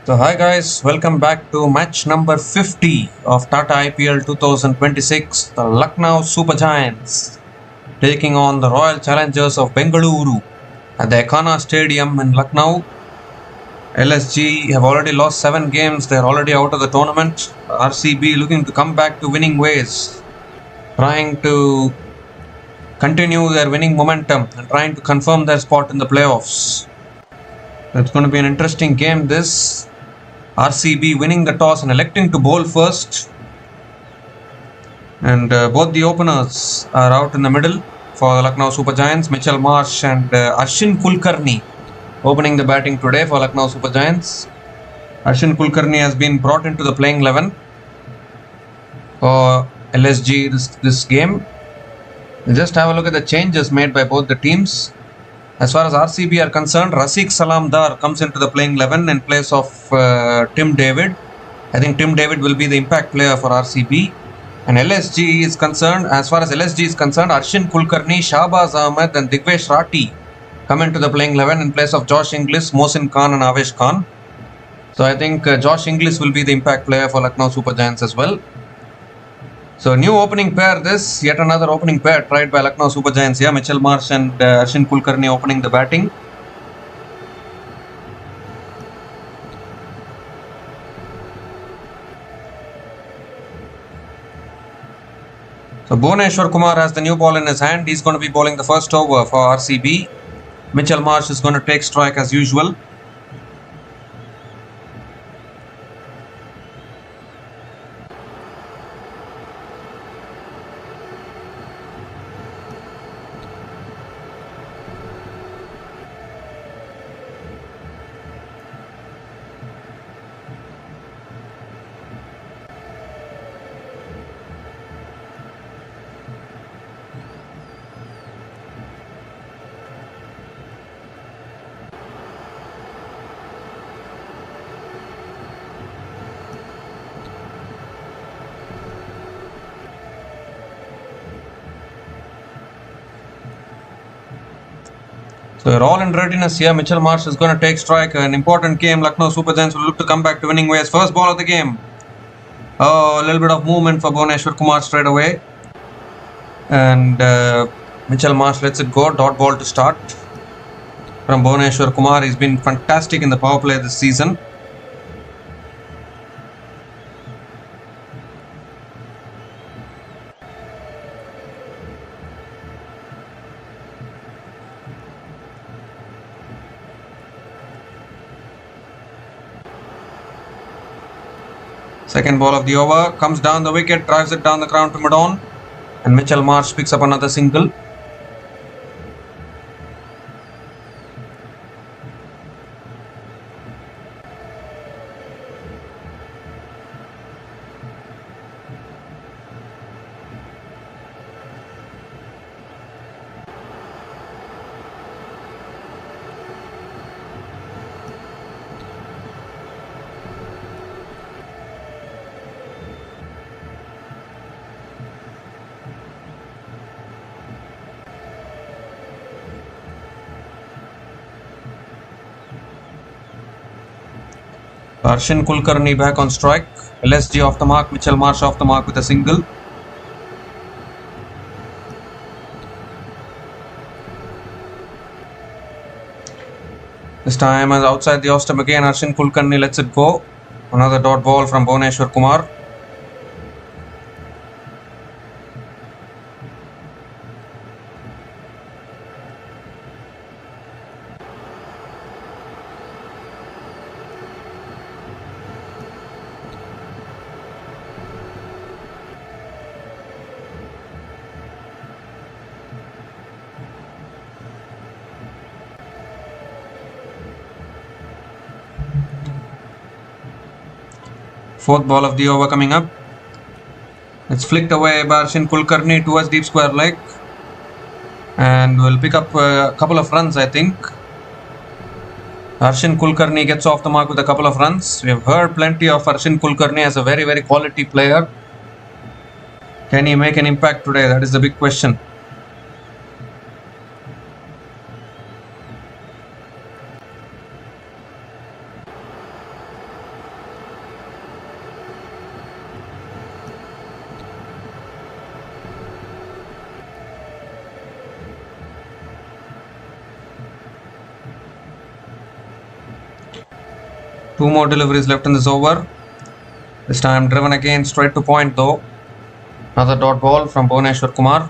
So hi guys, welcome back to match number 50 of Tata IPL 2026. The Lucknow Super Giants taking on the Royal Challengers of Bengaluru at the Ekana Stadium in Lucknow. LSG have already lost 7 games. They're already out of the tournament. RCB looking to come back to winning ways, trying to continue their winning momentum and trying to confirm their spot in the playoffs. It's going to be an interesting game this. RCB winning the toss and electing to bowl first. And both the openers are out in the middle for the Lucknow Super Giants. Mitchell Marsh and Arshin Kulkarni opening the batting today for Lucknow Super Giants. Arshin Kulkarni has been brought into the playing 11 for LSG this game. Just have a look at the changes made by both the teams. As far as RCB are concerned, Rafiq Salamdar comes into the playing 11 in place of Tim David. I think Tim David will be the impact player for RCB. And LSG is concerned, as far as LSG is concerned, Arshin Kulkarni, Shahbaz Ahmed and Digvesh Rathi come into the playing 11 in place of Josh Inglis, Mohsin Khan and Avesh Khan. So I think Josh Inglis will be the impact player for Lucknow Super Giants as well. So new opening pair this, yet another opening pair tried by Lucknow Super Giants here. Mitchell Marsh and Arshin Kulkarni opening the batting. So Bhuvneshwar Kumar has the new ball in his hand. He's going to be bowling the first over for RCB. Mitchell Marsh is going to take strike as usual. So we're all in readiness here. Mitchell Marsh is going to take strike. An important game. Lucknow Super Giants will look to come back to winning ways. First ball of the game. Oh, a little bit of movement for Bhuvneshwar Kumar straight away. And Mitchell Marsh lets it go. Dot ball to start from Bhuvneshwar Kumar. He's been fantastic in the power play this season. Second ball of the over, comes down the wicket, drives it down the ground to mid-on, and Mitchell Marsh picks up another single. Arshin Kulkarni back on strike. LSG off the mark. Mitchell Marsh off the mark with a single. This time as outside the off stump again, Arshin Kulkarni lets it go. Another dot ball from Bhuvneshwar Kumar. Fourth ball of the over coming up. It's flicked away by Arshin Kulkarni towards deep square leg. And will pick up a couple of runs, I think. Arshin Kulkarni gets off the mark with a couple of runs. We have heard plenty of Arshin Kulkarni as a very, very quality player. Can he make an impact today? That is the big question. 2 more deliveries left in this over. This time driven again straight to point though. Another dot ball from Bhuvneshwar Kumar.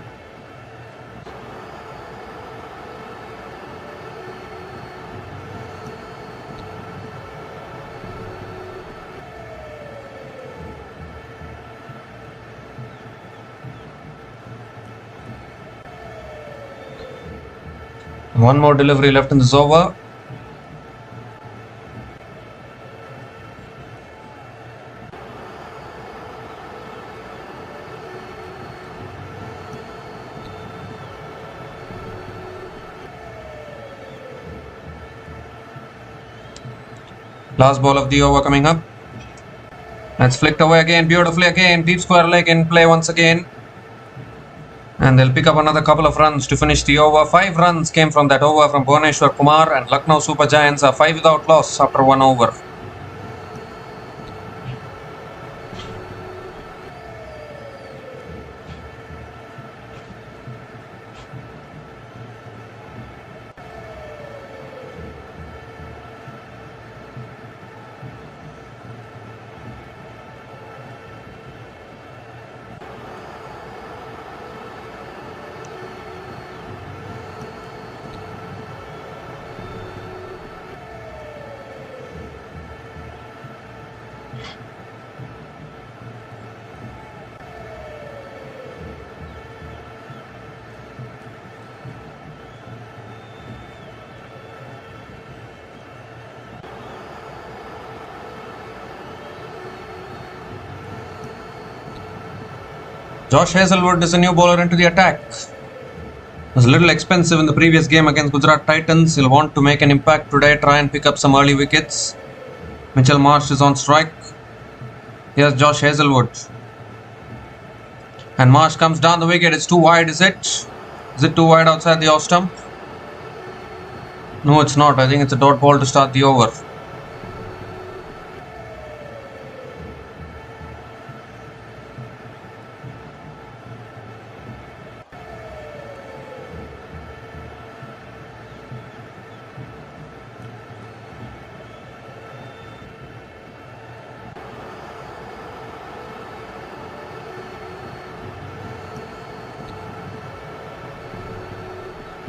One more delivery left in this over. Last ball of the over coming up. That's flicked away again, beautifully again. Deep square leg in play once again. And they'll pick up another couple of runs to finish the over. 5 runs came from that over from Bhuvneshwar Kumar, and Lucknow Super Giants are 5 without loss after 1 over. Josh Hazlewood is a new bowler into the attack. Was a little expensive in the previous game against Gujarat Titans. He'll want to make an impact today, try and pick up some early wickets. Mitchell Marsh is on strike. Here's Josh Hazlewood. And Marsh comes down the wicket. It's too wide, is it? Is it too wide outside the off stump? No, it's not. I think it's a dot ball to start the over.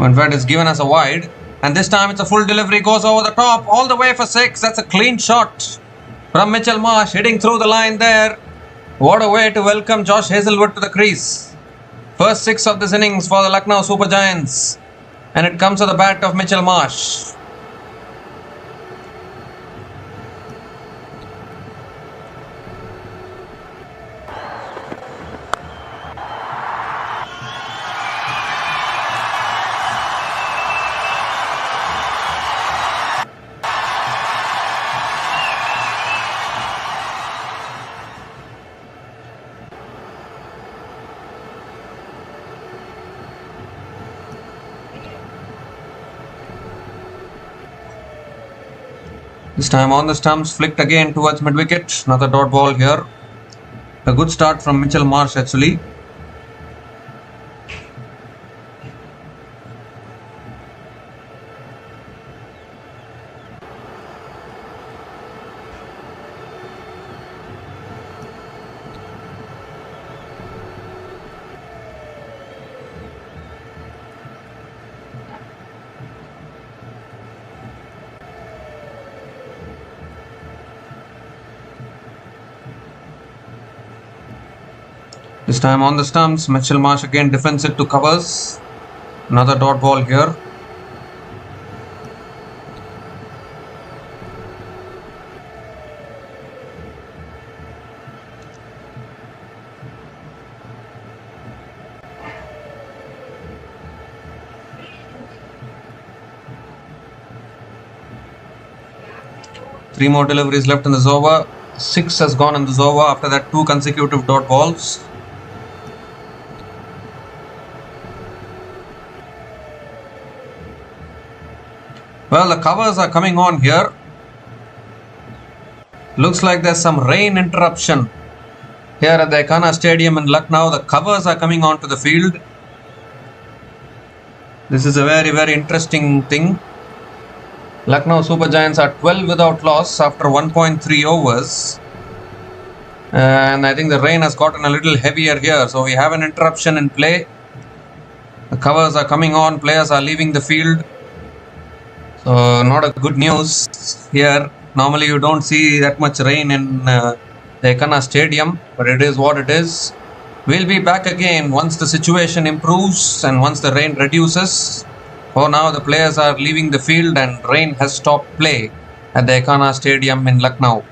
In fact, it's given as a wide, and this time it's a full delivery, goes over the top, all the way for 6. That's a clean shot from Mitchell Marsh, hitting through the line there. What a way to welcome Josh Hazlewood to the crease. First 6 of this innings for the Lucknow Super Giants, and it comes to the bat of Mitchell Marsh. This time on the stumps, flicked again towards mid-wicket. Another dot ball here. A good start from Mitchell Marsh actually. This time on the stumps, Mitchell Marsh again defends it to covers. Another dot ball here. Three more deliveries left in this over. 6 has gone in this over. After that, 2 consecutive dot balls. Well, the covers are coming on here. Looks like there's some rain interruption here at the Ekana Stadium in Lucknow. The covers are coming onto the field. This is a very, very interesting thing. Lucknow Super Giants are 12 without loss after 1.3 overs. And I think the rain has gotten a little heavier here. So we have an interruption in play. The covers are coming on. Players are leaving the field. So not a good news here. Normally you don't see that much rain in the Ekana Stadium. But it is what it is. We'll be back again once the situation improves and once the rain reduces. For now, the players are leaving the field and rain has stopped play at the Ekana Stadium in Lucknow.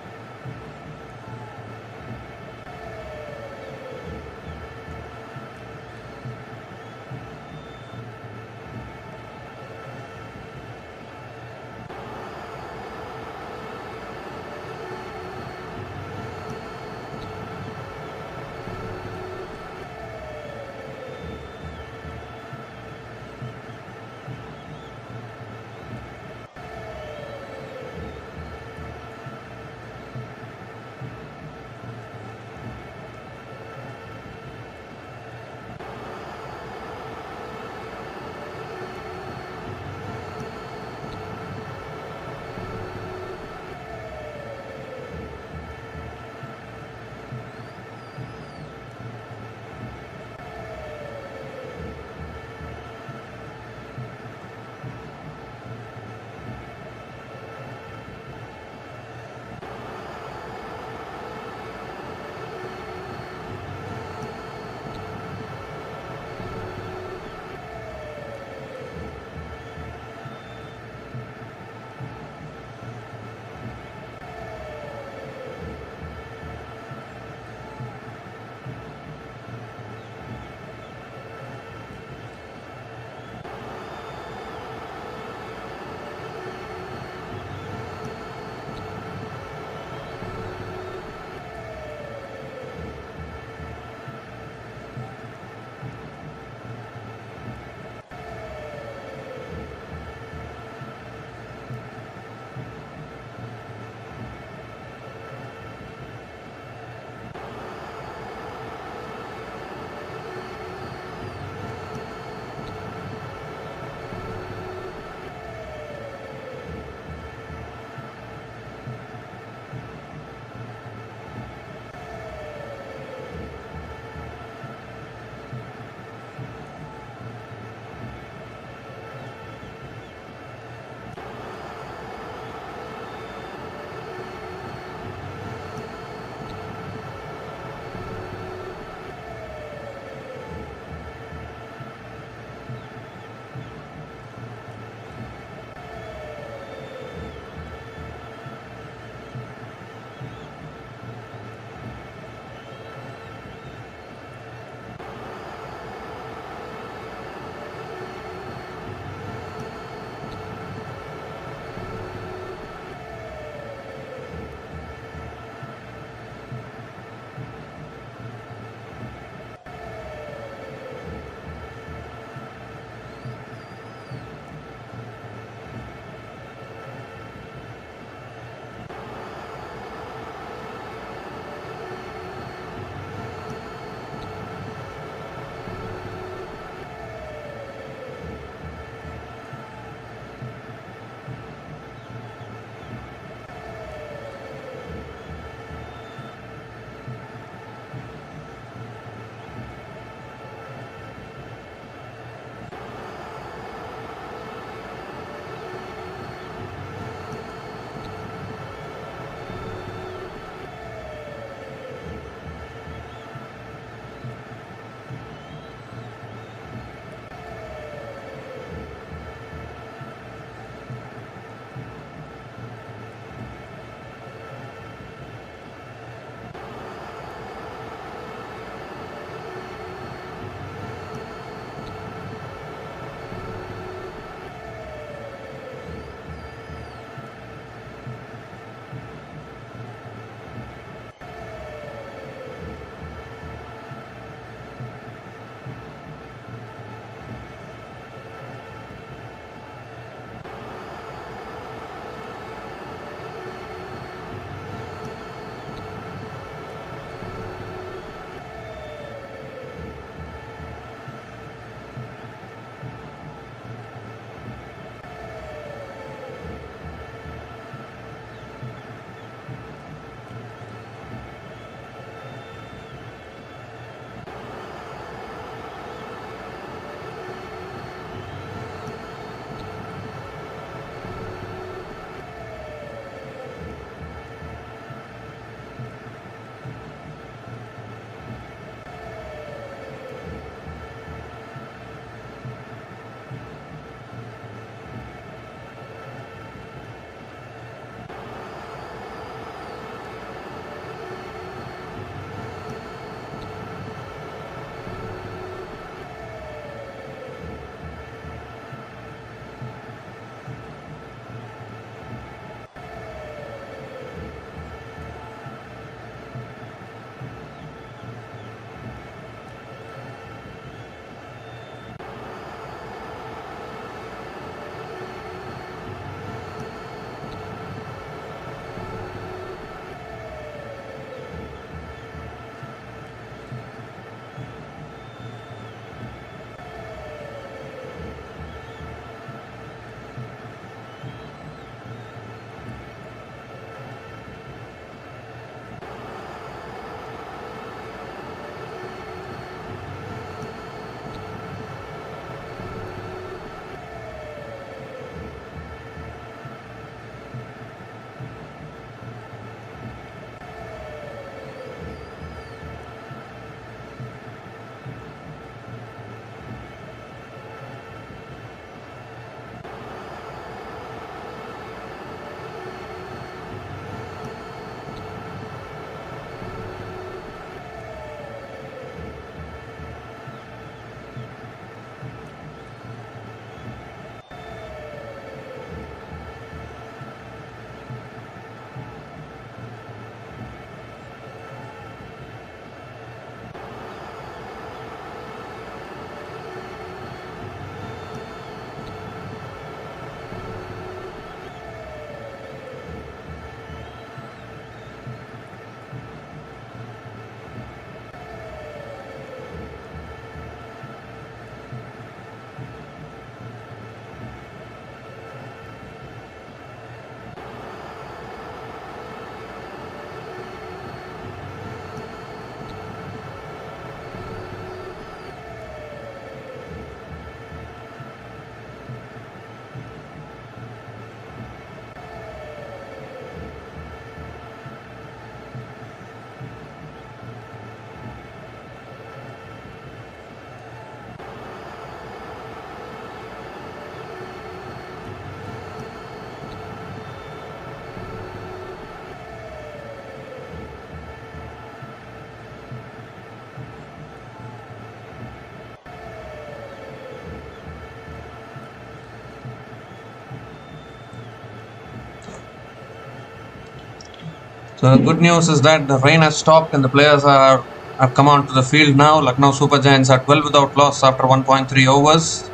So the good news is that the rain has stopped and the players have come onto the field now. Lucknow Super Giants are 12 without loss after 1.3 overs.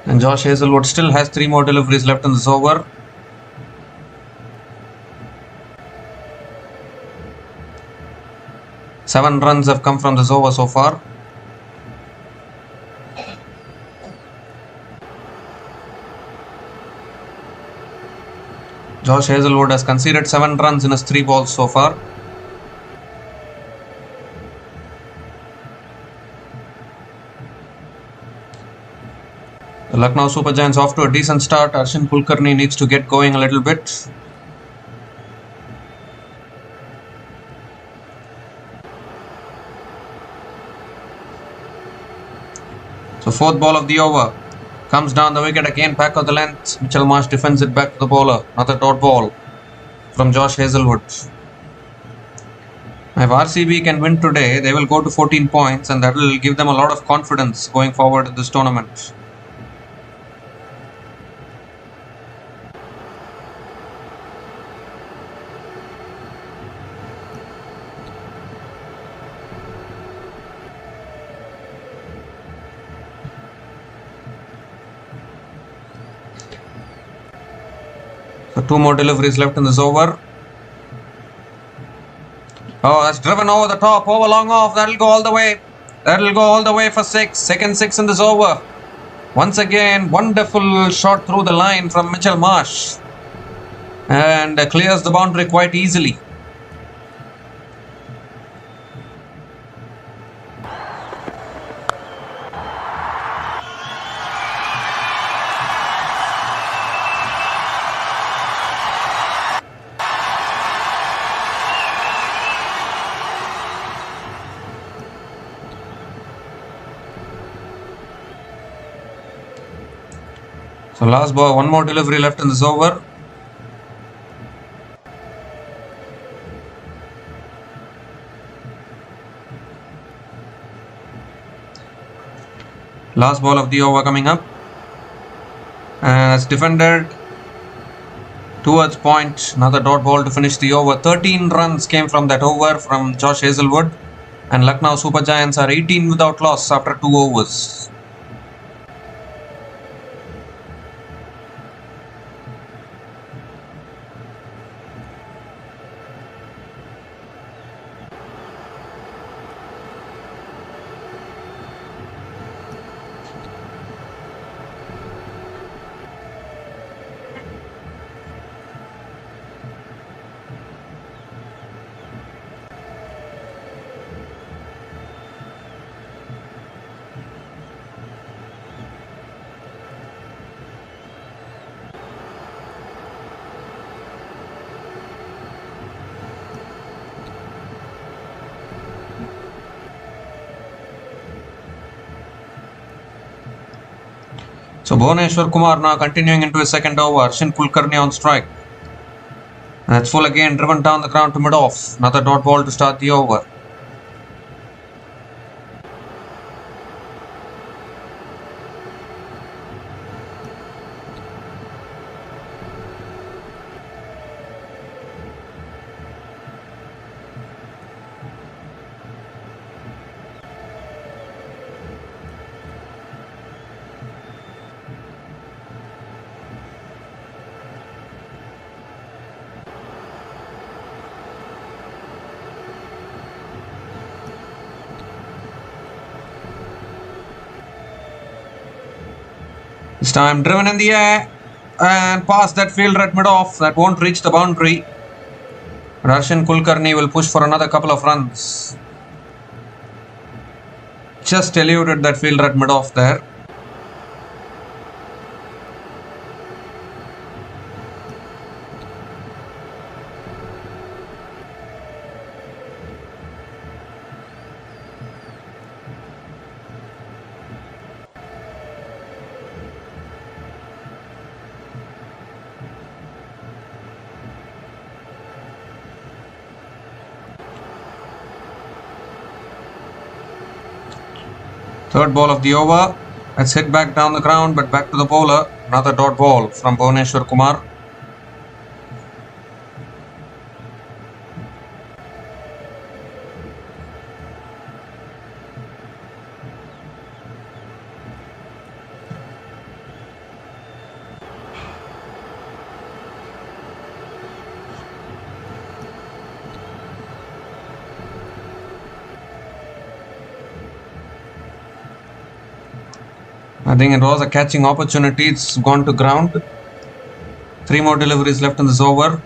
And Josh Hazlewood still has 3 more deliveries left in this over. Seven runs have come from this over so far. Josh Hazlewood has conceded 7 runs in his 3 balls so far. The Lucknow Super Giants off to a decent start. Arshin Kulkarni needs to get going a little bit. So 4th ball of the over. Comes down the wicket again, back of the length. Mitchell Marsh defends it back to the bowler. Another dot ball from Josh Hazlewood. If RCB can win today, they will go to 14 points and that will give them a lot of confidence going forward in this tournament. So 2 more deliveries left in this over. Oh, that's driven over the top, over long off. That'll go all the way. That'll go all the way for 6. Second 6 in this over. Once again, wonderful shot through the line from Mitchell Marsh. And clears the boundary quite easily. So last ball, 1 more delivery left in this over. Last ball of the over coming up. And it's defended towards point. Another dot ball to finish the over. 13 runs came from that over from Josh Hazlewood. And Lucknow Super Giants are 18 without loss after 2 overs. So Bhuvaneshwar Kumar now continuing into his second over. Arshin Kulkarni on strike. And that's full again, driven down the ground to mid-off. Another dot ball to start the over. This time driven in the air and past that fielder at mid-off. That won't reach the boundary. Arshin Kulkarni will push for another couple of runs. Just eluded that fielder at mid-off there. Third ball of the over. Let's hit back down the ground, but back to the bowler. Another dot ball from Bhuvaneshwar Kumar. I think it was a catching opportunity. It's gone to ground. 3 more deliveries left in this over.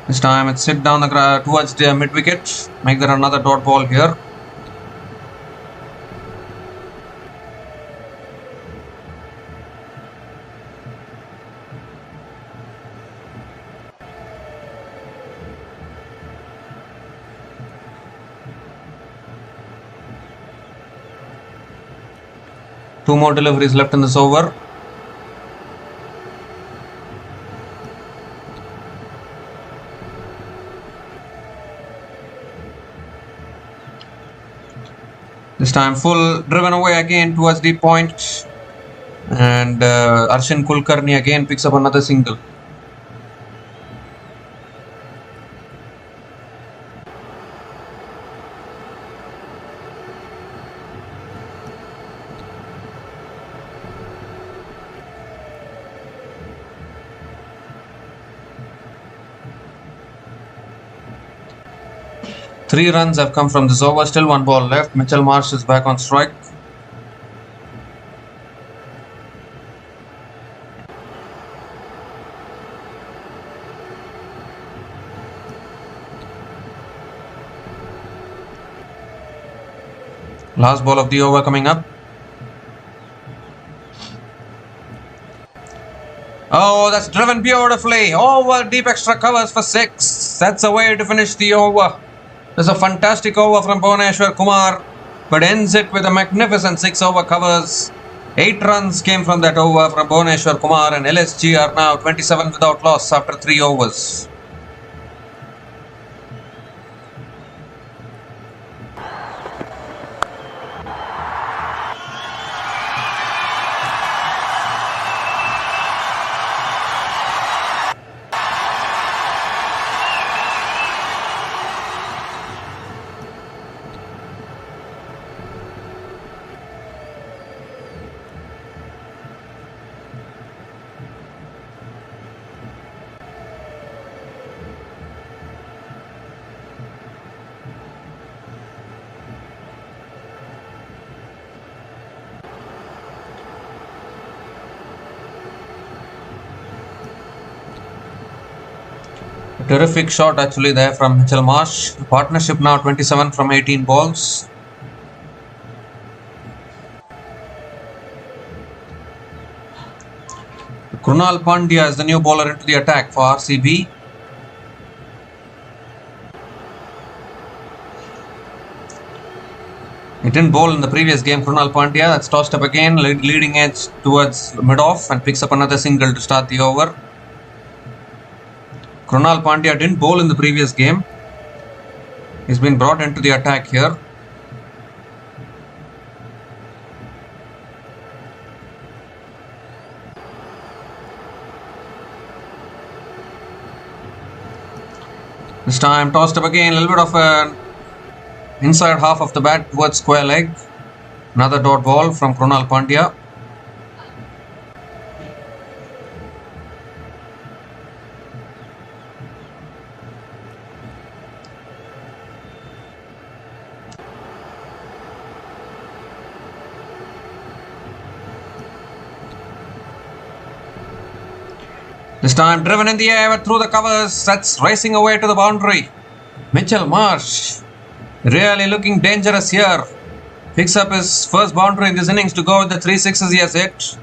This time it's hit down the ground towards the mid wicket. Make there another dot ball here. Two more deliveries left in this over. This time full driven away again towards the point, and Arshin Kulkarni again picks up another single. Three runs have come from this over, still 1 ball left. Mitchell Marsh is back on strike. Last ball of the over coming up. Oh, that's driven beautifully. Over deep extra covers for 6. That's the way to finish the over. There's a fantastic over from Bhuvaneshwar Kumar, but ends it with a magnificent 6 over covers. 8 runs came from that over from Bhuvaneshwar Kumar, and LSG are now 27 without loss after 3 overs. Terrific shot actually there from Mitchell Marsh. Partnership now 27 from 18 balls. Krunal Pandya is the new bowler into the attack for RCB. He didn't bowl in the previous game, Krunal Pandya. That's tossed up again, leading edge towards mid-off, and picks up another single to start the over. Krunal Pandya didn't bowl in the previous game. He's been brought into the attack here. This time tossed up again, a little bit of an inside half of the bat towards square leg. Another dot ball from Krunal Pandya. This time driven in the air but through the covers. That's racing away to the boundary. Mitchell Marsh really looking dangerous here. Picks up his first boundary in this innings to go with the 3 sixes he has hit.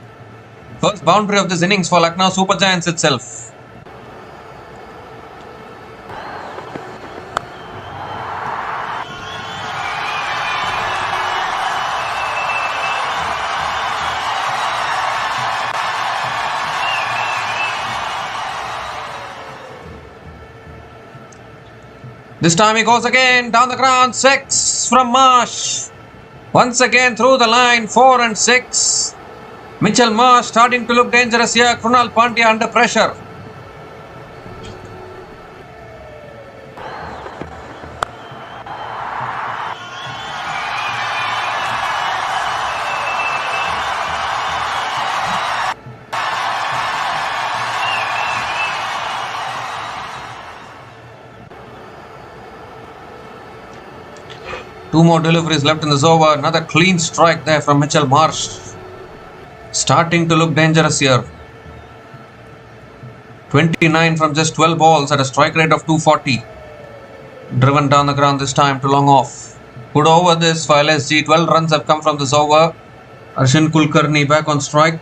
First boundary of this innings for Lucknow Super Giants itself. This time he goes again down the ground. 6 from Marsh. Once again through the line. 4 and 6. Mitchell Marsh starting to look dangerous here. Krunal Pandya under pressure. Two more deliveries left in this over. Another clean strike there from Mitchell Marsh. Starting to look dangerous here. 29 from just 12 balls at a strike rate of 240. Driven down the ground this time to long off. Good over this for LSG. 12 runs have come from this over. Arshin Kulkarni back on strike.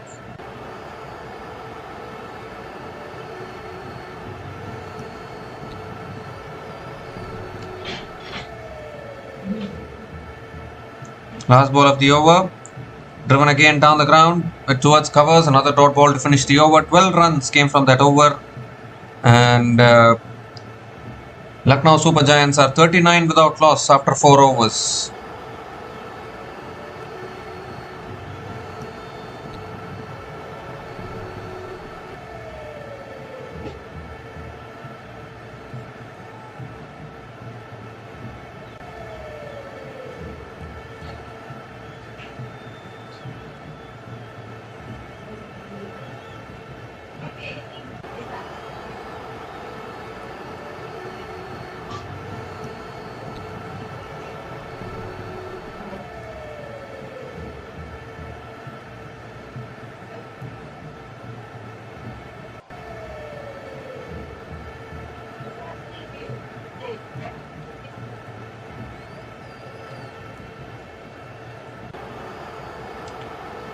Last ball of the over. Driven again down the ground towards covers. Another dot ball to finish the over. 12 runs came from that over. And Lucknow Super Giants are 39 without loss after 4 overs.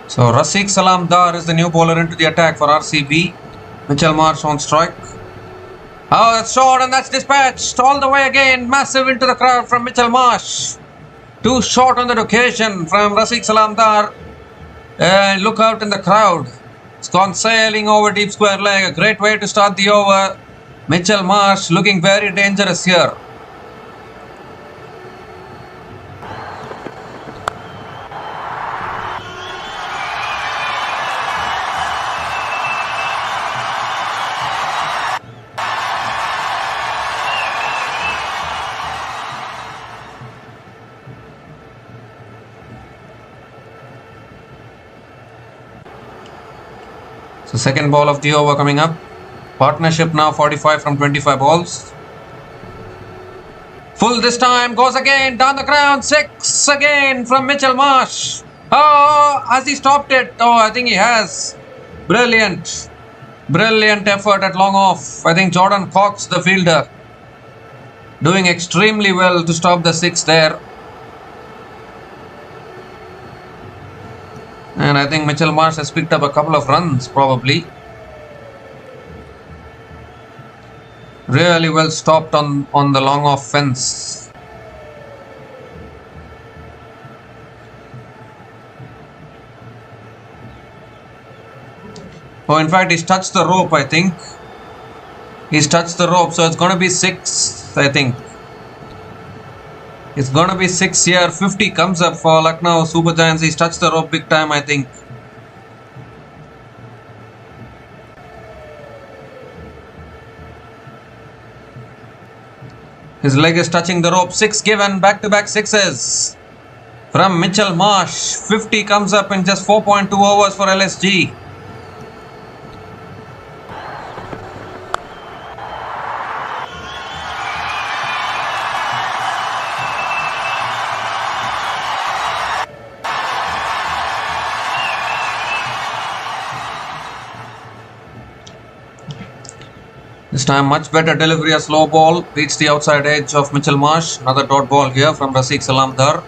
So Rafiq Salam Dar is the new bowler into the attack for RCB. Mitchell Marsh on strike. Oh, that's short and that's dispatched all the way again. Massive into the crowd from Mitchell Marsh. Too short on that occasion from Rafiq Salam Dar. Look out in the crowd. It's gone sailing over deep square leg. A great way to start the over. Mitchell Marsh looking very dangerous here. So second ball of the over coming up. Partnership now 45 from 25 balls. Full this time, goes again, down the ground, 6 again from Mitchell Marsh. Oh, has he stopped it? Oh, I think he has. Brilliant. Brilliant effort at long off. I think Jordan Cox, the fielder, doing extremely well to stop the 6 there. And I think Mitchell Marsh has picked up a couple of runs probably. Really well stopped on the long off fence. Oh, in fact, he's touched the rope, I think. He's touched the rope, so it's going to be 6, I think. It's going to be 6 here. 50 comes up for Lucknow Super Giants. He's touched the rope big time, I think. His leg is touching the rope. 6 given. Back-to-back 6s from Mitchell Marsh. 50 comes up in just 4.2 overs for LSG. This time much better delivery, a slow ball reached the outside edge of Mitchell Marsh. Another dot ball here from Rafiq Salam Dar.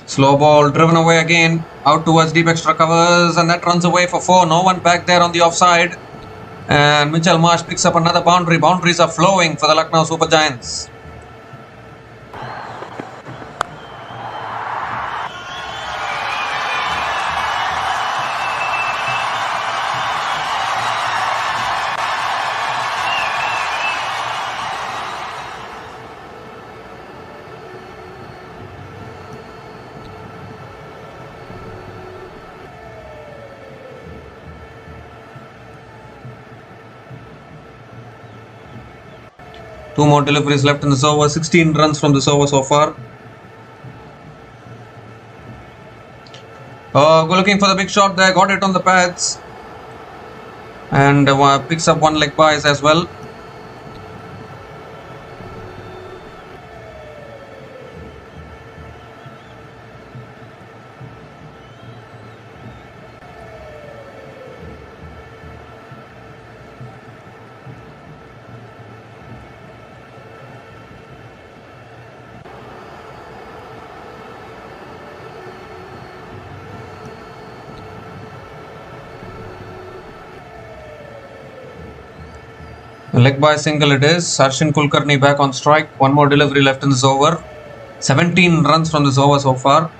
Slow ball driven away again, out towards deep extra covers, and that runs away for 4. No one back there on the offside. And Mitchell Marsh picks up another boundary. Boundaries are flowing for the Lucknow Super Giants. Two more deliveries left in this over. 16 runs from this over so far. Looking for the big shot there. Got it on the pads. And picks up one leg bias as well. Leg by single it is. Sarshin Kulkarni back on strike. One more delivery left in this over. 17 runs from this over so far.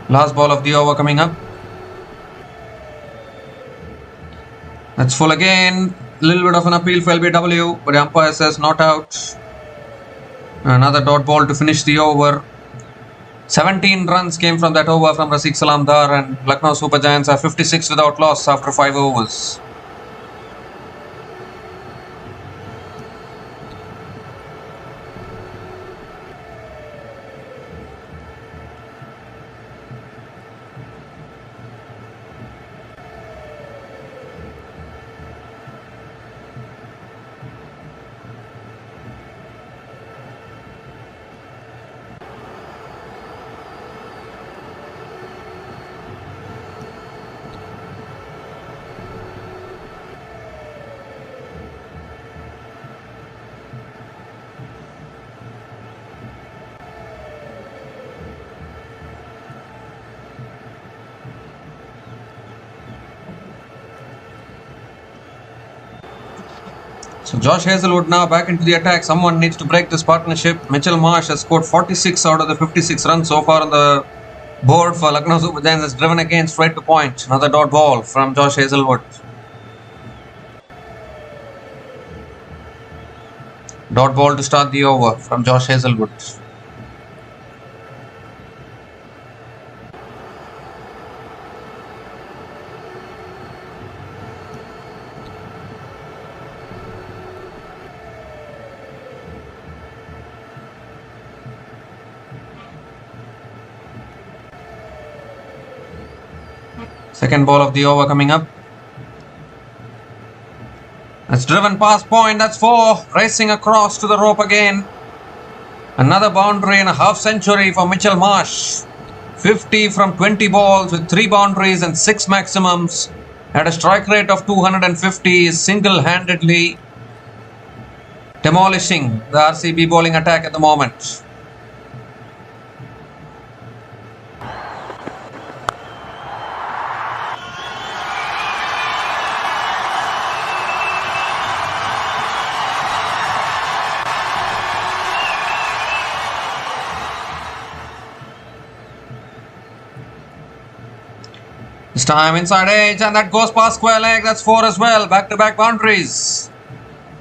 Last ball of the over coming up. That's full again. Little bit of an appeal for LBW, but the umpire says not out. Another dot ball to finish the over. 17 runs came from that over from Rafiq Salamdar, and Lucknow Super Giants are 56 without loss after 5 overs. So Josh Hazlewood now back into the attack. Someone needs to break this partnership. Mitchell Marsh has scored 46 out of the 56 runs so far on the board for Lucknow Super Giants. Has driven again straight to point. Another dot ball from Josh Hazlewood. Dot ball to start the over from Josh Hazlewood. Second ball of the over coming up. That's driven past point. That's 4. Racing across to the rope again. Another boundary and a half century for Mitchell Marsh. 50 from 20 balls with 3 boundaries and 6 maximums. At a strike rate of 250, is single-handedly demolishing the RCB bowling attack at the moment. This time inside edge, and that goes past square leg. That's 4 as well. Back-to-back boundaries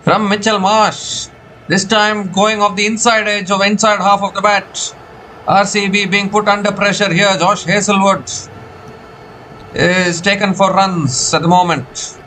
from Mitchell Marsh. This time going off the inside edge of inside half of the bat. RCB being put under pressure here. Josh Hazlewood is taken for runs at the moment.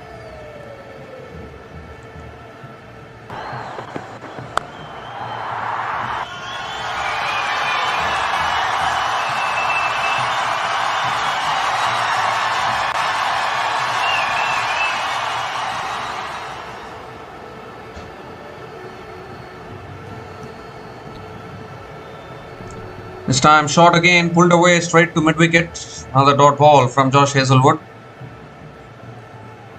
This time short again, pulled away straight to mid-wicket. Another dot ball from Josh Hazlewood.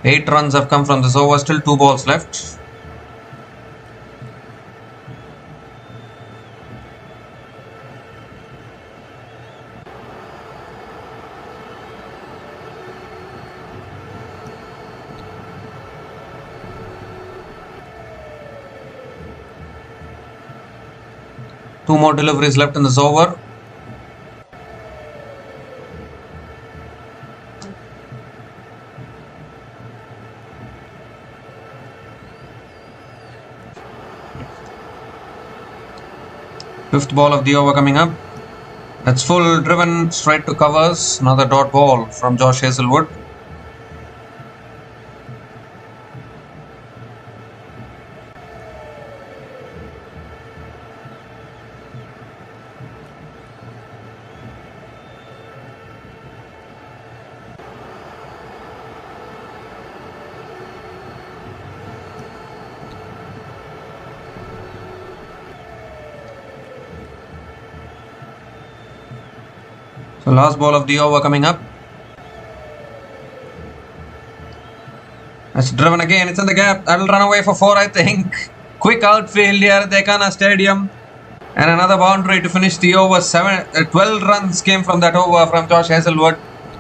8 runs have come from this over, still 2 balls left. Two more deliveries left in this over. Fifth ball of the over coming up. It's full driven straight to covers. Another dot ball from Josh Hazlewood. So last ball of the over coming up. It's driven again. It's in the gap. That'll run away for 4, I think. Quick outfield here at the Ekana Stadium. And another boundary to finish the over. 12 runs came from that over from Josh Hazlewood.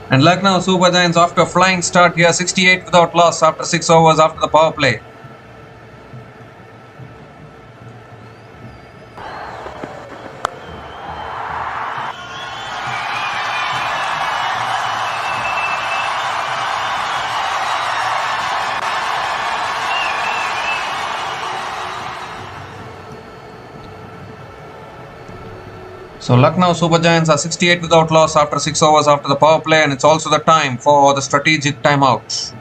And Lucknow Super Giants off to a flying start here. 68 without loss after 6 overs after the power play. So Lucknow Super Giants are 68 without loss after 6 overs after the power play, and it's also the time for the strategic timeout.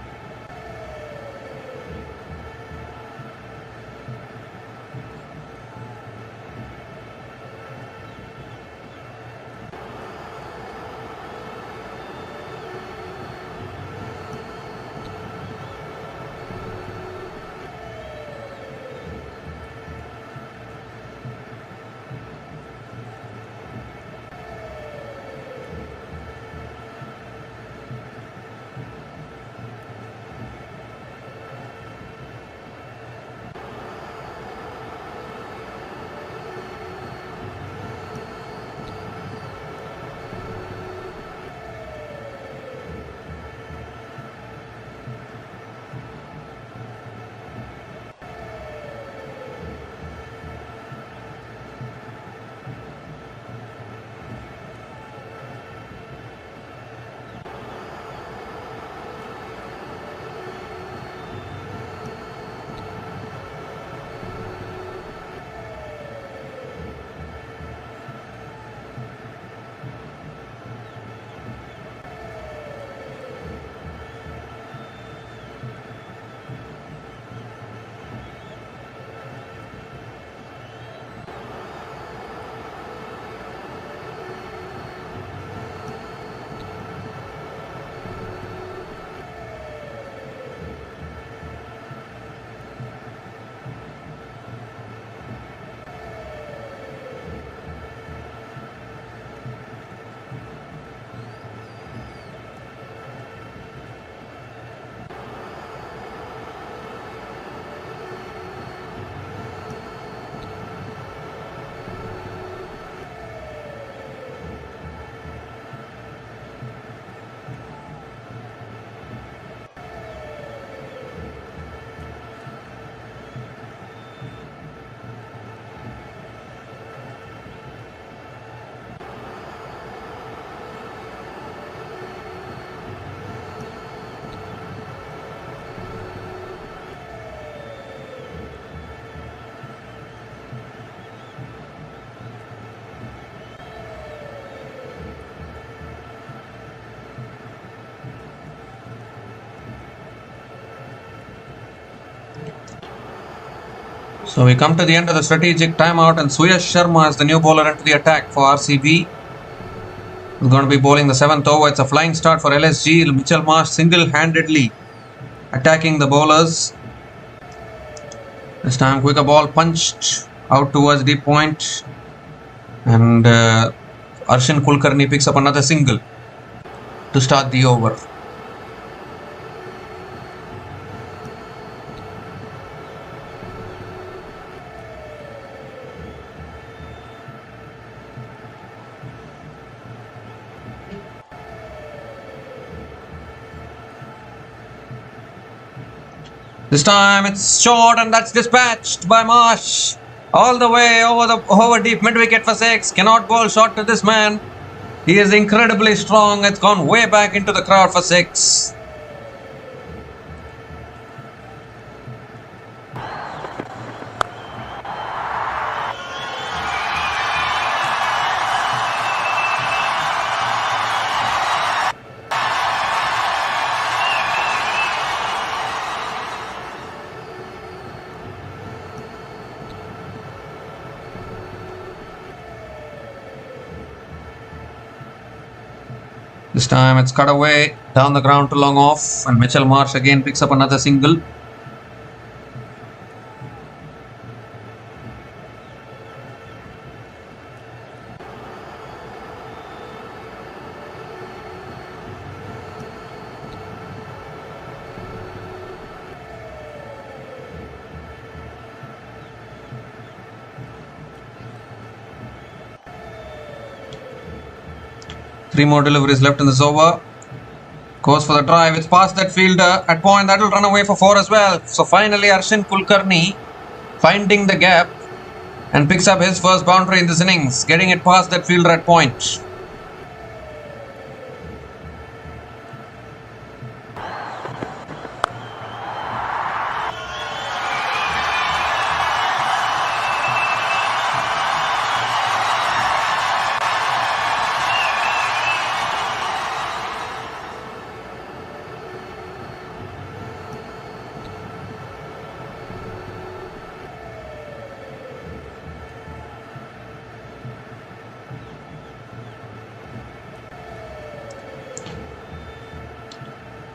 So we come to the end of the strategic timeout, and Suyash Sharma is the new bowler into the attack for RCB. He's going to be bowling the 7th over. It's a flying start for LSG. Mitchell Marsh single-handedly attacking the bowlers. This time quicker ball punched out towards deep point, and Arshin Kulkarni picks up another single to start the over. This time it's short, and that's dispatched by Marsh all the way over deep mid wicket for 6. Cannot bowl short to this man. He is incredibly strong. It's gone way back into the crowd for 6. This time it's cut away down the ground to long off, and Mitchell Marsh again picks up another single. Three more deliveries left in this over. Goes for the drive. It's past that fielder at point. That will run away for 4 as well. So finally Arshin Kulkarni finding the gap and picks up his first boundary in this innings, getting it past that fielder at point.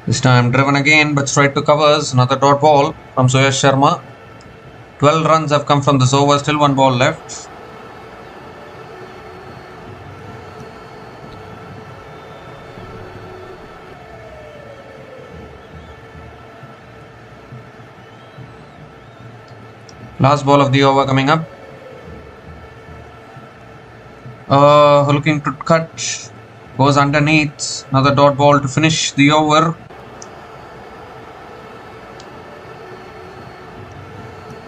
This time driven again, but straight to covers. Another dot ball from Suyash Sharma. 12 runs have come from this over, still 1 ball left. Last ball of the over coming up. Looking to cut. Goes underneath. Another dot ball to finish the over.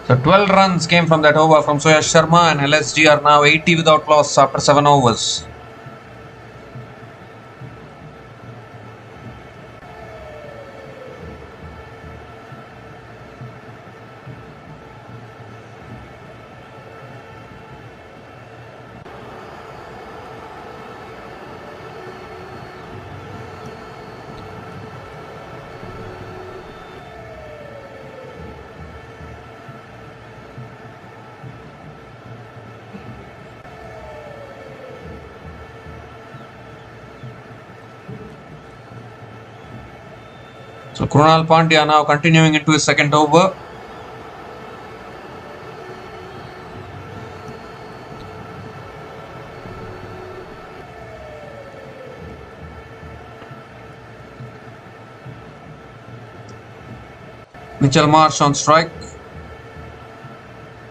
So 12 runs came from that over from Suyash Sharma, and LSG are now 80 without loss after 7 overs. So Krunal Pandya now continuing into his second over. Mitchell Marsh on strike.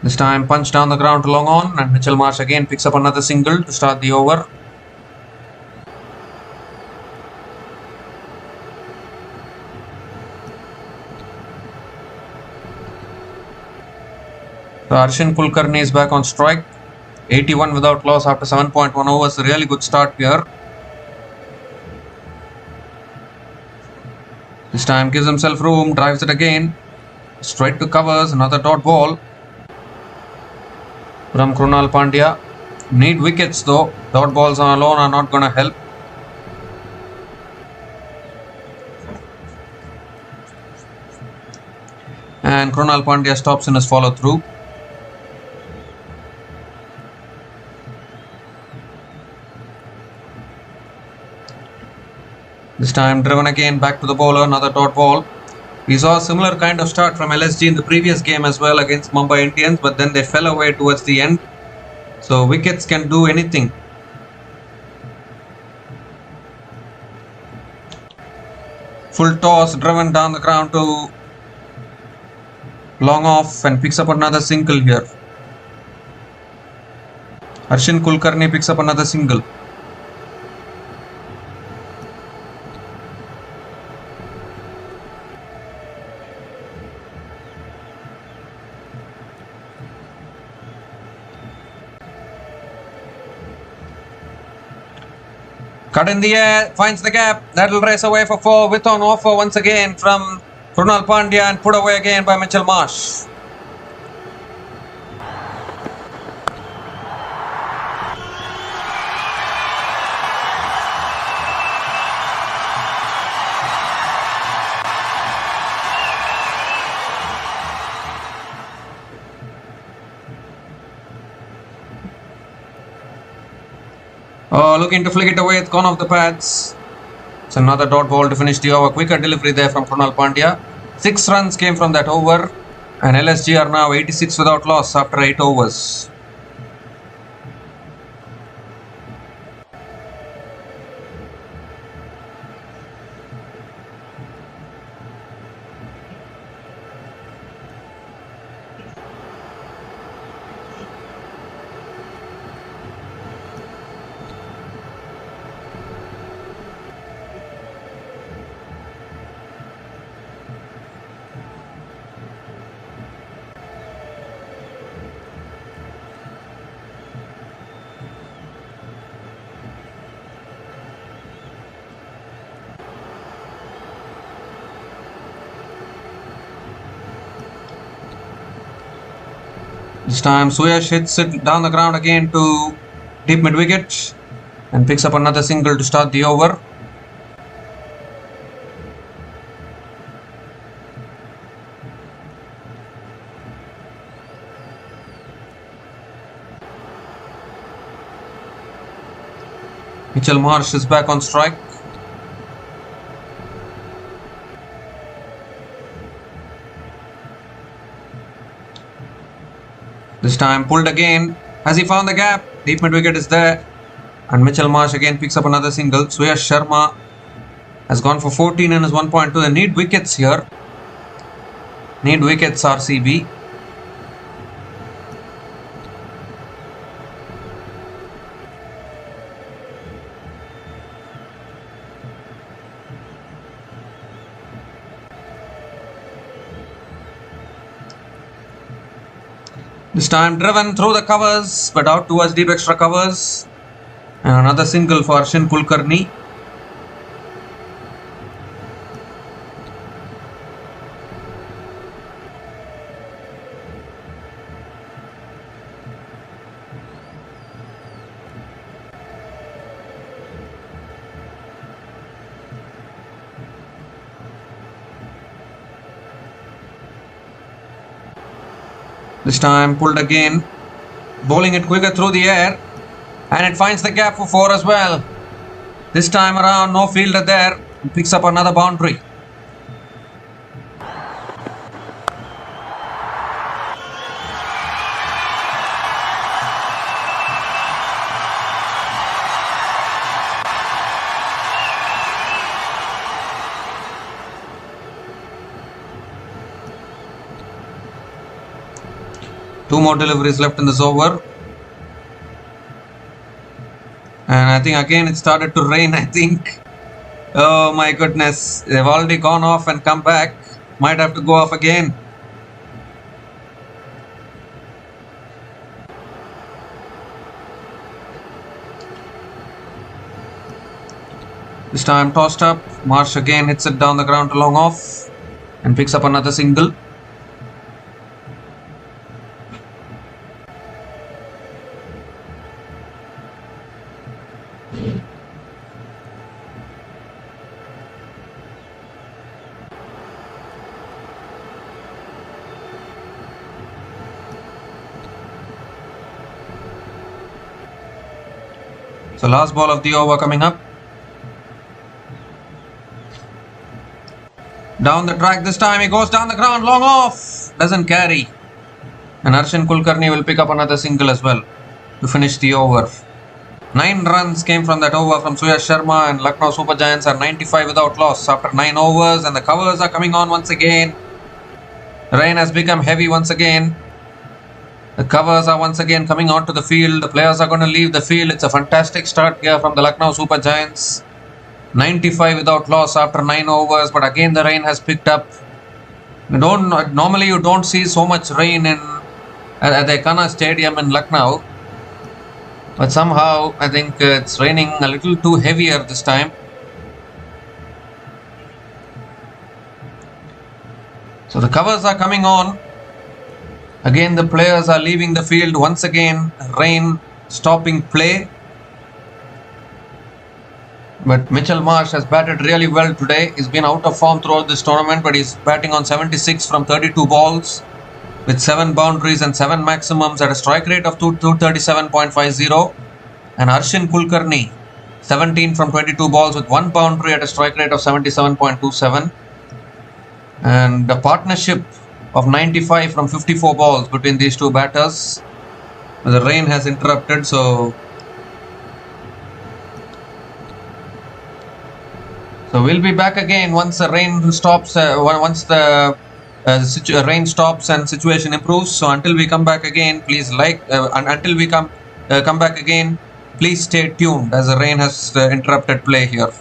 This time punch down the ground to long on, and Mitchell Marsh again picks up another single to start the over. So Arshin Kulkarni is back on strike. 81 without loss after 7.1 overs. A really good start here. This time gives himself room, drives it again. Straight to covers, another dot ball from Krunal Pandya. Need wickets though. Dot balls alone are not going to help. And Krunal Pandya stops in his follow through. This time driven again back to the bowler, another dot ball. We saw a similar kind of start from LSG in the previous game as well against Mumbai Indians, but then they fell away towards the end. So wickets can do anything. Full toss, driven down the ground to long off, and picks up another single here. Arshin Kulkarni picks up another single. Cut in the air, finds the gap. That'll race away for 4 with on offer once again from Krunal Pandya, and put away again by Mitchell Marsh. Looking to flick it away, it's gone off the pads. It's another dot ball to finish the over. Quicker delivery there from Krunal Pandya. 6 runs came from that over. And LSG are now 86 without loss after 8 overs. This time Suyash hits it down the ground again to deep mid wicket and picks up another single to start the over. Mitchell Marsh is back on strike. This time pulled again. Has he found the gap? Deep mid wicket is there. And Mitchell Marsh again picks up another single. Suyash Sharma has gone for 14 and is 1.2. They need wickets here. Need wickets, RCB. This time driven through the covers, but out towards deep extra covers. And another single for Arshin Kulkarni. This time pulled again, bowling it quicker through the air, and it finds the gap for 4 as well. This time around, no fielder there, and picks up another boundary. Two more deliveries left in this over. And I think again it started to rain, I think. Oh my goodness. They've already gone off and come back. Might have to go off again. This time tossed up. Marsh again hits it down the ground to long off. And picks up another single. So last ball of the over coming up. Down the track this time, he goes down the ground, long off, doesn't carry. And Arshin Kulkarni will pick up another single as well to finish the over. 9 runs came from that over from Suyash Sharma, and Lucknow Super Giants are 95 without loss after 9 overs, and the covers are coming on once again. Rain has become heavy once again. The covers are once again coming onto the field. The players are going to leave the field. It's a fantastic start here from the Lucknow Super Giants. 95 without loss after 9 overs, but again the rain has picked up. Normally you don't see so much rain at the Ekana Stadium in Lucknow, but somehow I think it's raining a little too heavier this time. So the covers are coming on. Again the players are leaving the field. Once again rain stopping play. But Mitchell Marsh has batted really well today. He's been out of form throughout this tournament, but he's batting on 76 from 32 balls with 7 boundaries and 7 maximums at a strike rate of 237.50. And Arshin Kulkarni 17 from 22 balls with 1 boundary at a strike rate of 77.27. And a partnership of 95 from 54 balls between these two batters. The rain has interrupted, so we'll be back again once the rain stops. Once the rain stops and situation improves. So until we come back again, please until we come back again, please stay tuned as the rain has interrupted play here.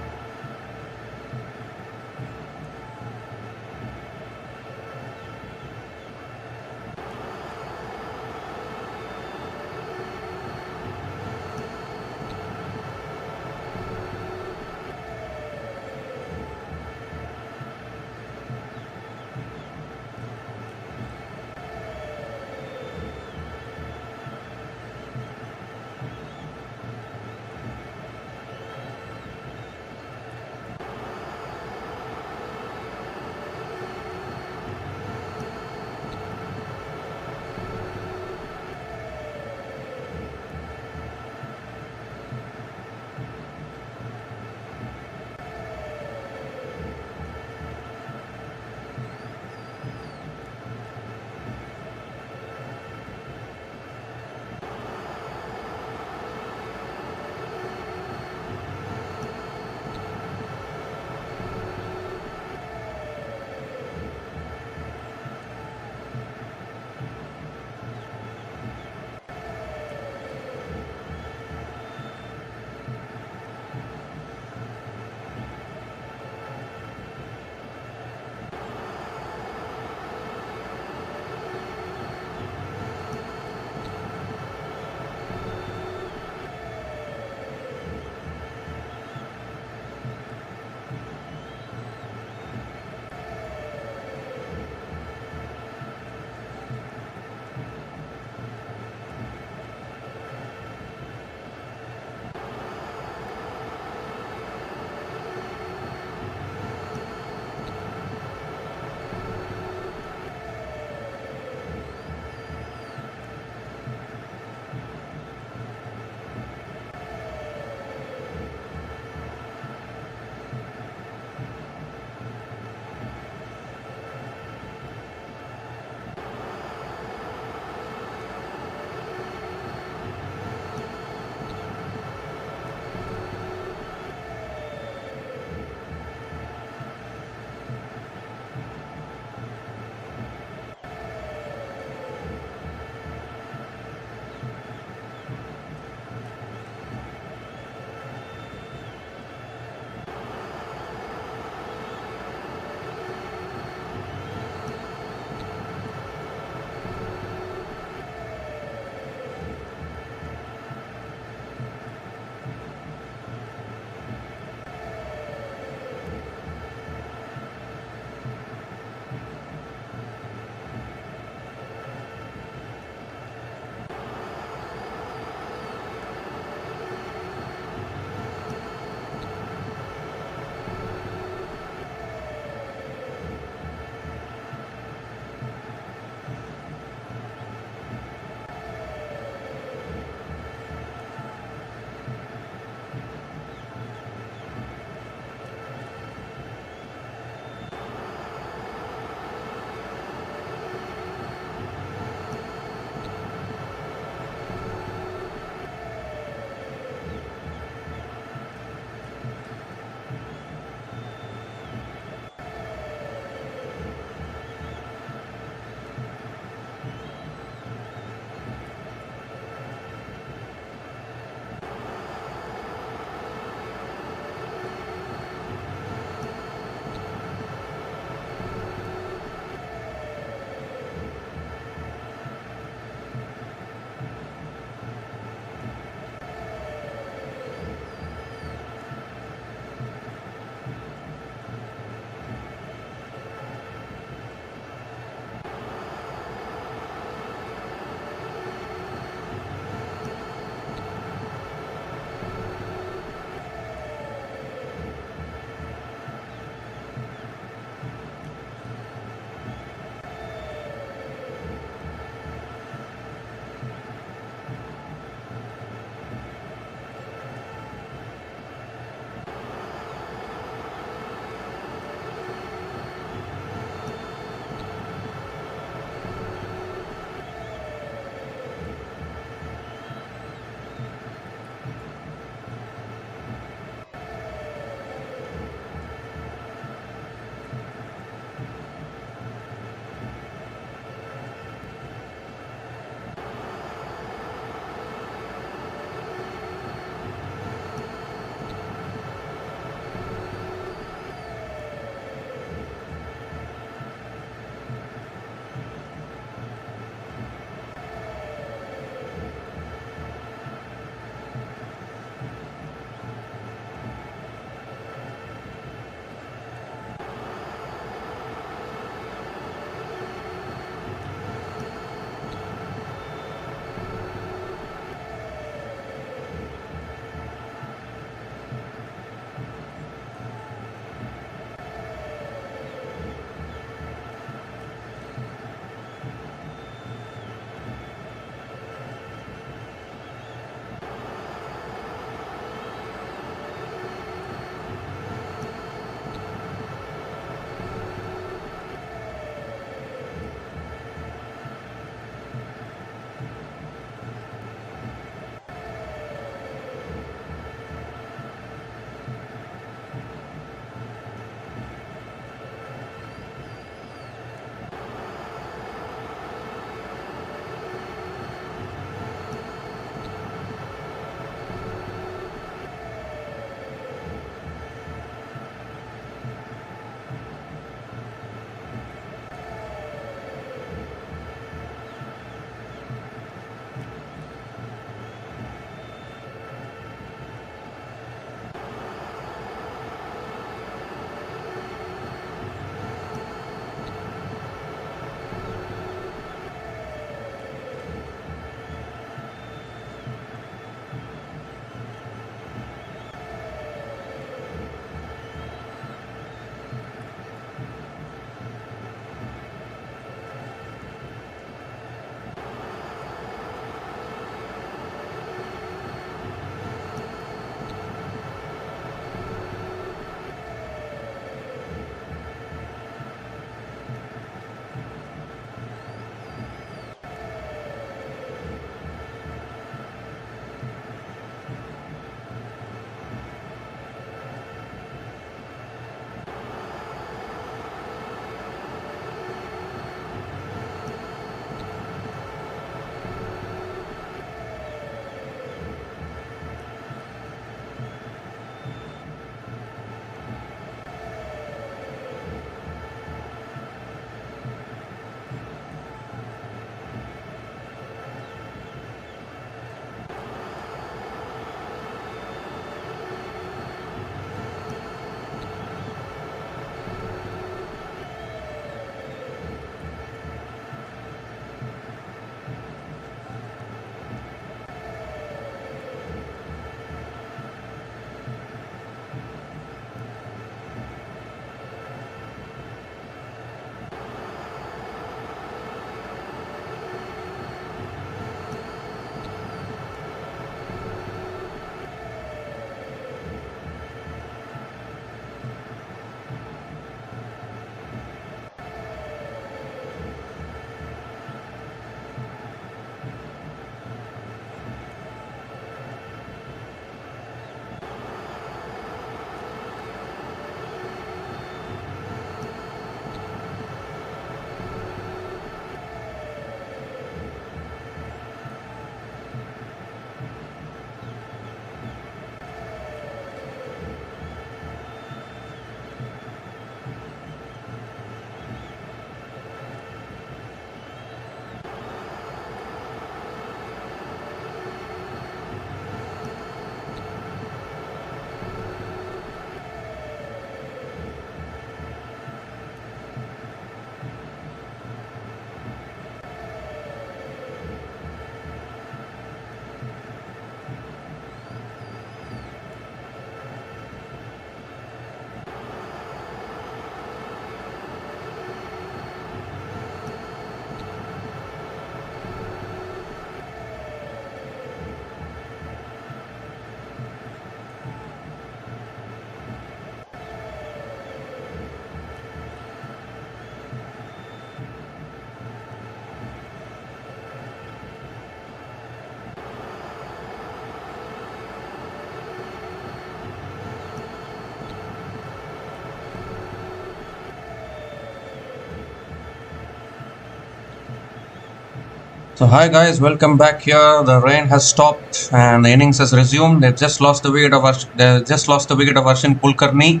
So hi guys, welcome back here. The rain has stopped and the innings has resumed. They just lost the wicket of Arshin Kulkarni.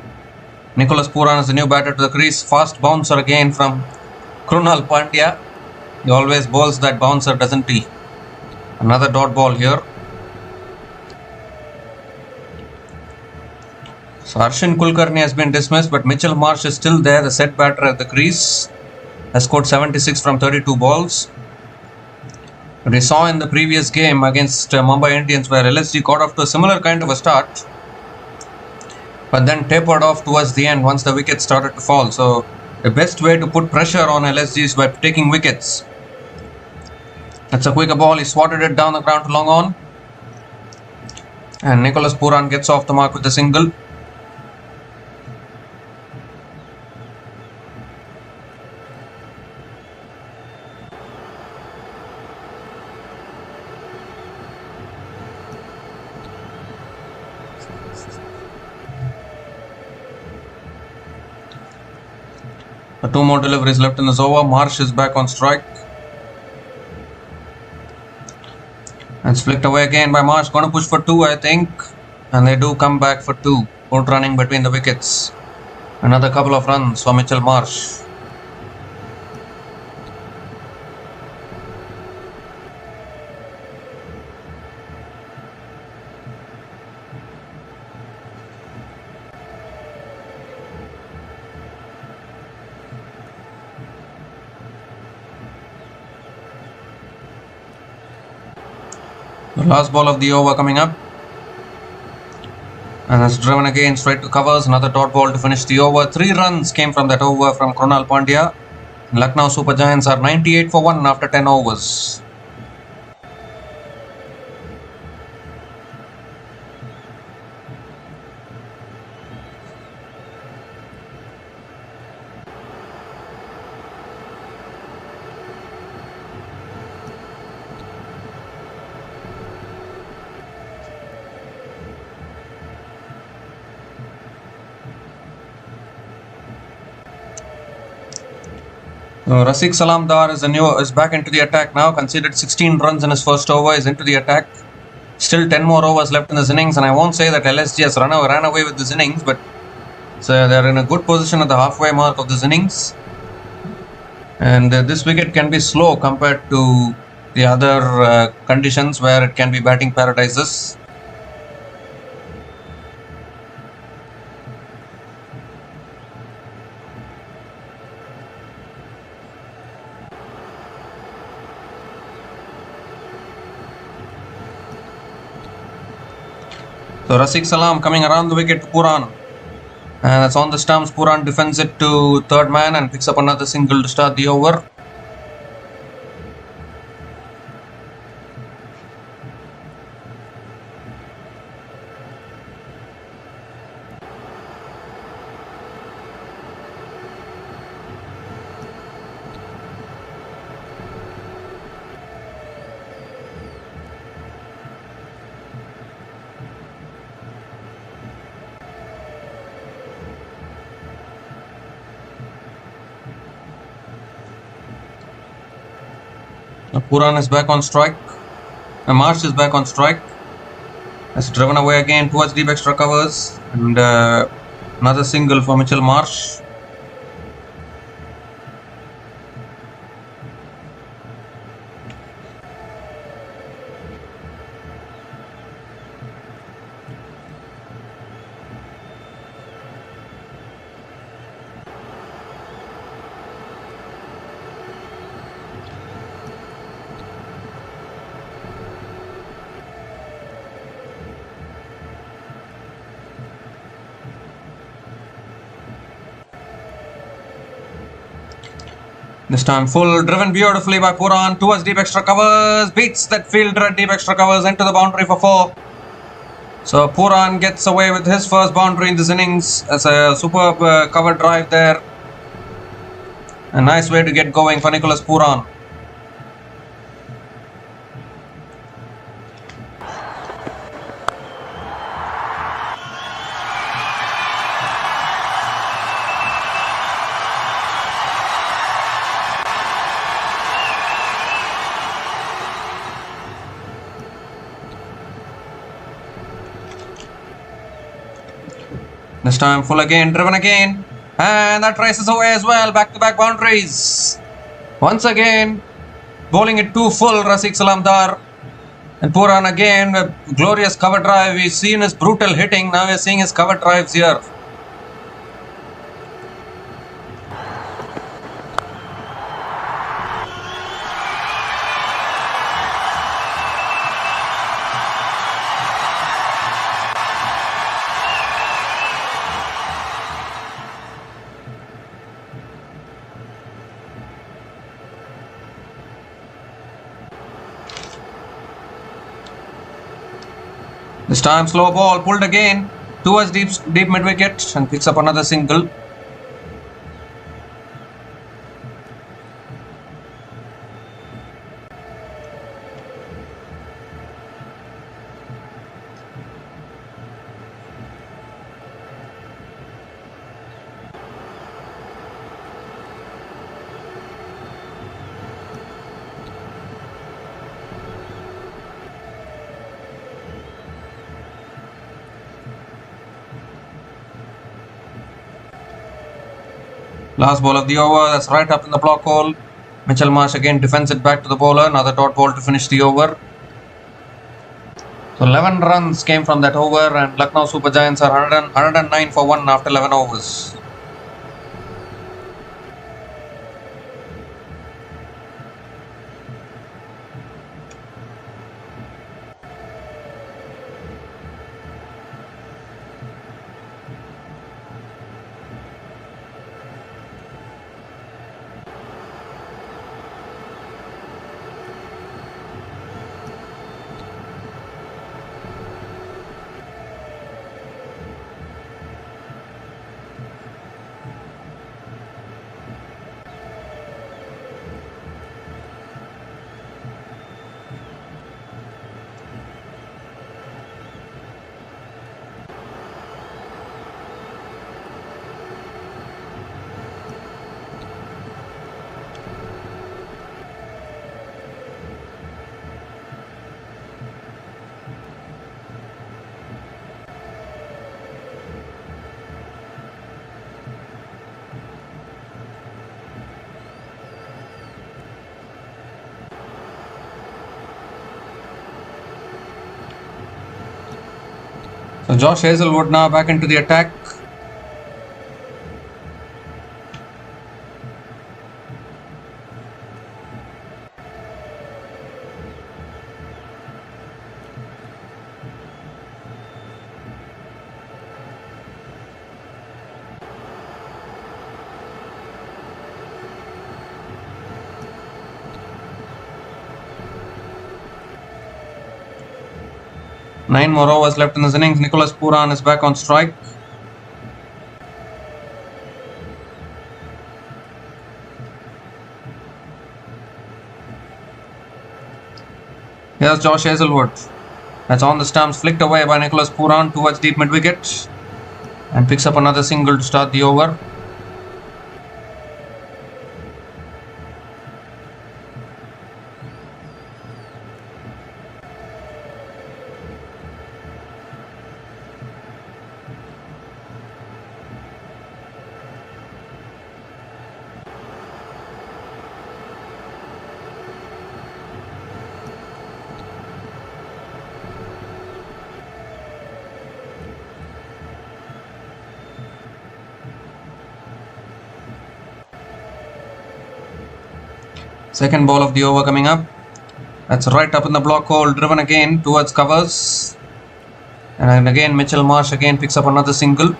Nicholas Pooran is the new batter to the crease. Fast bouncer again from Krunal Pandya. He always bowls that bouncer, doesn't he? Another dot ball here. So Arshin Kulkarni has been dismissed, but Mitchell Marsh is still there. The set batter at the crease has scored 76 from 32 balls. We saw in the previous game against Mumbai Indians where LSG got off to a similar kind of a start, but then tapered off towards the end once the wickets started to fall. So the best way to put pressure on LSG is by taking wickets. That's a quicker ball. He swatted it down the ground to long on, and Nicholas Pooran gets off the mark with a single. Two more deliveries left in this over. Marsh is back on strike. And it's flicked away again by Marsh. Going to push for two, I think. And they do come back for two. Out running between the wickets. Another couple of runs for Mitchell Marsh. The last ball of the over coming up, and it's driven again straight to covers. Another dot ball to finish the over. 3 runs came from that over from Krunal Pandya. Lucknow Super Giants are 98 for 1 after 10 overs. Rafiq Salamdar is back into the attack now. Conceded 16 runs in his first over. Is into the attack. Still 10 more overs left in this innings, and I won't say that LSG has ran away with this innings, but they're in a good position at the halfway mark of this innings. And this wicket can be slow compared to the other conditions where it can be batting paradises. So Rafiq Salam coming around the wicket to Pooran, and that's on the stumps. Pooran defends it to third man and picks up another single to start the over. Pooran is back on strike. Marsh is back on strike. It's driven away again towards deep extra covers, and another single for Mitchell Marsh. This time full, driven beautifully by Pooran towards deep extra covers, beats that fielder at deep extra covers into the boundary for 4. So Pooran gets away with his first boundary in this innings. That's a superb cover drive there. A nice way to get going for Nicholas Pooran. This time full again, driven again. And that races away as well. Back-to-back boundaries. Once again, bowling it too full, Rafiq Salamdar. And Pooran again, a glorious cover drive. We've seen his brutal hitting. Now we're seeing his cover drives here. This time slow ball pulled again towards deep mid wicket and picks up another single. Last ball of the over, that's right up in the block hole. Mitchell Marsh again defends it back to the bowler. Another dot ball to finish the over. So 11 runs came from that over and Lucknow Super Giants are 109 for 1 after 11 overs. So Josh Hazlewood now back into the attack. Nine more overs left in this innings. Nicholas Pooran is back on strike. Here's Josh Hazlewood. That's on the stumps, flicked away by Nicholas Pooran towards deep mid wicket and picks up another single to start the over. Second ball of the over coming up. That's right up in the block hole, driven again towards covers. And again Mitchell Marsh again picks up another single.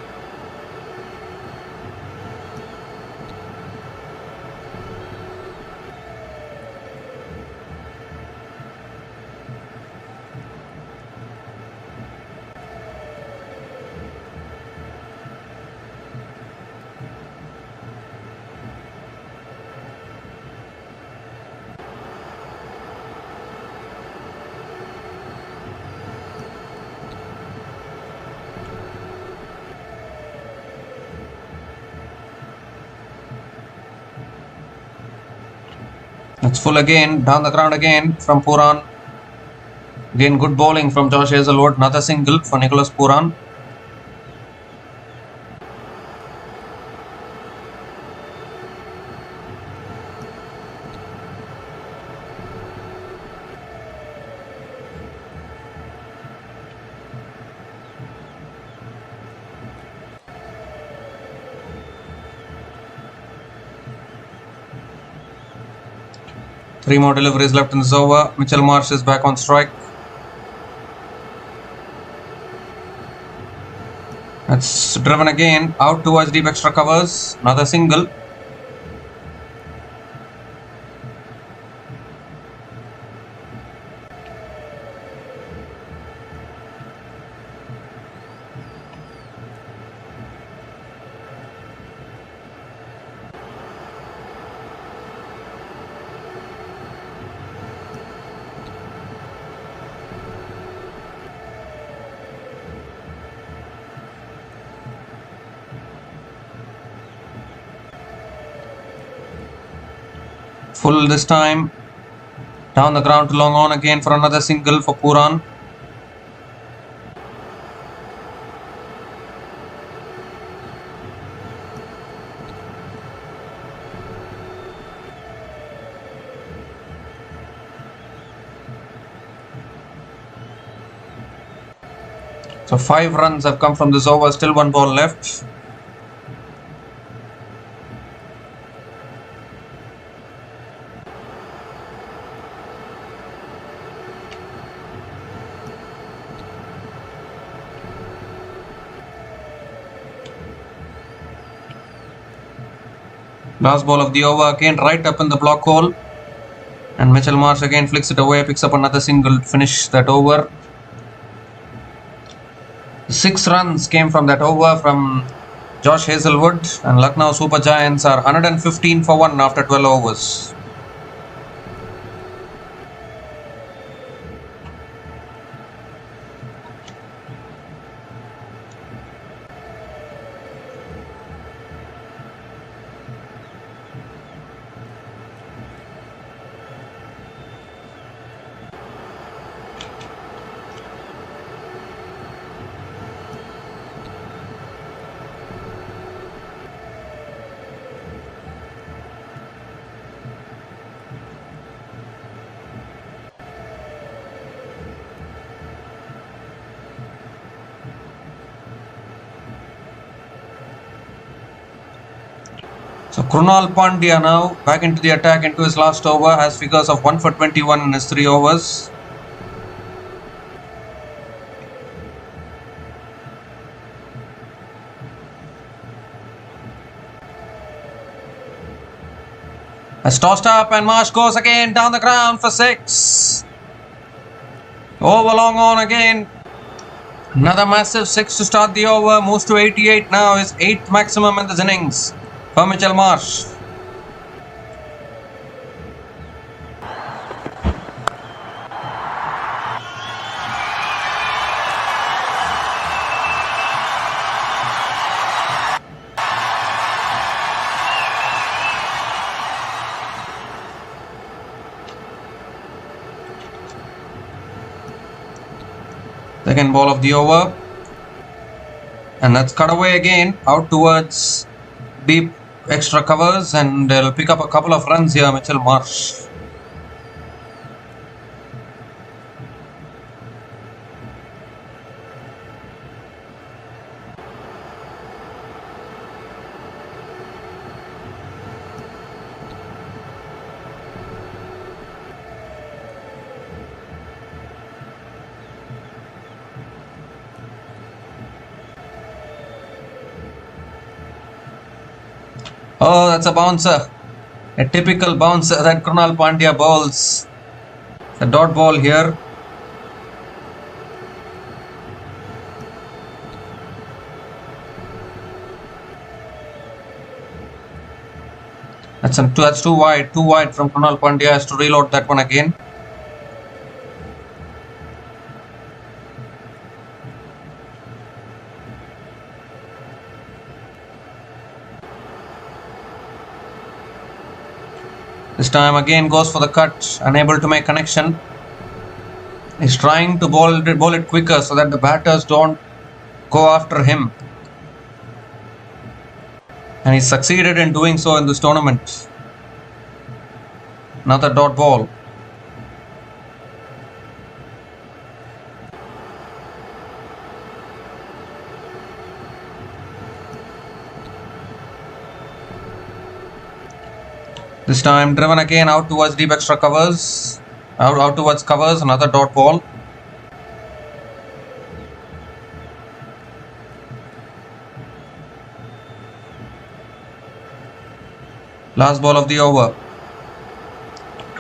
It's full again, down the ground again from Pooran. Again good bowling from Josh Hazlewood, another single for Nicholas Pooran. 3 more deliveries left in this over. Mitchell Marsh is back on strike. That's driven again out towards deep extra covers. Another single. Full this time. Down the ground to long on again for another single for Puran. So 5 runs have come from this over, still 1 ball left. Last ball of the over again right up in the block hole. And Mitchell Marsh again flicks it away, picks up another single to finish that over. 6 runs came from that over from Josh Hazlewood, and Lucknow Super Giants are 115 for 1 after 12 overs. So Krunal Pandya now back into the attack into his last over, has figures of 1 for 21 in his 3 overs. Has tossed up and Marsh goes again down the ground for 6. Over long on again. Another massive 6 to start the over, moves to 88 now, his 8th maximum in this innings for Mitchell Marsh. Second ball of the over, and that's cut away again out towards deep extra covers, and they'll pick up a couple of runs here, Mitchell Marsh. Oh, that's a bouncer. A typical bouncer that Krunal Pandya bowls. A dot ball here. That's too wide. Too wide from Krunal Pandya. Has to reload that one again. This time again goes for the cut, unable to make connection. He's trying to bowl it quicker so that the batters don't go after him. And he succeeded in doing so in this tournament. Another dot ball. This time driven again out towards deep extra covers. Out towards covers, another dot ball. Last ball of the over.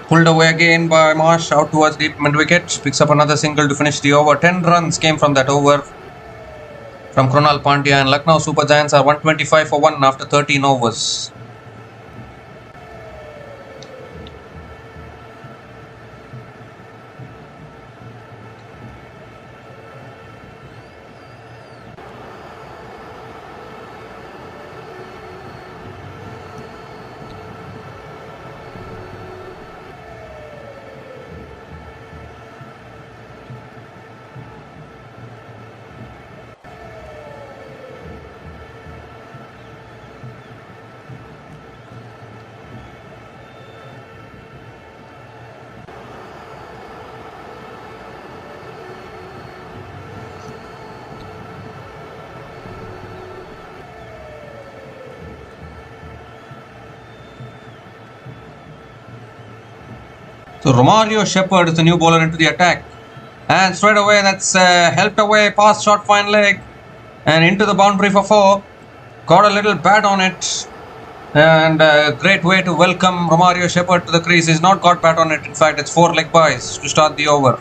Pulled away again by Marsh out towards deep mid wicket. Picks up another single to finish the over. 10 runs came from that over from Krunal Pandya, and Lucknow Super Giants are 125 for 1 after 13 overs. So Romario Shepherd is the new bowler into the attack, and straight away that's helped away past short fine leg and into the boundary for 4. Got a little bat on it, and a great way to welcome Romario Shepherd to the crease. He's not got bat on it, in fact it's 4 leg byes to start the over.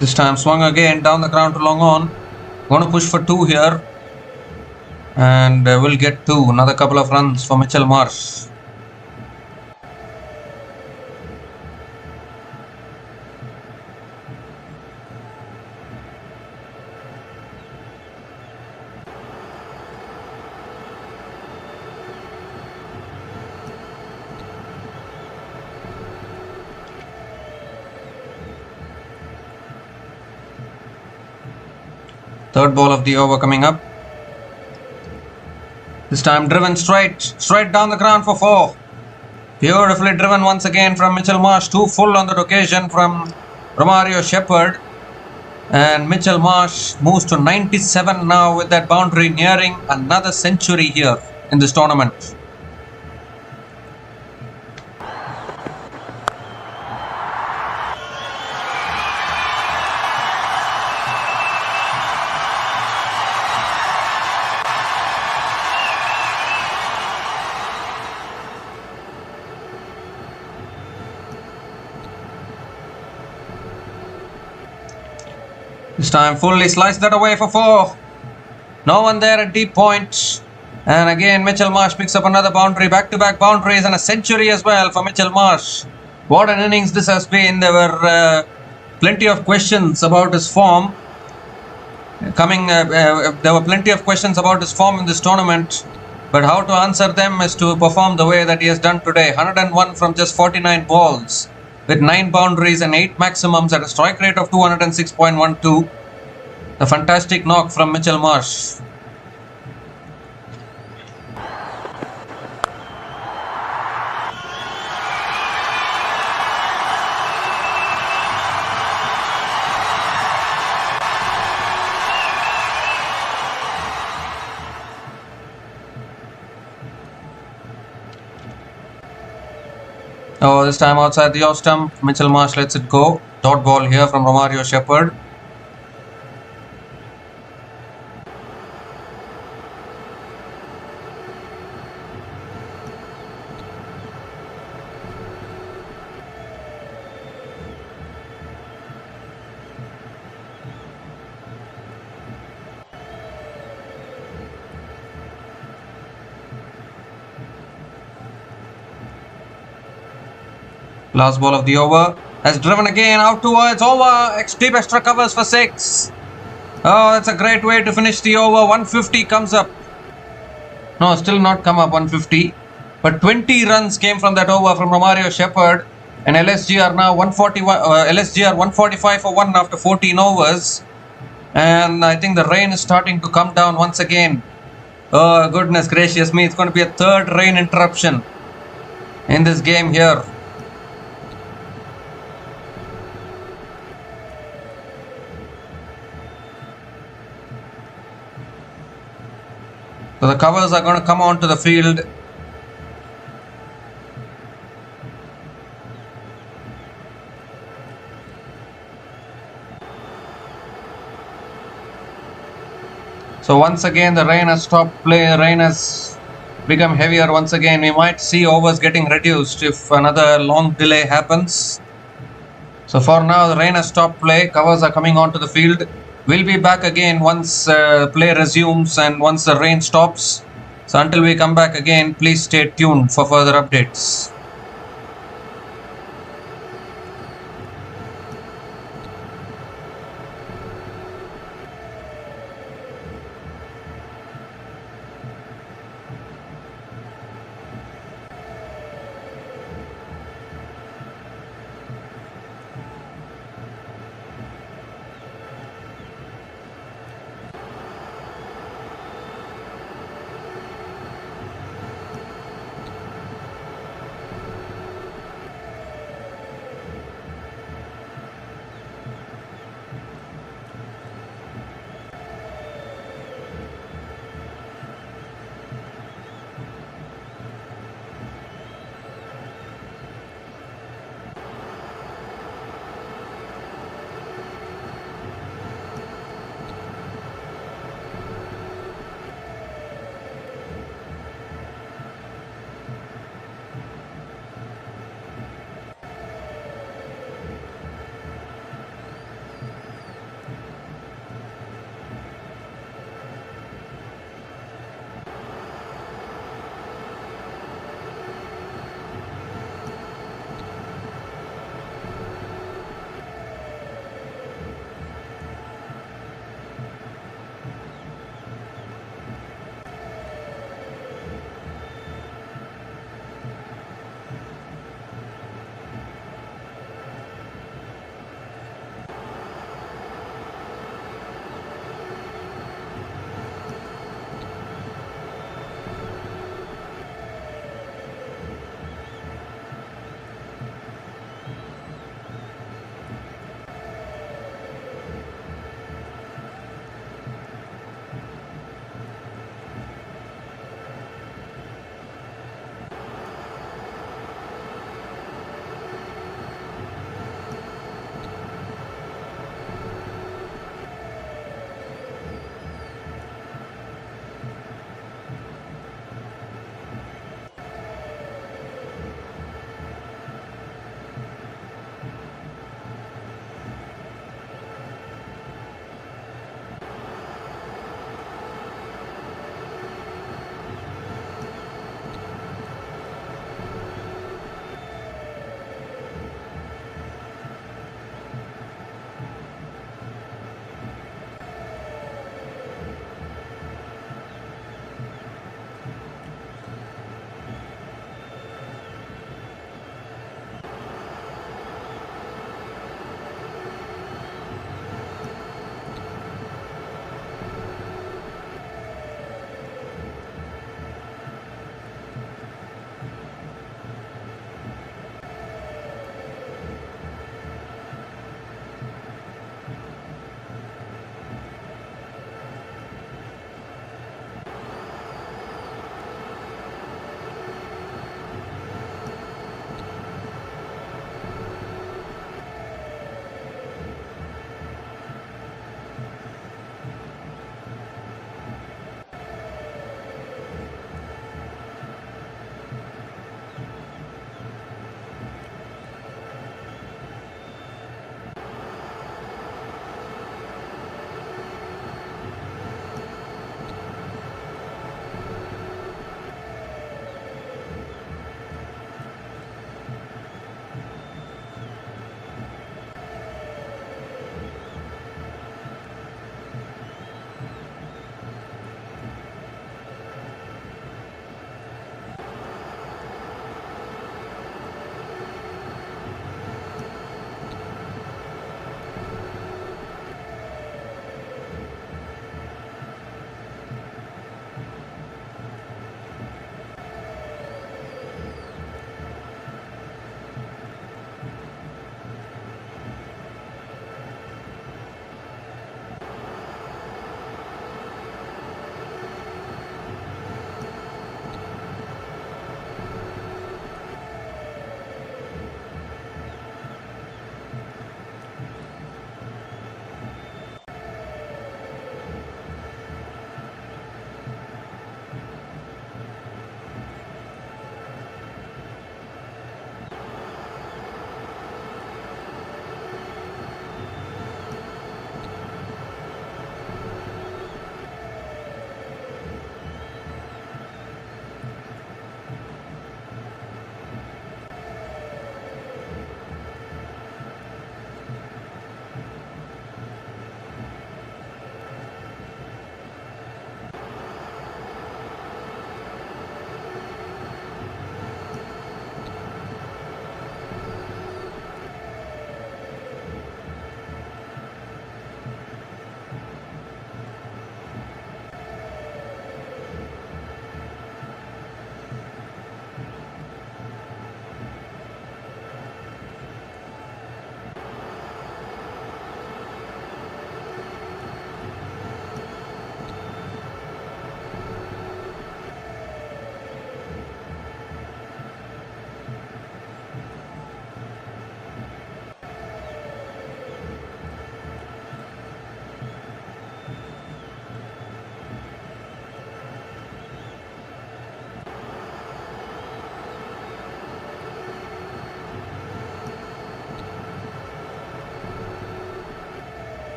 This time swung again down the ground to long on. Going to push for 2 here. And we'll get 2. Another couple of runs for Mitchell Marsh. Third ball of the over coming up. This time driven straight down the ground for 4. Beautifully driven once again from Mitchell Marsh. 2 full on that occasion from Romario Shepherd. And Mitchell Marsh moves to 97 now with that boundary, nearing another century here in this tournament. This time fully sliced that away for 4. No one there at deep point. And again Mitchell Marsh picks up another boundary. Back-to-back boundaries and a century as well for Mitchell Marsh. What an innings this has been. There were plenty of questions about his form. There were plenty of questions about his form in this tournament. But how to answer them is to perform the way that he has done today. 101 from just 49 balls. With 9 boundaries and 8 maximums at a strike rate of 206.12. A fantastic knock from Mitchell Marsh. Oh, this time outside the off stump, Mitchell Marsh lets it go. Dot ball here from Romario Shepherd. Last ball of the over. Has driven again out towards over. Deep extra covers for 6. Oh, that's a great way to finish the over. 150 comes up. No, still not come up 150. But 20 runs came from that over from Romario Shepherd. And LSG are now 145 for 1 after 14 overs. And I think the rain is starting to come down once again Oh, goodness gracious me. It's going to be a third rain interruption in this game here. So the covers are going to come onto the field. So once again the rain has stopped play, rain has become heavier once again. We might see overs getting reduced if another long delay happens. So for now the rain has stopped play, covers are coming onto the field. We'll be back again once play resumes and once the rain stops. So until we come back again, please stay tuned for further updates.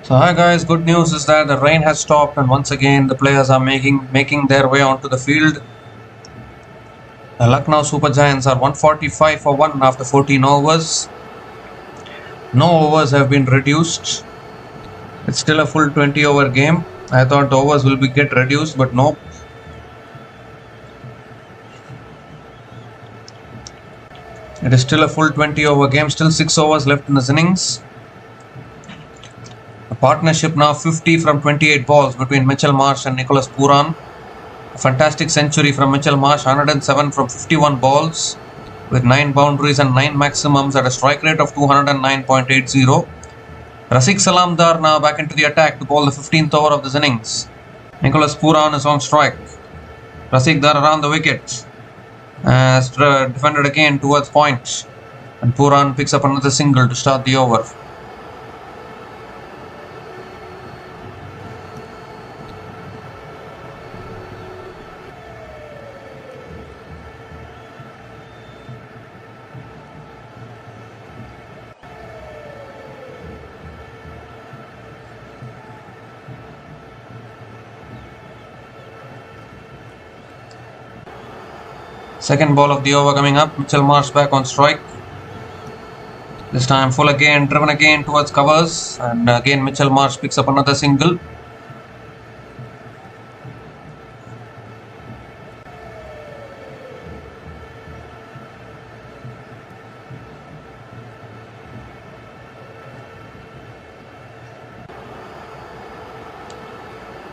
So hi guys, good news is that the rain has stopped and once again the players are making their way onto the field. The Lucknow Super Giants are 145 for 1 after 14 overs. No overs have been reduced. It's still a full 20 over game. I thought the overs will get reduced, but nope. It is still a full 20 over game, still 6 overs left in this innings. A partnership now 50 from 28 balls between Mitchell Marsh and Nicholas Pooran. A fantastic century from Mitchell Marsh, 107 from 51 balls with 9 boundaries and 9 maximums at a strike rate of 209.80. Rafiq Salamdar now back into the attack to bowl the 15th over of this innings. Nicholas Pooran is on strike. Rafiq Dar around the wicket. Has defended again towards point. And Pooran picks up another single to start the over. Second ball of the over coming up. Mitchell Marsh back on strike. This time full again, driven again towards covers. And again Mitchell Marsh picks up another single.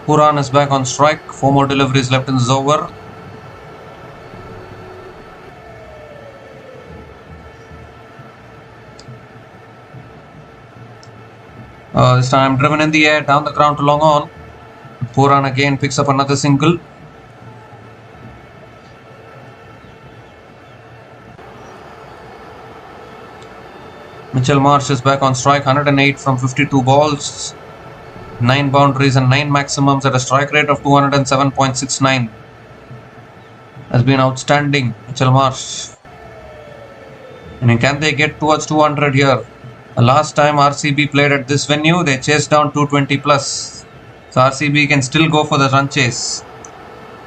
Pooran is back on strike. 4 more deliveries left in this over. This time driven in the air, down the ground to long on. Pooran again picks up another single. Mitchell Marsh is back on strike, 108 from 52 balls. 9 boundaries and 9 maximums at a strike rate of 207.69. Has been outstanding, Mitchell Marsh. And can they get towards 200 here? The last time RCB played at this venue, they chased down 220 plus. So RCB can still go for the run chase.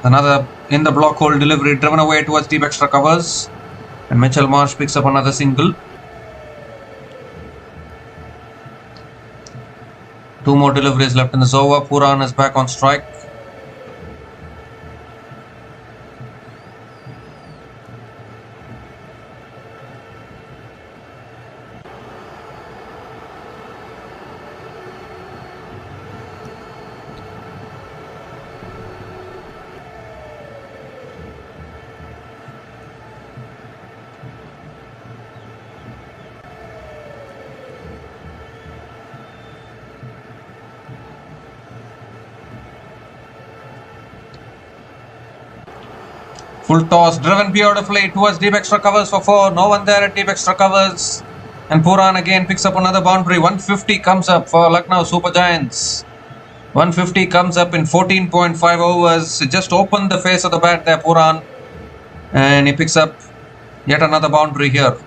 Another in the block hole delivery, driven away towards deep extra covers. And Mitchell Marsh picks up another single. 2 more deliveries left in this over. Pooran is back on strike. Full toss, driven beautifully towards deep extra covers for 4. No one there at deep extra covers. And Pooran again picks up another boundary. 150 comes up for Lucknow Super Giants. 150 comes up in 14.5 overs. He just opened the face of the bat there, Pooran. And he picks up yet another boundary here.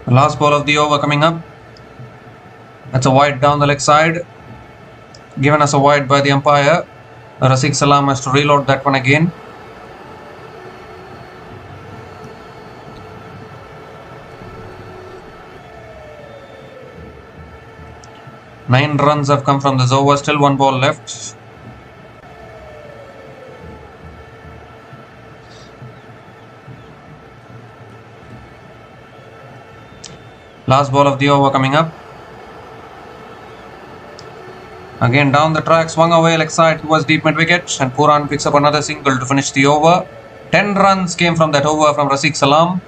The last ball of the over coming up. That's a wide down the leg side. Given us a wide by the umpire. Rafiq Salam has to reload that one again. Nine runs have come from this over. Still 1 ball left. Last ball of the over coming up. Again down the track, swung away leg side towards deep mid wicket, and Pooran picks up another single to finish the over. 10 runs came from that over from Rafiq Salam,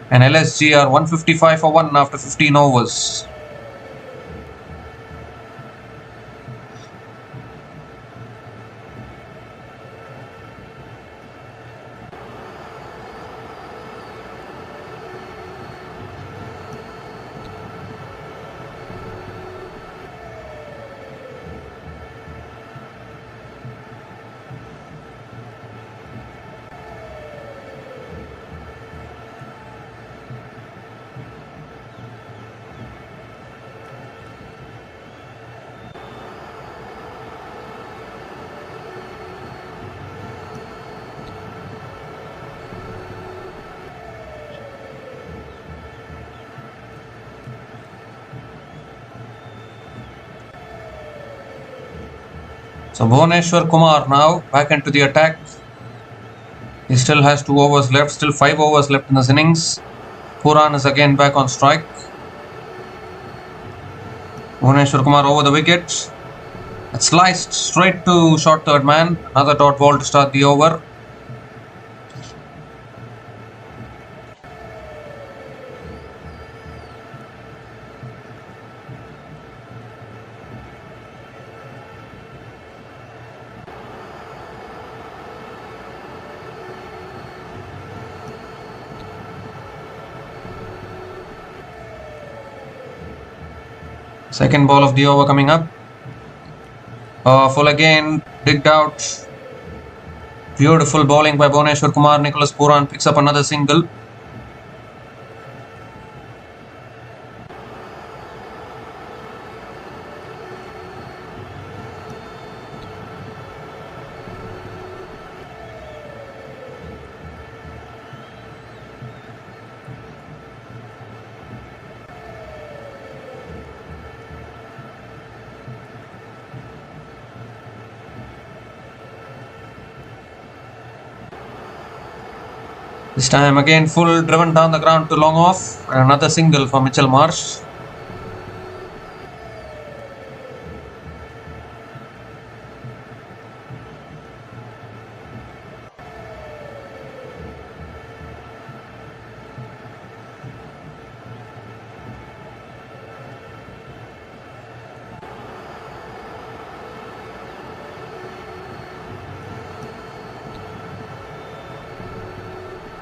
and LSG are 155 for 1 after 15 overs. So Bhuvneshwar Kumar now back into the attack. He still has 2 overs left, still 5 overs left in this innings. Puran is again back on strike. Bhuvneshwar Kumar over the wicket. It's sliced straight to short third man. Another dot ball to start the over. Second ball of the over coming up. Full again, digged out. Beautiful bowling by Bhuvneshwar Kumar. Nicholas Puran picks up another single. This time again full driven down the ground to long off. And another single for Mitchell Marsh.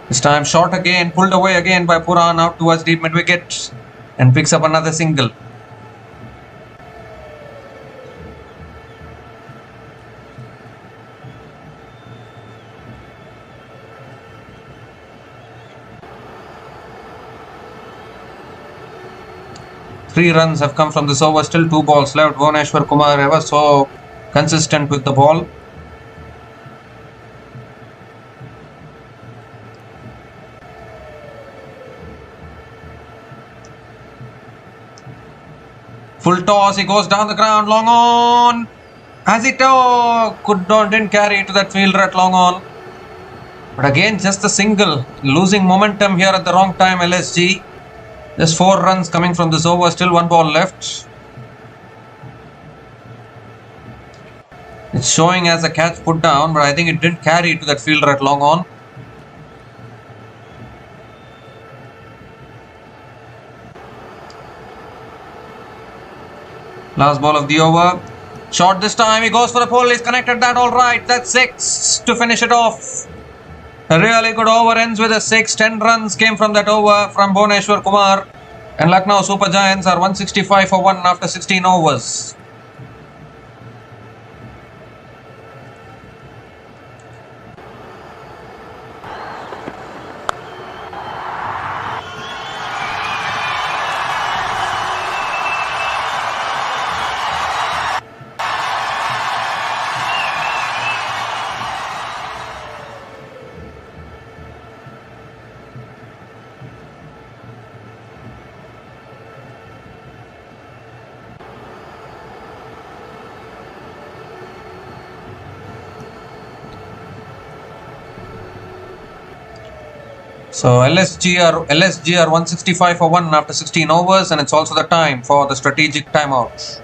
This time short again, pulled away again by Puran out towards deep mid wicket and picks up another single. Three runs have come from this over, still 2 balls left. Bhuvneshwar Kumar ever so consistent with the ball. Full toss, he goes down the ground, long on. Has it didn't carry it to that fielder at long on. But again, just a single. Losing momentum here at the wrong time, LSG. Just 4 runs coming from this over, still 1 ball left. It's showing as a catch put down, but I think it didn't carry it to that fielder at long on. Last ball of the over. Short this time. He goes for a pull. He's connected that all right. That's 6 to finish it off. A really good over ends with a 6. 10 runs came from that over from Bhuvneshwar Kumar. And Lucknow Super Giants are 165 for 1 after 16 overs. So LSG are 165 for 1 after 16 overs, and it's also the time for the strategic timeout.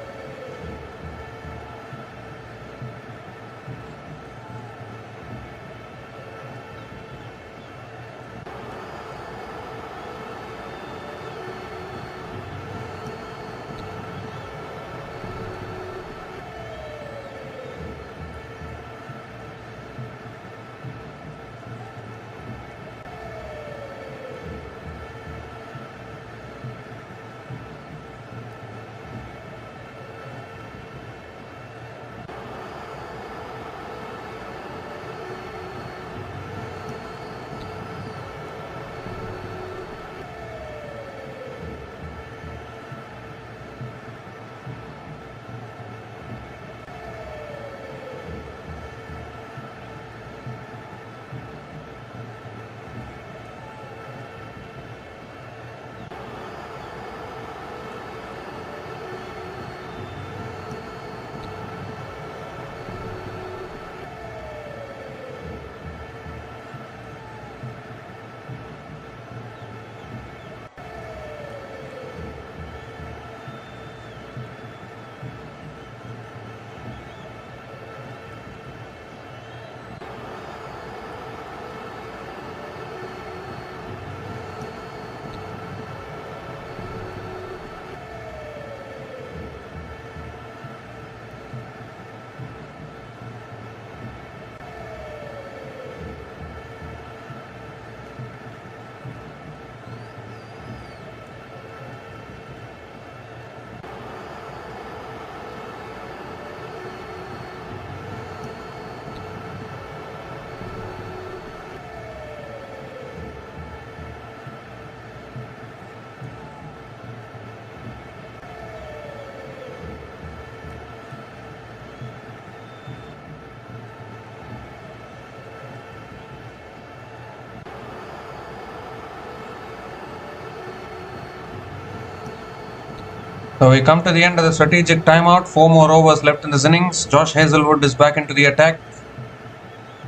So we come to the end of the strategic timeout. 4 more overs left in this innings. Josh Hazlewood is back into the attack.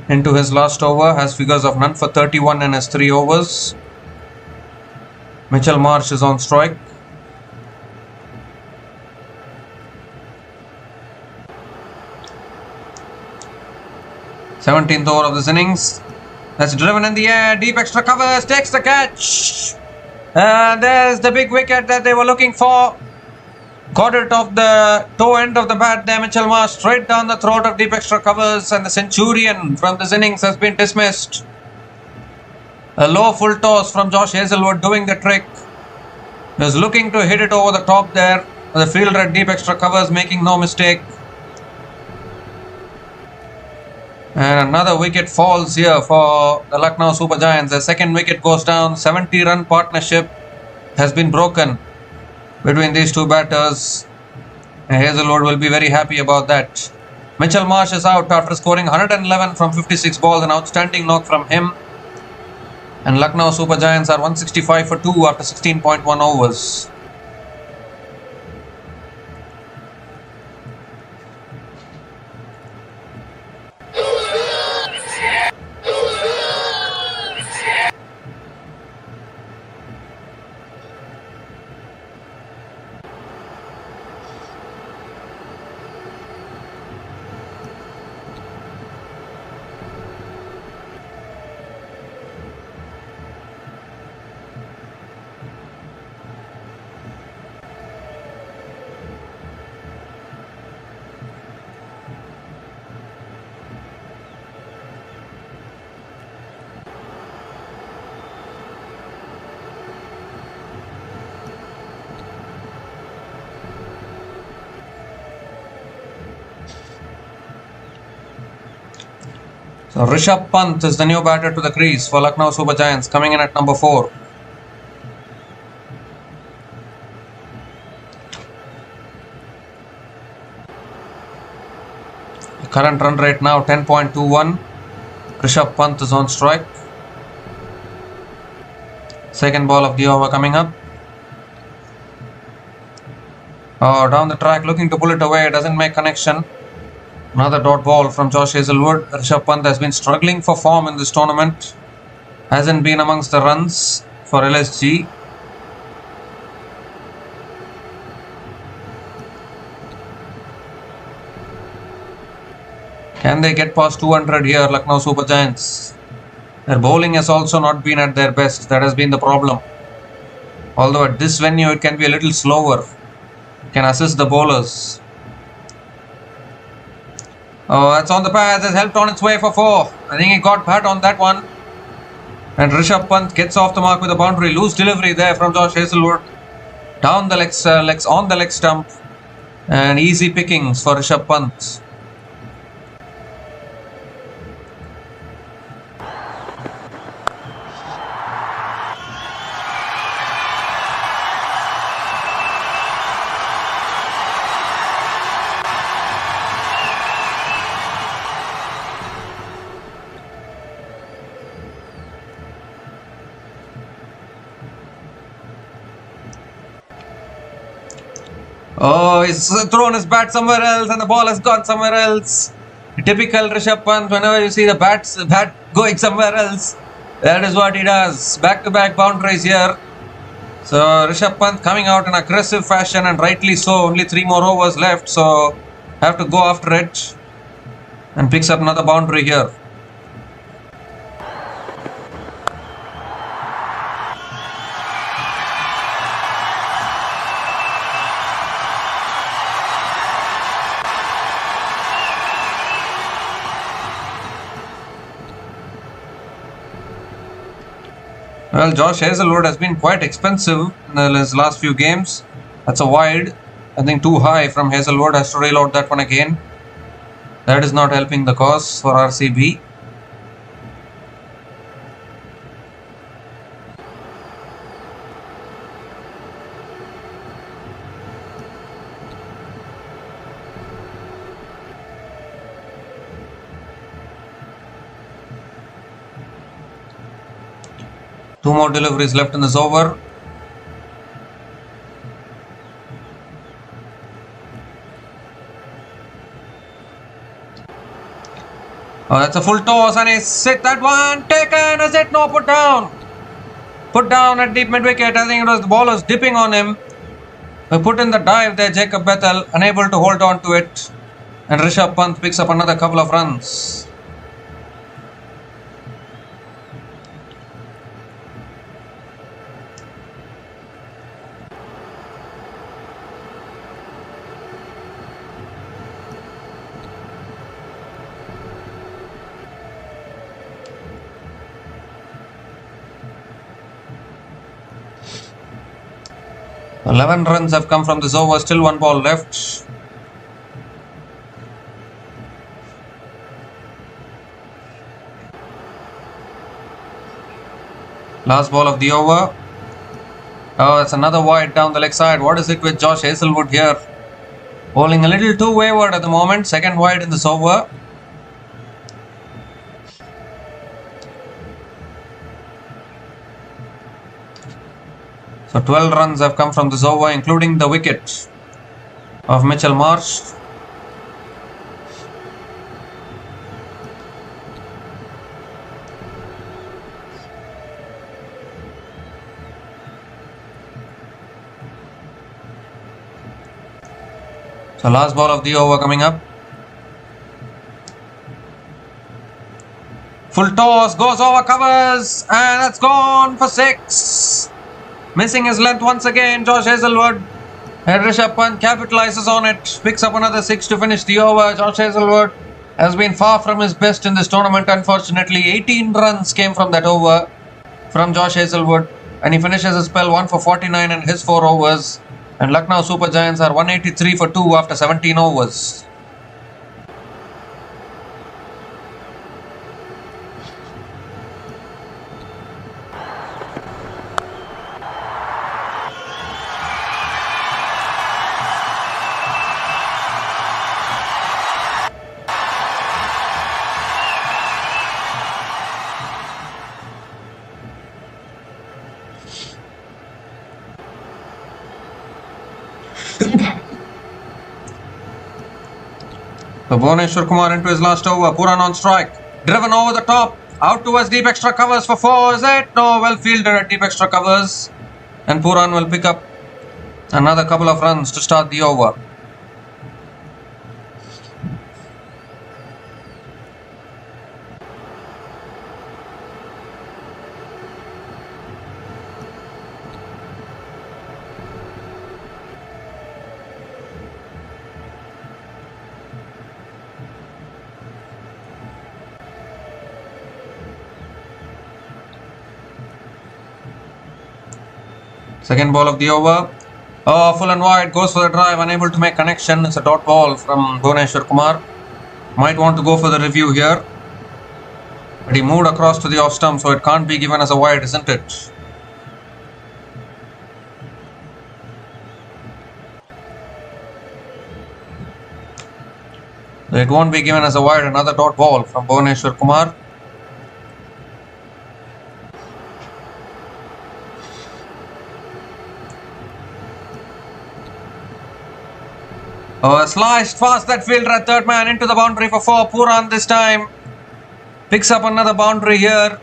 Into his last over, has figures of none for 31 in his 3 overs. Mitchell Marsh is on strike. Seventeenth over of this innings. That's driven in the air. Deep extra covers. Takes the catch. And there's the big wicket that they were looking for. Got it off the toe end of the bat there, Mitchell Marsh, straight down the throat of deep extra covers, and the centurion from this innings has been dismissed. A low full toss from Josh Hazlewood doing the trick. He was looking to hit it over the top there. The fielder at deep extra covers making no mistake. And another wicket falls here for the Lucknow Super Giants. The second wicket goes down. 70-run partnership has been broken between these two batters. And Hazlewood will be very happy about that. Mitchell Marsh is out after scoring 111 from 56 balls. An outstanding knock from him. And Lucknow Super Giants are 165 for 2 after 16.1 overs. So Rishabh Pant is the new batter to the crease for Lucknow Super Giants, coming in at number 4. The current run rate now 10.21. Rishabh Pant is on strike. Second ball of the over coming up. Oh, down the track, looking to pull it away, doesn't make connection. Another dot ball from Josh Hazlewood. Rishabh Pant has been struggling for form in this tournament. Hasn't been amongst the runs for LSG. Can they get past 200 here, Lucknow Super Giants? Their bowling has also not been at their best. That has been the problem. Although at this venue it can be a little slower. Can assist the bowlers. Oh, that's on the pads. Has helped on its way for 4. I think he got bat on that one. And Rishabh Pant gets off the mark with a boundary. Loose delivery there from Josh Hazlewood. Down the legs on the leg stump. And easy pickings for Rishabh Pant. Oh, he's thrown his bat somewhere else and the ball has gone somewhere else. Typical Rishabh Pant, whenever you see the bat going somewhere else, that is what he does. Back-to-back boundaries here. So Rishabh Pant coming out in aggressive fashion, and rightly so. Only 3 more overs left, so have to go after it. And picks up another boundary here. Well, Josh Hazlewood has been quite expensive in his last few games. That's a wide. I think too high from Hazlewood. Has to reload that one again. That is not helping the cause for RCB. Two more deliveries left in this over. Oh, that's a full toss and he's hit that one. Taken, is it? No, put down. Put down at deep mid wicket. I think it was the ball was dipping on him. We put in the dive there, Jacob Bethel, unable to hold on to it. And Rishabh Pant picks up another couple of runs. Eleven runs have come from this over, still one ball left. Last ball of the over. Oh, it's another wide down the leg side. What is it with Josh Hazlewood here? Bowling a little too wayward at the moment. Second wide in this over. So 12 runs have come from this over, including the wicket of Mitchell Marsh. So last ball of the over coming up. Full toss, goes over, covers, and that's gone for 6. Missing his length once again, Josh Hazlewood. And Rishabh Pant capitalizes on it. Picks up another 6 to finish the over. Josh Hazlewood has been far from his best in this tournament, unfortunately. 18 runs came from that over from Josh Hazlewood. And he finishes his spell 1 for 49 in his 4 overs. And Lucknow Super Giants are 183 for 2 after 17 overs. So Bhuvneshwar Kumar into his last over. Pooran on strike. Driven over the top. Out towards deep extra covers for 4. Is it? No, well fielded at deep extra covers. And Pooran will pick up another couple of runs to start the over. Second ball of the over. Oh, full and wide. Goes for the drive. Unable to make connection. It's a dot ball from Bhuvneshwar Kumar. Might want to go for the review here. But he moved across to the off stump, so it can't be given as a wide, isn't it? It won't be given as a wide. Another dot ball from Bhuvneshwar Kumar. Oh, sliced fast that fielder at third man into the boundary for 4. Pooran this time picks up another boundary here.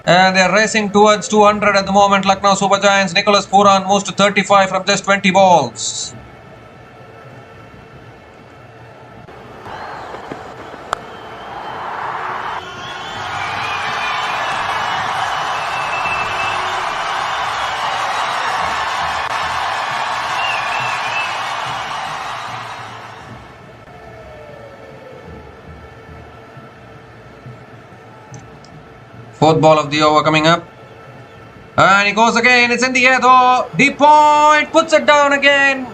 And they're racing towards 200 at the moment. Lucknow Super Giants. Nicholas Pooran moves to 35 from just 20 balls. Fourth ball of the over coming up. And he goes again. It's in the air though. Deep point. Puts it down again.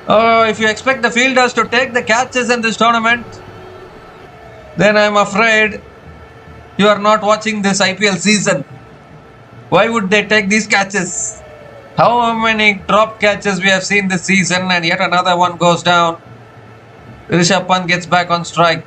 Oh, if you expect the fielders to take the catches in this tournament, then I'm afraid you are not watching this IPL season. Why would they take these catches? How many drop catches we have seen this season, and yet another one goes down. Rishabh Pant gets back on strike.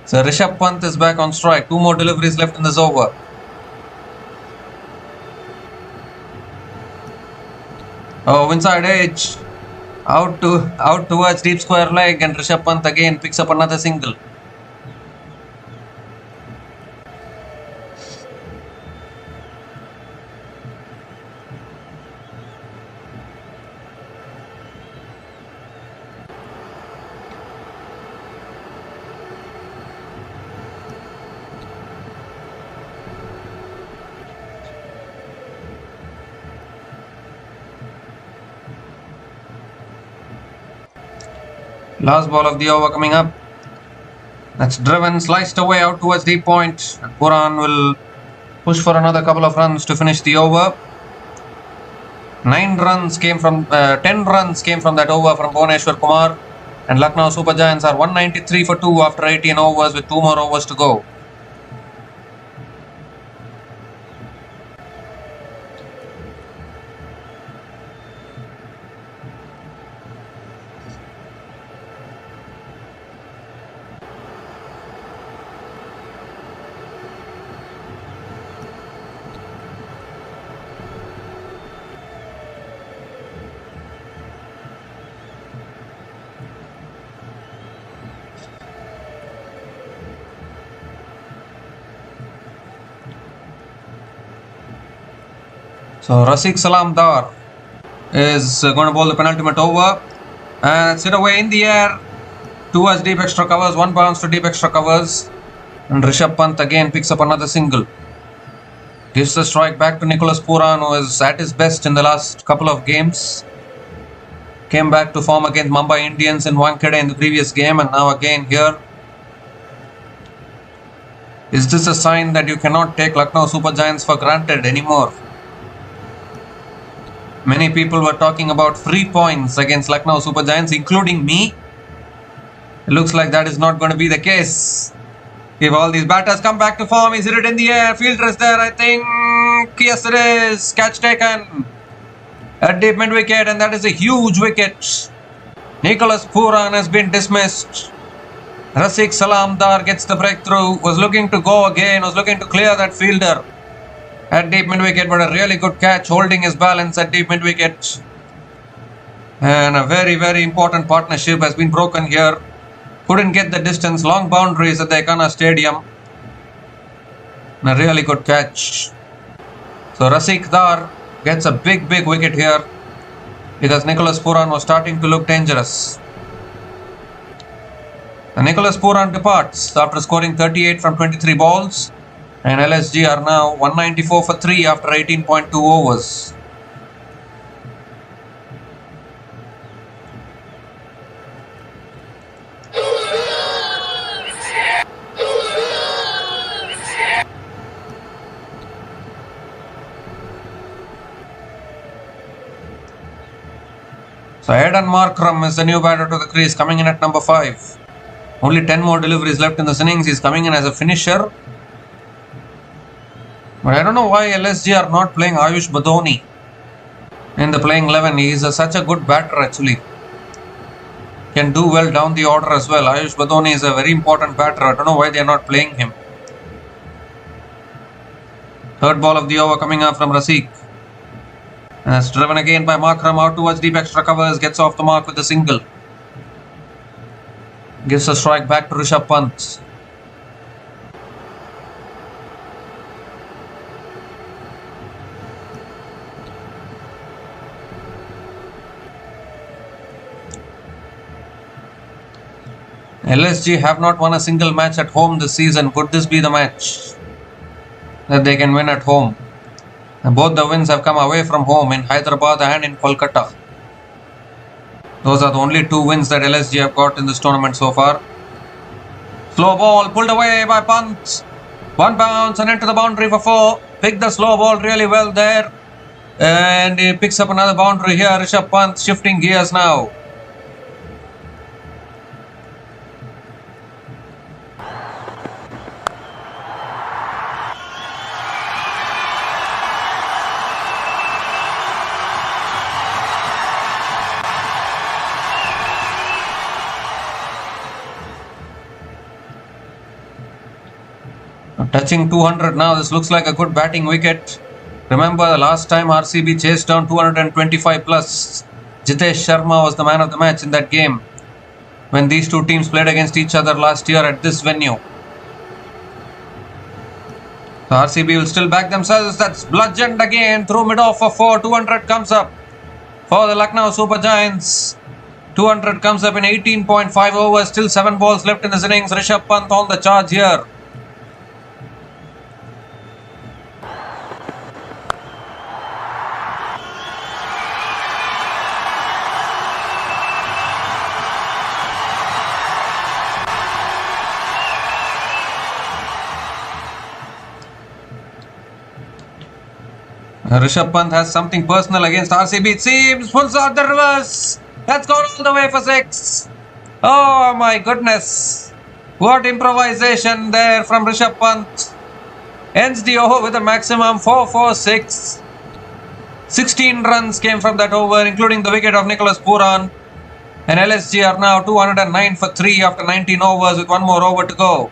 So Rishabh Pant is back on strike. 2 more deliveries left in this over. Oh, inside edge. Out towards deep square leg, and Rishabh Pant again picks up another single. Last ball of the over coming up. That's driven, sliced away out towards deep point. And Puran will push for another couple of runs to finish the over. 10 runs came from that over from Bhuvaneshwar Kumar. And Lucknow Super Giants are 193 for 2 after 18 overs with 2 more overs to go. So Rasik Salamdar is going to bowl the penultimate over, and it's hit away in the air towards deep extra covers. 1 bounce to deep extra covers, and Rishabh Pant again picks up another single. Gives the strike back to Nicholas Puran, who is at his best in the last couple of games. Came back to form against Mumbai Indians in Wankhede in the previous game, and now again here. Is this a sign that you cannot take Lucknow Super Giants for granted anymore? Many people were talking about free points against Lucknow Super Giants, including me. It looks like that is not going to be the case. If all these batters come back to form, he's hit it in the air. Fielder is there, I think. Yes, it is. Catch taken at deep mid wicket, and that is a huge wicket. Nicholas Puran has been dismissed. Rasik Salamdar gets the breakthrough. Was looking to go again. Was looking to clear that fielder at deep mid wicket, but a really good catch, holding his balance at deep mid wicket. And a very, very important partnership has been broken here. Couldn't get the distance. Long boundaries at the Ekana Stadium. And a really good catch. So Rasik Dar gets a big wicket here, because Nicholas Puran was starting to look dangerous. And Nicholas Puran departs after scoring 38 from 23 balls. And LSG are now 194 for 3 after 18.2 overs. So Aidan Markram is the new batter to the crease, coming in at number 5. Only 10 more deliveries left in this innings. He's coming in as a finisher. But I don't know why LSG are not playing Ayush Badoni in the playing 11. He is such a good batter actually. Can do well down the order as well. Ayush Badoni is a very important batter. I don't know why they are not playing him. Third ball of the over coming up from Rasik. And it's driven again by Markram out towards deep extra covers. Gets off the mark with a single. Gives a strike back to Rishabh Pant. LSG have not won a single match at home this season. Could this be the match that they can win at home? And both the wins have come away from home in Hyderabad and in Kolkata. Those are the only 2 wins that LSG have got in this tournament so far. Slow ball pulled away by Pant. 1 bounce and into the boundary for 4. Picked the slow ball really well there. And he picks up another boundary here. Rishabh Pant shifting gears now. Touching 200 now. This looks like a good batting wicket. Remember the last time RCB chased down 225 plus. Jitesh Sharma was the man of the match in that game when these two teams played against each other last year at this venue. The RCB will still back themselves. That's bludgeoned again through mid-off for 4. 200 comes up for the Lucknow Super Giants. 200 comes up in 18.5 overs. Still 7 balls left in this innings. Rishabh Pant on the charge here. Rishabh Pant has something personal against RCB. It seems pulls out the reverse. That's gone all the way for 6. Oh my goodness. What improvisation there from Rishabh Pant. Ends the over with a maximum 4-4-6. 16 runs came from that over, including the wicket of Nicholas Pooran. And LSG are now 209 for 3 after 19 overs with 1 more over to go.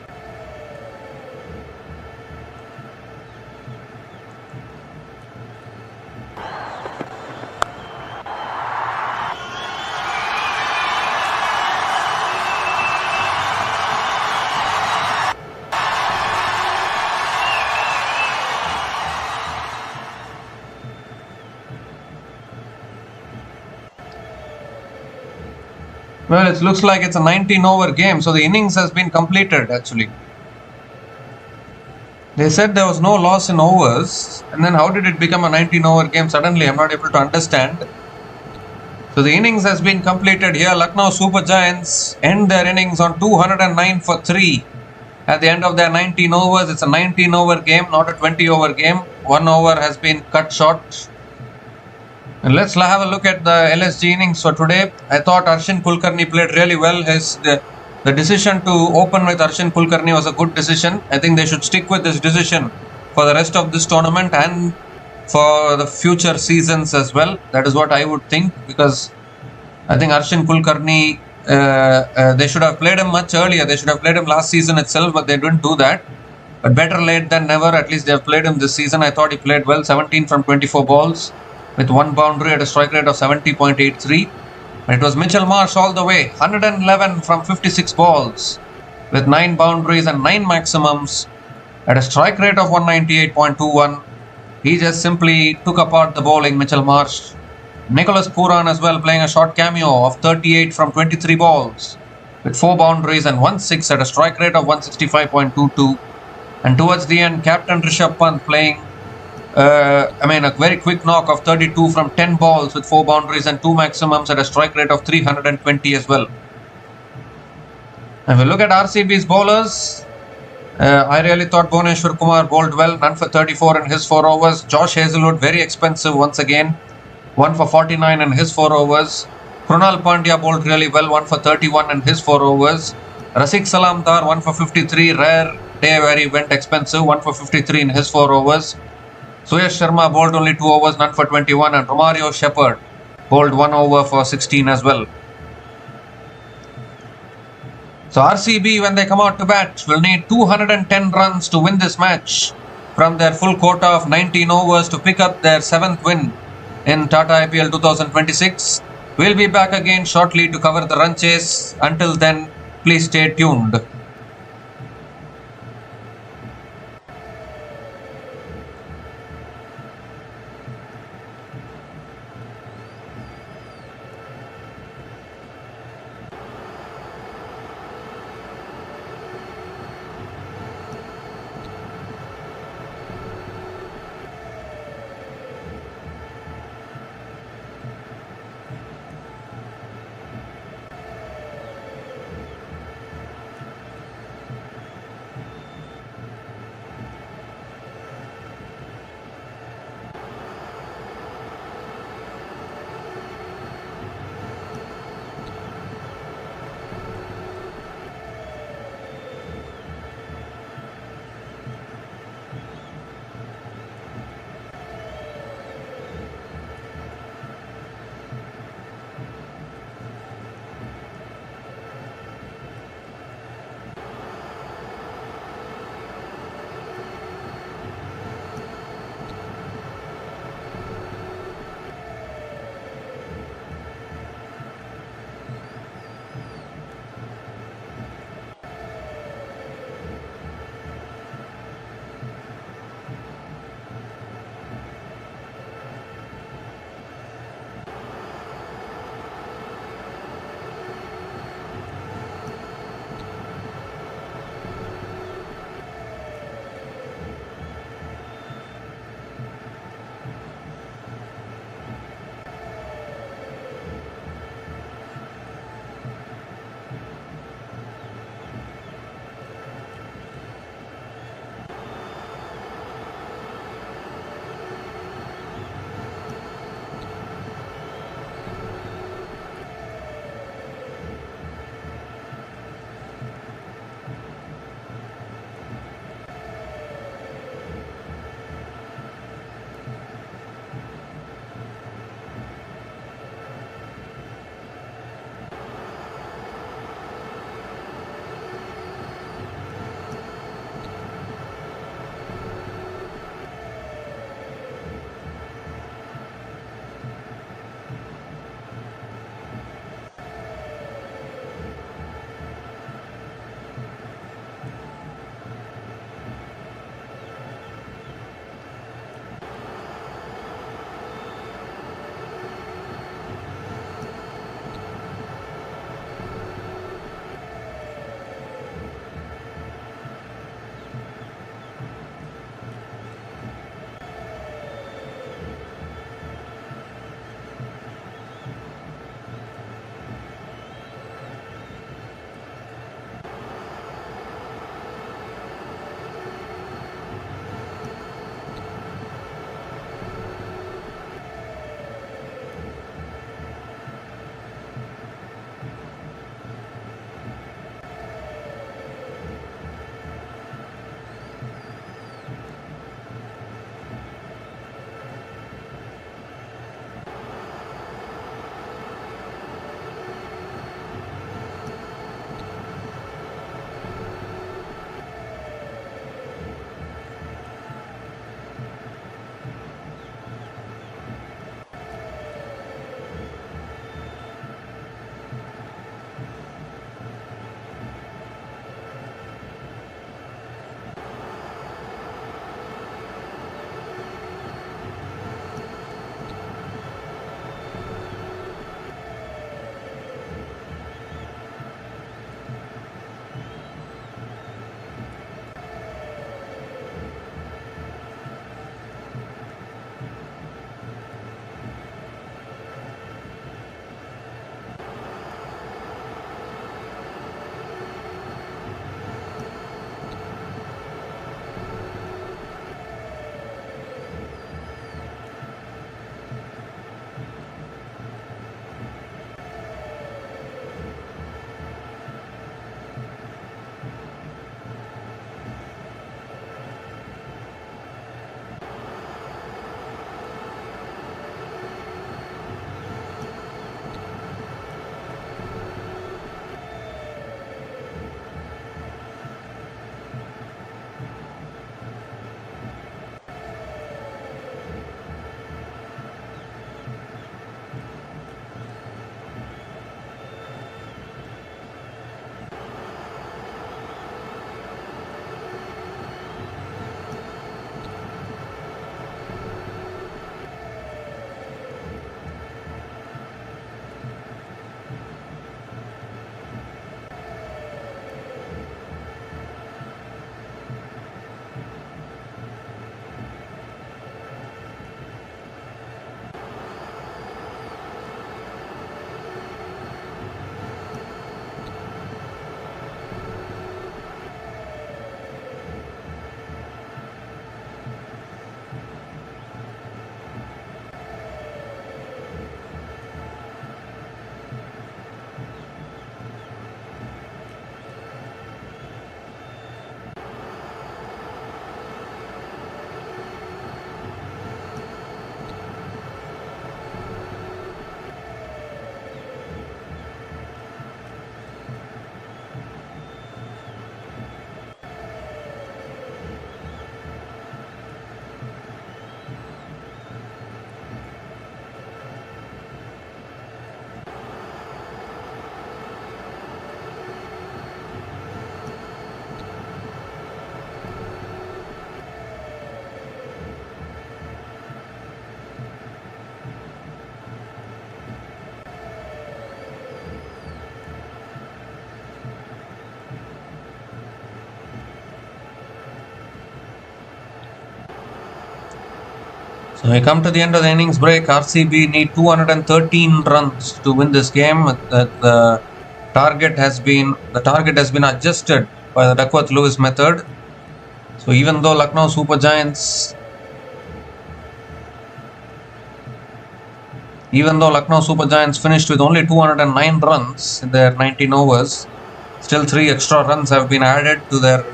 Well, it looks like it's a 19-over game, so the innings has been completed actually. They said there was no loss in overs, and then how did it become a 19-over game suddenly? I'm not able to understand. So the innings has been completed here. Lucknow Super Giants end their innings on 209 for 3. At the end of their 19 overs, it's a 19-over game, not a 20-over game. 1 over has been cut short. And let's have a look at the LSG innings for today. I thought Arshin Kulkarni played really well. The decision to open with Arshin Kulkarni was a good decision. I think they should stick with this decision for the rest of this tournament and for the future seasons as well. That is what I would think, because I think Arshin Kulkarni, they should have played him much earlier. They should have played him last season itself, but they didn't do that. But better late than never. At least they have played him this season. I thought he played well. 17 from 24 balls. With 1 boundary at a strike rate of 70.83. And it was Mitchell Marsh all the way, 111 from 56 balls, with 9 boundaries and 9 maximums at a strike rate of 198.21. He just simply took apart the bowling, Mitchell Marsh. Nicholas Pooran as well, playing a short cameo of 38 from 23 balls, with 4 boundaries and 1 6 at a strike rate of 165.22. And towards the end, Captain Rishabh Pant playing a very quick knock of 32 from 10 balls with 4 boundaries and 2 maximums at a strike rate of 320 as well. And we look at RCB's bowlers. I really thought Bhuvneshwar Kumar bowled well, none for 34 in his 4 overs. Josh Hazlewood, very expensive once again, 1 for 49 in his 4 overs. Krunal Pandya bowled really well, 1 for 31 in his 4 overs. Razik Salamdar, 1 for 53, rare day where he went expensive, 1 for 53 in his 4 overs. Suyash Sharma bowled only 2 overs, none for 21, and Romario Shepherd bowled 1 over for 16 as well. So RCB, when they come out to bat, will need 210 runs to win this match from their full quota of 19 overs to pick up their 7th win in Tata IPL 2026. We'll be back again shortly to cover the run chase. Until then, please stay tuned. We come to the end of the innings break. RCB need 213 runs to win this game. The target has been adjusted by the Duckworth-Lewis method. So even though Lucknow Super Giants finished with only 209 runs in their 19 overs, still 3 extra runs have been added to their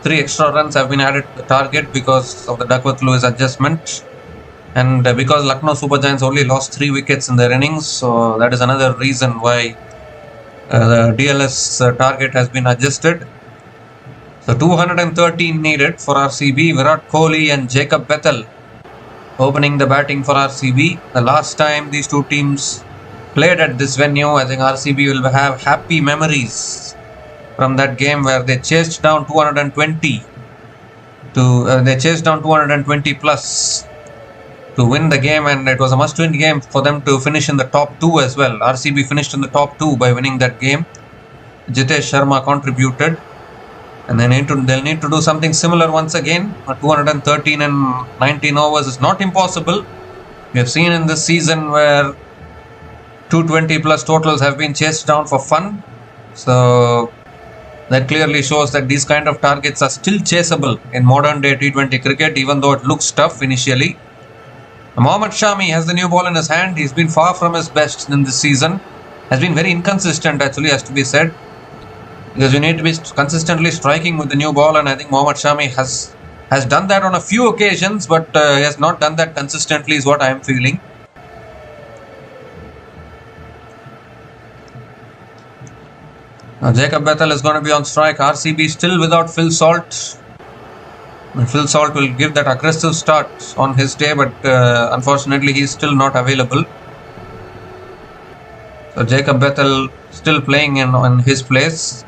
three extra runs have been added to the target because of the Duckworth-Lewis adjustment, and because Lucknow Super Giants only lost 3 wickets in their innings, so that is another reason why the DLS target has been adjusted. So 213 needed for RCB. Virat Kohli and Jacob Bethel opening the batting for RCB. The last time these two teams played at this venue, I think RCB will have happy memories from that game where they chased down 220 plus to win the game, and it was a must-win game for them to finish in the top 2 as well. RCB finished in the top 2 by winning that game. Jitesh Sharma contributed, and they'll need to do something similar once again. 213 and 19 overs is not impossible. We have seen in this season where 220 plus totals have been chased down for fun. So that clearly shows that these kind of targets are still chaseable in modern day T20 cricket, even though it looks tough initially. Mohammad Shami has the new ball in his hand. He's been far from his best in this season. Has been very inconsistent, actually, has to be said, because you need to be consistently striking with the new ball, and I think Mohammad Shami has done that on a few occasions, but he has not done that consistently is what I am feeling. Now Jacob Bethel is going to be on strike. RCB still without Phil Salt. And Phil Salt will give that aggressive start on his day, but unfortunately he is still not available. So Jacob Bethel still playing in his place.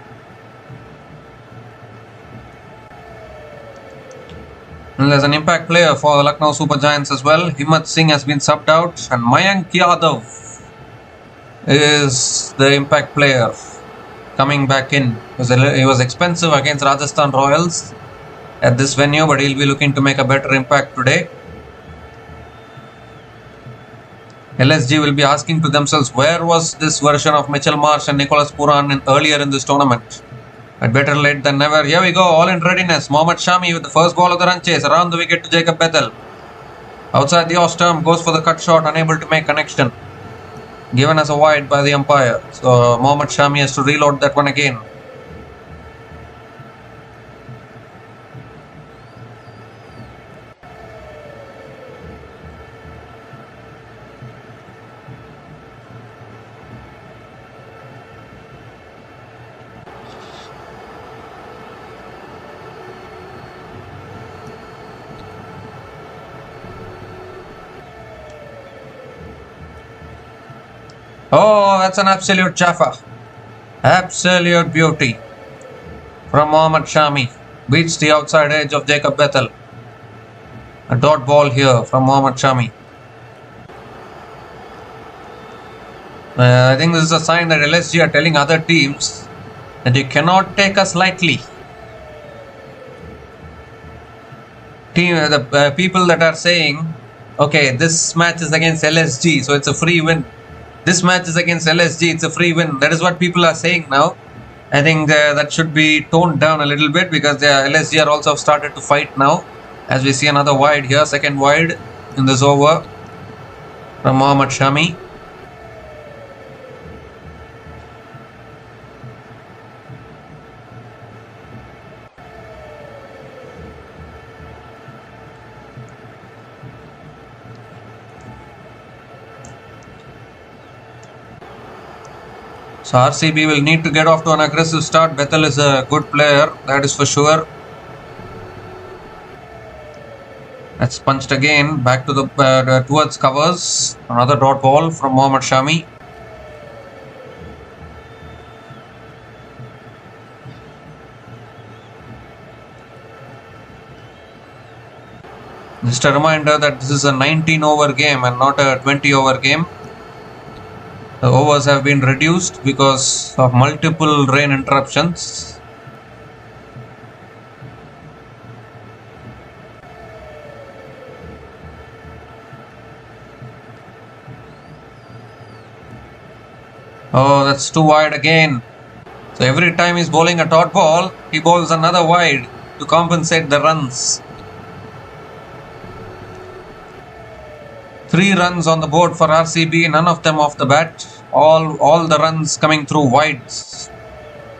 And there's an impact player for the Lucknow Super Giants as well. Himmat Singh has been subbed out, and Mayank Yadav is the impact player coming back in. He was expensive against Rajasthan Royals at this venue, but he'll be looking to make a better impact today. LSG will be asking to themselves, where was this version of Mitchell Marsh and Nicholas Pooran earlier in this tournament? But better late than never. Here we go, all in readiness. Mohammad Shami with the first ball of the run chase around the wicket to Jacob Bethel. Outside the off stump, goes for the cut shot, unable to make connection. Given as a wide by the umpire. So Mohammad Shami has to reload that one again. Oh, that's an absolute chaffer. Absolute beauty from Mohammad Shami. Beats the outside edge of Jacob Bethel. A dot ball here from Mohammad Shami. I think this is a sign that LSG are telling other teams that you cannot take us lightly. The people that are saying, okay, this match is against LSG, so it's a free win. This match is against LSG, it's a free win. That is what people are saying now. I think that should be toned down a little bit, because the LSG are also started to fight now. As we see another wide here, second wide in this over from Mohammad Shami. So RCB will need to get off to an aggressive start. Bethel is a good player, that is for sure. That's punched again, back to the towards covers. Another dot ball from Mohammad Shami. Just a reminder that this is a 19-over game and not a 20-over game. The overs have been reduced because of multiple rain interruptions. Oh, that's too wide again. So every time he's bowling a dot ball, he bowls another wide to compensate the runs. 3 runs on the board for RCB, none of them off the bat. All the runs coming through wides.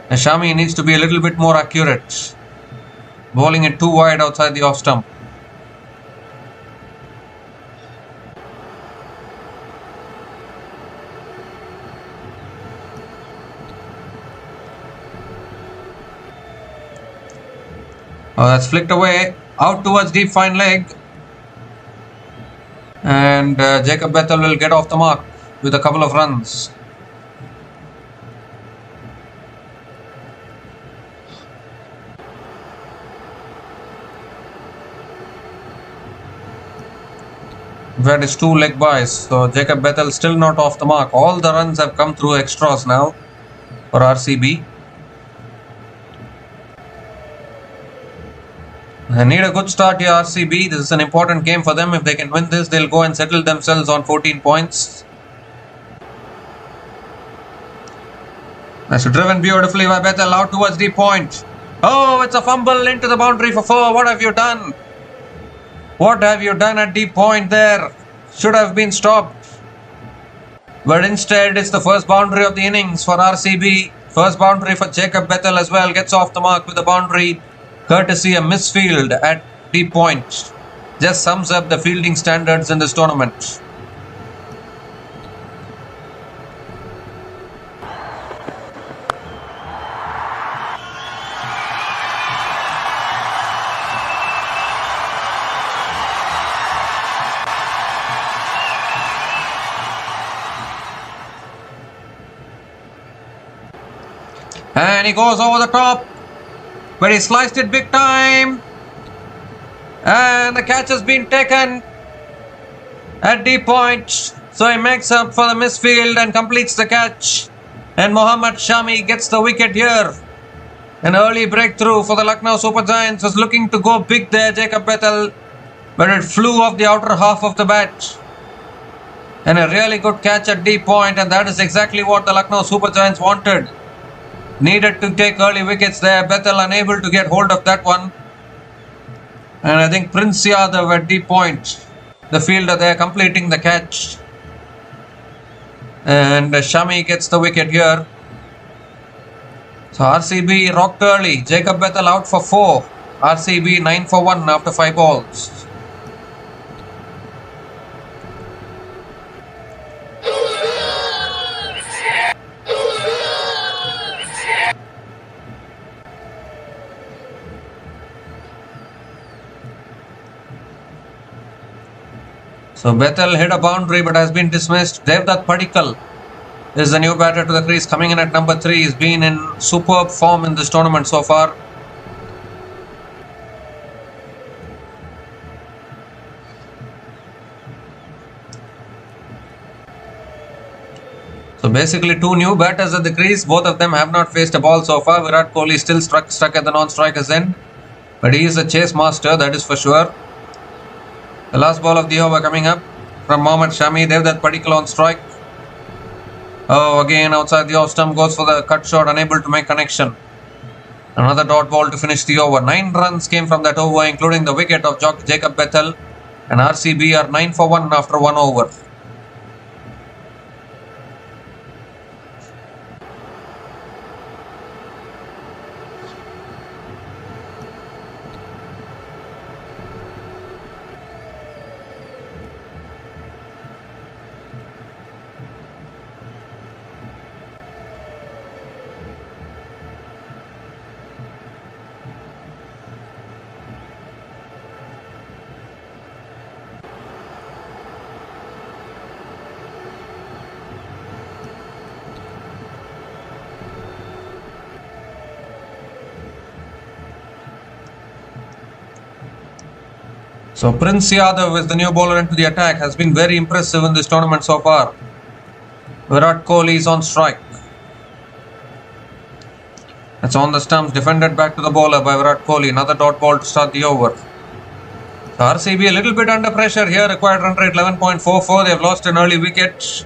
And Shami needs to be a little bit more accurate. Bowling it too wide outside the off stump. Oh, that's flicked away. Out towards deep fine leg. And Jacob Bethel will get off the mark with a couple of runs. That is 2 leg buys. So Jacob Bethel still not off the mark. All the runs have come through extras now for RCB. They need a good start here, RCB. This is an important game for them. If they can win this, they'll go and settle themselves on 14 points. That's driven beautifully by Bethel out towards deep point. Oh, it's a fumble into the boundary for 4. What have you done? What have you done at deep point there? Should have been stopped. But instead, it's the first boundary of the innings for RCB. First boundary for Jacob Bethel as well. Gets off the mark with the boundary. Courtesy a misfield at deep point. Just sums up the fielding standards in this tournament. And he goes over the top. But he sliced it big time. And the catch has been taken at deep point. So he makes up for the misfield and completes the catch. And Mohammad Shami gets the wicket here. An early breakthrough for the Lucknow Super Giants. Was looking to go big there, Jacob Bethel. But it flew off the outer half of the bat. And a really good catch at deep point. And that is exactly what the Lucknow Super Giants wanted. Needed to take early wickets there. Bethel unable to get hold of that one. And I think Prince Yadav at deep point. The fielder there completing the catch. And Shami gets the wicket here. So RCB rocked early. Jacob Bethel out for 4. RCB 9 for 1 after 5 balls. So Bethel hit a boundary but has been dismissed. Devdutt Padikkal is the new batter to the crease, coming in at number 3. He's been in superb form in this tournament so far. So basically 2 new batters at the crease. Both of them have not faced a ball so far. Virat Kohli still stuck at the non-striker's end. But he is a chase master, that is for sure. The last ball of the over coming up from Mohammad Shami. Devdutt Padikkal on strike. Oh, again outside the off stump, goes for the cut shot, unable to make connection. Another dot ball to finish the over. 9 runs came from that over, including the wicket of Jacob Bethel. And RCB are 9 for 1 after 1 over. So Prince Yadav is the new bowler into the attack. Has been very impressive in this tournament so far. Virat Kohli is on strike. That's on the stumps. Defended back to the bowler by Virat Kohli. Another dot ball to start the over. So RCB a little bit under pressure here. Required run rate 11.44. They have lost an early wicket.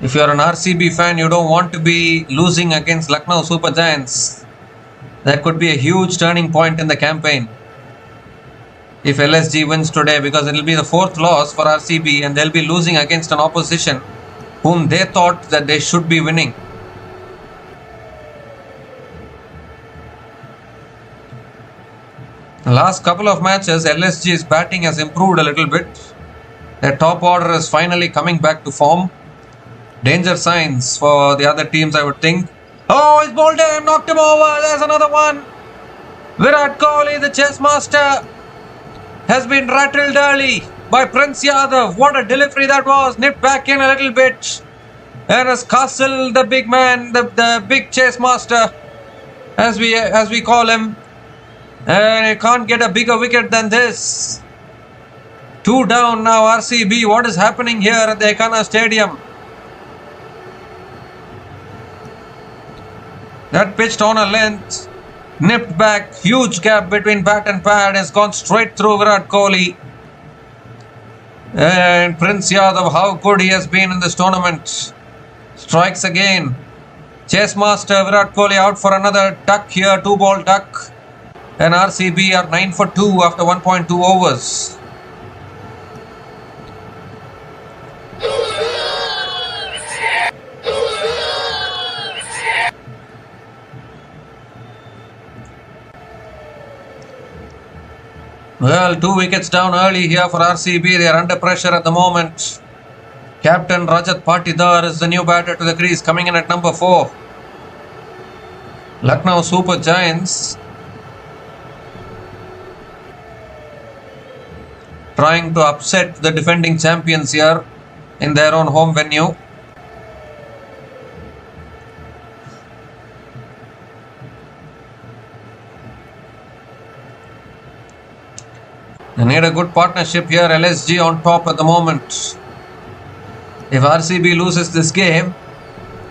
If you're an RCB fan, you don't want to be losing against Lucknow Super Giants. That could be a huge turning point in the campaign if LSG wins today, because it will be the 4th loss for RCB and they'll be losing against an opposition whom they thought that they should be winning. The last couple of matches, LSG's batting has improved a little bit. Their top order is finally coming back to form. Danger signs for the other teams, I would think. Oh, he's bowled him, knocked him over. There's another one. Virat Kohli, the chess master, has been rattled early by Prince Yadav. What a delivery that was. Nipped back in a little bit. And has castled the big man, the big chess master, as we call him. And you can't get a bigger wicket than this. 2 down now, RCB. What is happening here at the Ekana Stadium? That pitched on a length, nipped back, huge gap between bat and pad, has gone straight through Virat Kohli. And Prince Yadav, how good he has been in this tournament. Strikes again. Chess master Virat Kohli out for another duck here, 2-ball duck. And RCB are 9 for 2 after 1.2 overs. Well, 2 wickets down early here for RCB. They are under pressure at the moment. Captain Rajat Patidar is the new batter to the crease, coming in at number 4. Lucknow Super Giants trying to upset the defending champions here in their own home venue. They need a good partnership here. LSG on top at the moment. If RCB loses this game,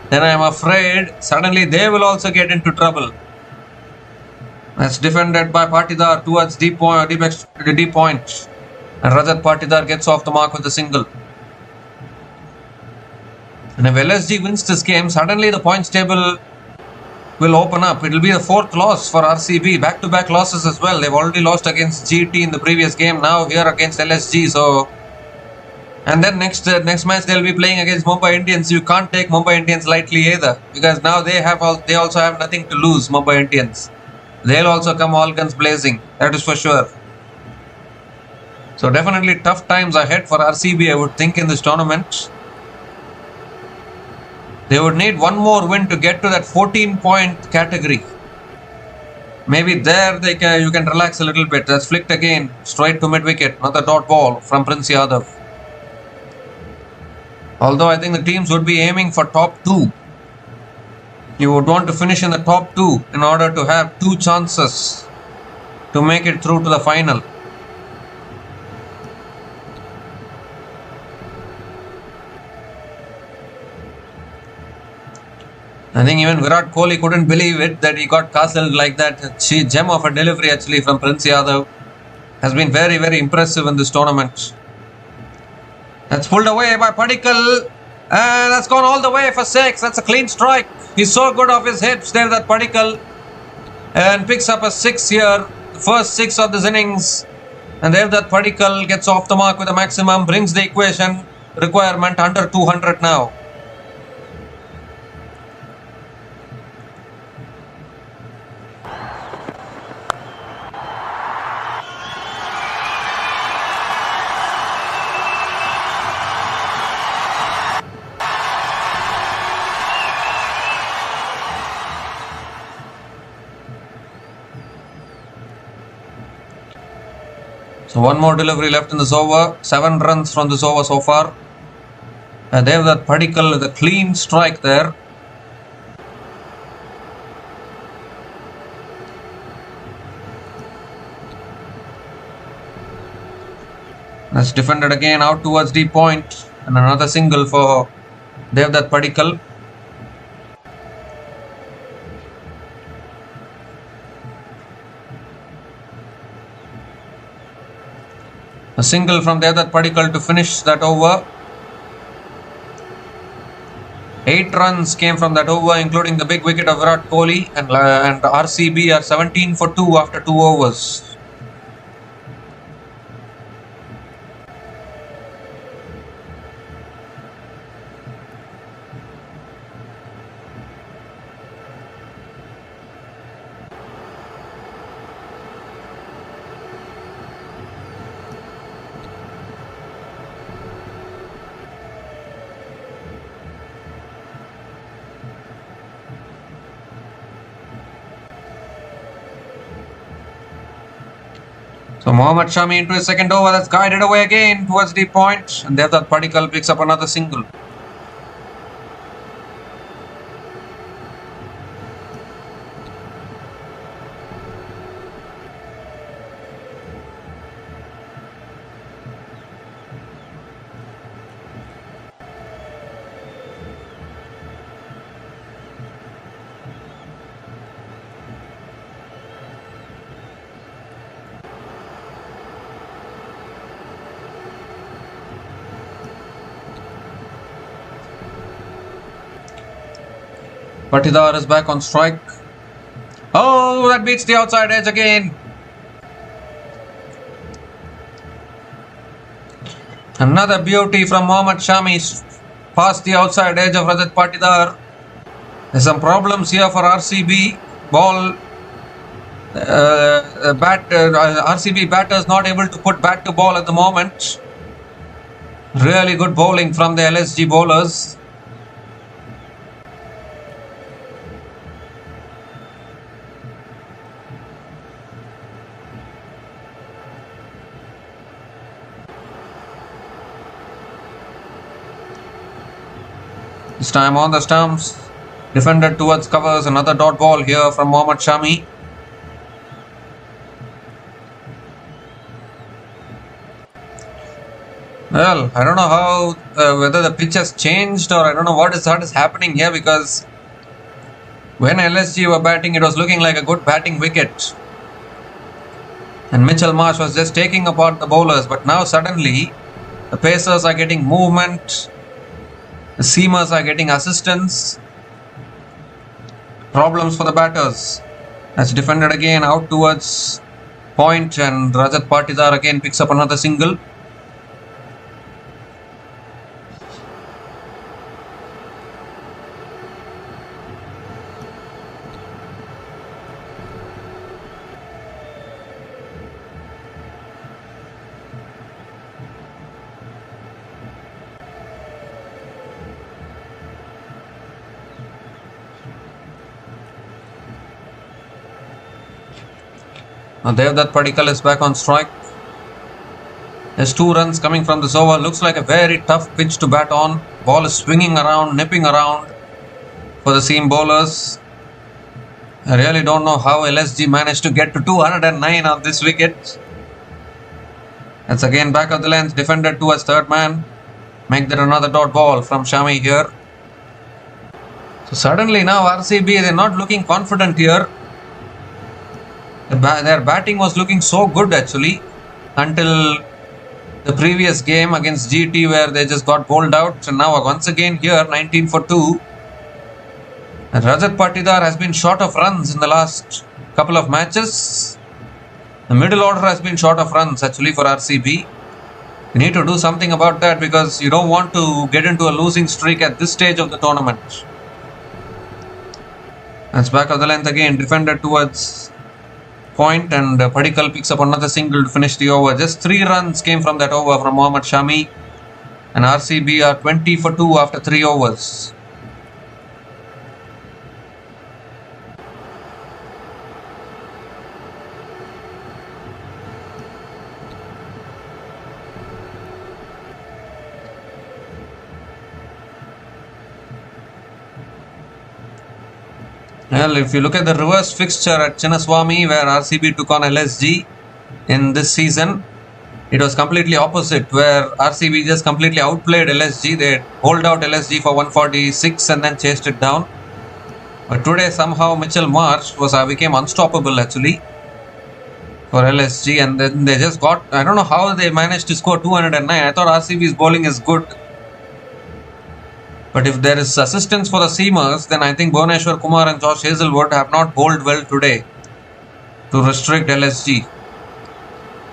then I am afraid suddenly they will also get into trouble. That's defended by Patidar towards deep point. And Rajat Patidar gets off the mark with a single. And if LSG wins this game, suddenly the points table will open up. It will be the 4th loss for RCB. Back-to-back losses as well. They've already lost against GT in the previous game. Now here against LSG. So, and then next match they'll be playing against Mumbai Indians. You can't take Mumbai Indians lightly either, because now they also have nothing to lose. Mumbai Indians. They'll also come all guns blazing. That is for sure. So definitely tough times ahead for RCB, I would think, in this tournament. They would need one more win to get to that 14-point category. Maybe there you can relax a little bit. That's flicked again, straight to mid-wicket. Another dot ball from Prince Yadav. Although I think the teams would be aiming for top 2. You would want to finish in the top 2 in order to have 2 chances to make it through to the final. I think even Virat Kohli couldn't believe it that he got castled like that. Gem of a delivery actually from Prince Yadav. Has been very, very impressive in this tournament. That's pulled away by Padikkal. And that's gone all the way for 6. That's a clean strike. He's so good off his hips there, that Padikkal. And picks up a 6 here. The first 6 of this innings. And there that Padikkal gets off the mark with a maximum. Brings the equation requirement under 200 now. So one more delivery left in this over. 7 runs from this over so far. And they have that Padikkal with a clean strike there. That's defended again out towards deep point. And another single for Devdutt Padikkal. A single from Devdutt Padikkal to finish that over. 8 runs came from that over, including the big wicket of Virat Kohli, and RCB are 17 for 2 after 2 overs. So Mohammad Shami into his second over, that's guided away again towards the point, and Devdutt Padikkal picks up another single. Patidar is back on strike. Oh, that beats the outside edge again. Another beauty from Mohammad Shami past the outside edge of Rajat Patidar. There's some problems here for RCB. RCB batters not able to put bat to ball at the moment. Really good bowling from the LSG bowlers. This time on the stumps, defended towards covers, another dot ball here from Mohammad Shami. Well, I don't know how, whether the pitch has changed or I don't know what is happening here, because when LSG were batting, it was looking like a good batting wicket. And Mitchell Marsh was just taking apart the bowlers, but now suddenly the pacers are getting movement. The seamers are getting assistance. Problems for the batters. That's defended again out towards point, and Rajat Patidar again picks up another single. Now Devdutt Padikkal is back on strike. There's 2 runs coming from this over. Looks like a very tough pitch to bat on. Ball is swinging around, nipping around for the seam bowlers. I really don't know how LSG managed to get to 209 on this wicket. That's again back of the length, defended towards third man. Make that another dot ball from Shami here. So suddenly now RCB, they're not looking confident here. Their batting was looking so good actually until the previous game against GT, where they just got bowled out. And now once again here, 19 for 2. And Rajat Patidar has been short of runs in the last couple of matches. The middle order has been short of runs actually for RCB. You need to do something about that, because you don't want to get into a losing streak at this stage of the tournament. That's back of the length again, defended towards point, and Padikkal picks up another single to finish the over. Just 3 runs came from that over from Mohammad Shami, and RCB are 20 for 2 after 3 overs. Well, if you look at the reverse fixture at Chinnaswamy, where RCB took on LSG in this season, it was completely opposite, where RCB just completely outplayed LSG. They bowled out LSG for 146 and then chased it down. But today somehow Mitchell Marsh became unstoppable actually for LSG, and then they just got, I don't know how they managed to score 209. I thought RCB's bowling is good. But if there is assistance for the seamers, then I think Bhuvneshwar Kumar and Josh Hazelwood have not bowled well today to restrict LSG.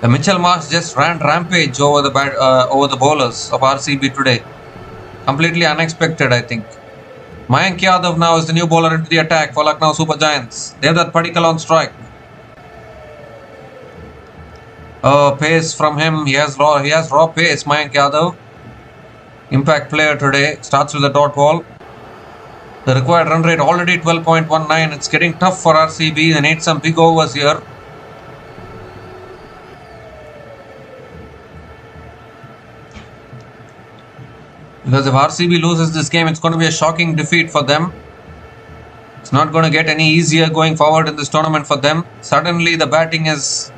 The Mitchell Marsh just ran rampage over the bowlers of RCB today. Completely unexpected, I think. Mayank Yadav now is the new bowler into the attack for Lucknow Super Giants. Devdutt Padikkal on strike. Pace from him. He has raw pace, Mayank Yadav. Impact player today. Starts with a dot ball. The required run rate already 12.19. It's getting tough for RCB. They need some big overs here. Because if RCB loses this game, it's going to be a shocking defeat for them. It's not going to get any easier going forward in this tournament for them. Suddenly the batting is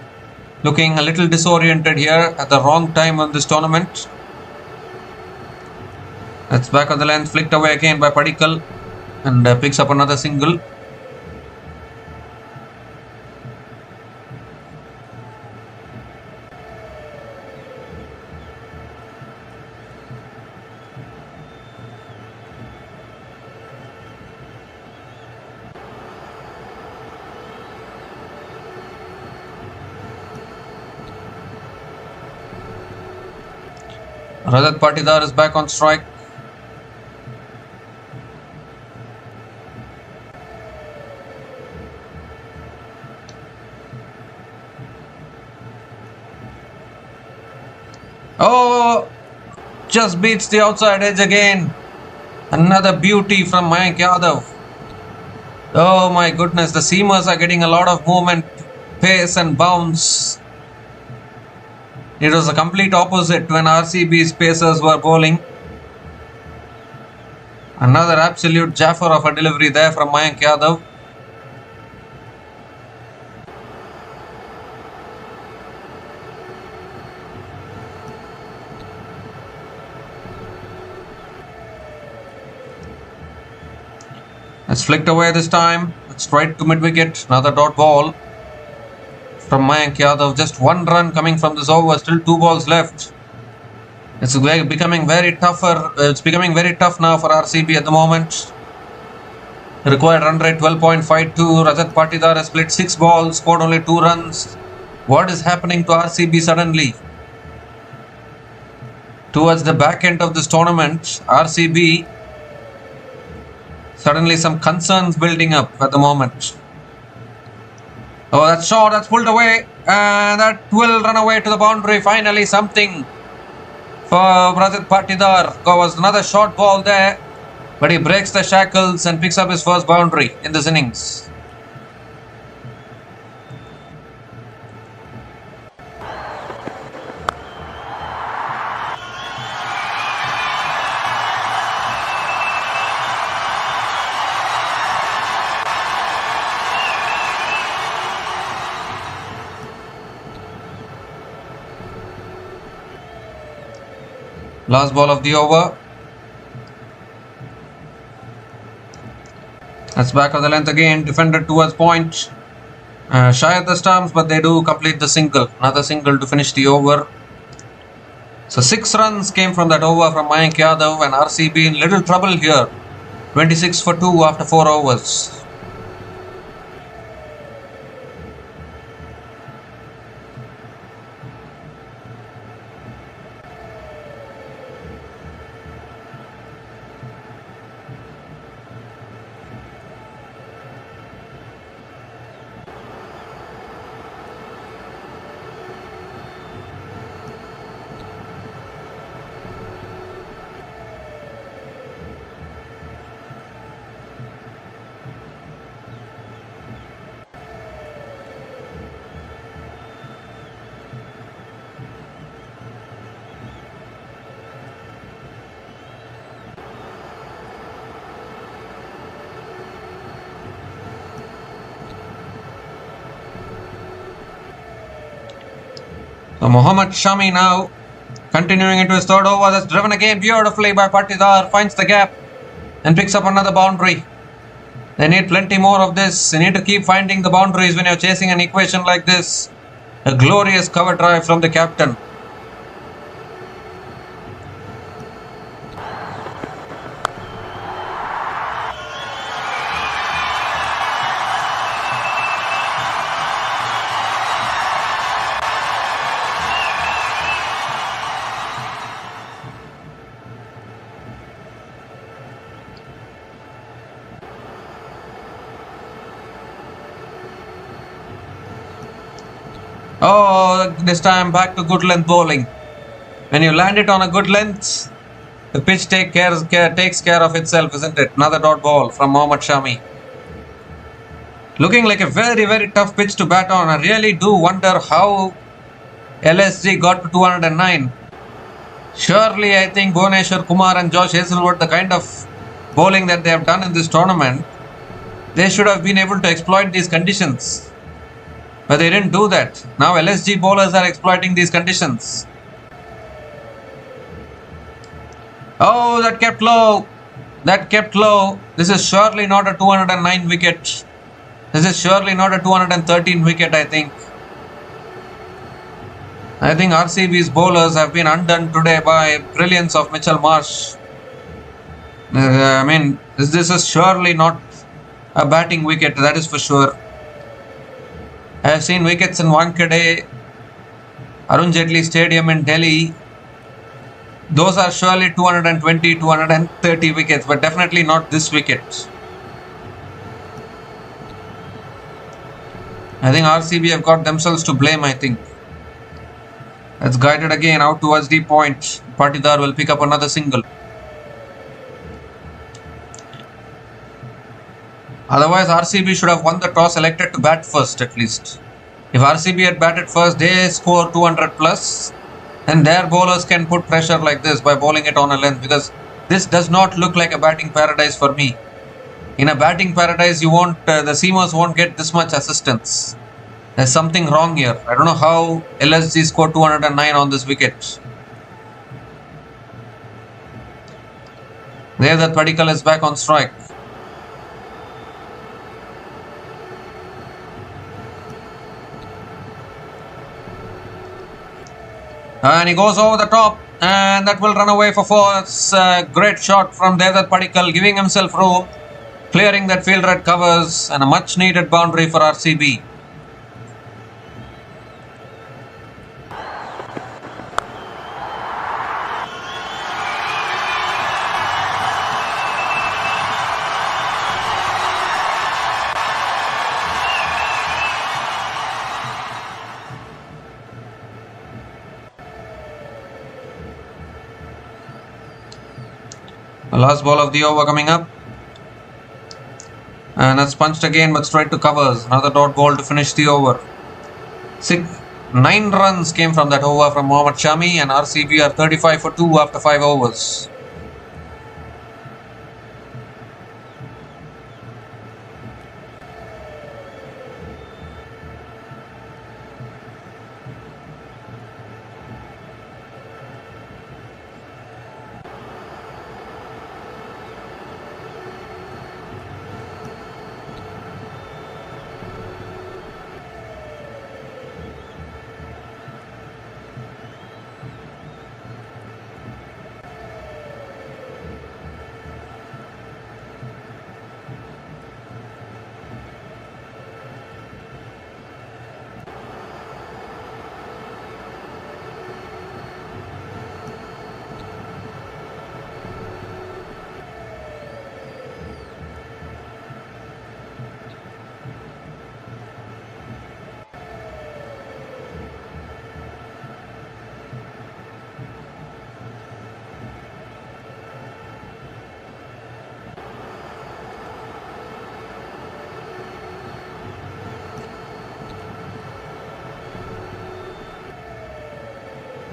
looking a little disoriented here at the wrong time on this tournament. That's back of the length, flicked away again by Padikkal, and picks up another single. Rajat Patidar is back on strike. Oh, just beats the outside edge again. Another beauty from Mayank Yadav. Oh my goodness, the seamers are getting a lot of movement, pace and bounce. It was a complete opposite when RCB's pacers were bowling. Another absolute Jaffer of a delivery there from Mayank Yadav. It's flicked away this time. It's straight to mid-wicket. Another dot ball from Mayank Yadav. Just one run coming from this over. Still 2 balls left. It's becoming very tougher. It's becoming very tough now for RCB at the moment. Required run rate 12.52. Rajat Patidar has split 6 balls, scored only 2 runs. What is happening to RCB suddenly? Towards the back end of this tournament, RCB suddenly some concerns building up at the moment. Oh, that shot, that's pulled away, and that will run away to the boundary. Finally, something for Rajat Patidar. There was another short ball there, but he breaks the shackles and picks up his first boundary in this innings. Last ball of the over. That's back of the length again. Defended towards point. Shy at the stumps, but they do complete the single. Another single to finish the over. So 6 runs came from that over from Mayank Yadav, and RCB in little trouble here. 26 for 2 after 4 overs. So Mohammad Shami now continuing into his third over. That's driven again beautifully by Patidar. Finds the gap and picks up another boundary. They need plenty more of this. They need to keep finding the boundaries when you're chasing an equation like this. A glorious cover drive from the captain. Oh, this time back to good length bowling. When you land it on a good length, the pitch takes care of itself, isn't it? Another dot ball from Mohammad Shami. Looking like a very, very tough pitch to bat on. I really do wonder how LSG got to 209. Surely, I think Bhuvneshwar Kumar and Josh Hazlewood, the kind of bowling that they have done in this tournament, they should have been able to exploit these conditions. But they didn't do that. Now LSG bowlers are exploiting these conditions. Oh, that kept low. That kept low. This is surely not a 209 wicket. This is surely not a 213 wicket, I think. I think RCB's bowlers have been undone today by brilliance of Mitchell Marsh. I mean, this is surely not a batting wicket, that is for sure. I have seen wickets in Wankhede, Arun Jaitley Stadium in Delhi. Those are surely 220, 230 wickets, but definitely not this wicket. I think RCB have got themselves to blame, I think. It's guided again out towards the point. Patidar will pick up another single. Otherwise, RCB should have won the toss, elected to bat first at least. If RCB had batted first, they score 200 plus. And their bowlers can put pressure like this by bowling it on a length, because this does not look like a batting paradise for me. In a batting paradise, you won't, the seamers won't get this much assistance. There's something wrong here. I don't know how LSG scored 209 on this wicket. There, that Padikkal is back on strike. And he goes over the top, and that will run away for four. It's a great shot from Devdutt Padikkal, giving himself room, clearing that field red covers, and a much needed boundary for RCB. The last ball of the over coming up. And that's punched again, but straight to covers. Another dot ball to finish the over. 9 runs came from that over from Mohammad Shami, and RCB are 35 for 2 after 5 overs.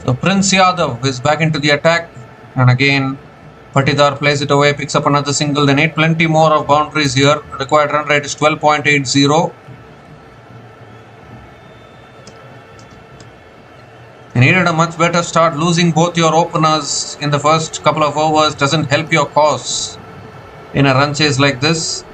So Prince Yadav is back into the attack, and again Patidar plays it away, picks up another single. They need plenty more of boundaries here. Required run rate is 12.80. They needed a much better start. Losing both your openers in the first couple of overs doesn't help your cause in a run chase like this.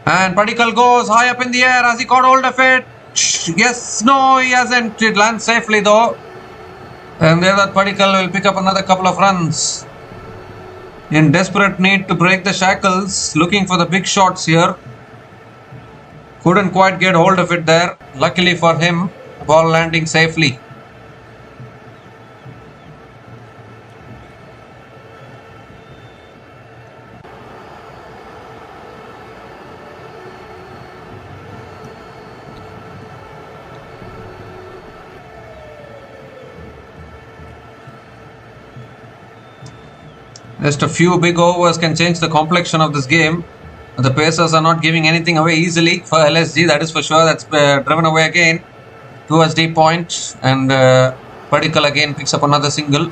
And Padikkal goes high up in the air. Has he got hold of it? Yes, no, he hasn't. It lands safely though. And there that Padikkal will pick up another couple of runs. In desperate need to break the shackles, looking for the big shots here. Couldn't quite get hold of it there. Luckily for him, the ball landing safely. Just a few big overs can change the complexion of this game. The Pacers are not giving anything away easily for LSG, that is for sure. That's driven away again towards deep point, and Padikkal again picks up another single.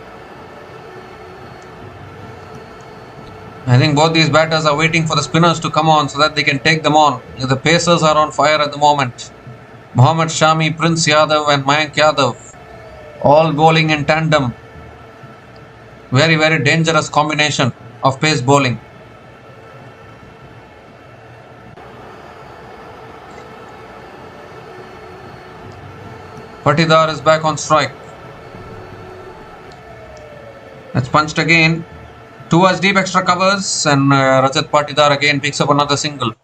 I think both these batters are waiting for the spinners to come on so that they can take them on. The Pacers are on fire at the moment. Mohammad Shami, Prince Yadav and Mayank Yadav all bowling in tandem. Very, very dangerous combination of pace bowling. Patidar is back on strike. That's punched again towards deep extra covers, and Rajat Patidar again picks up another single.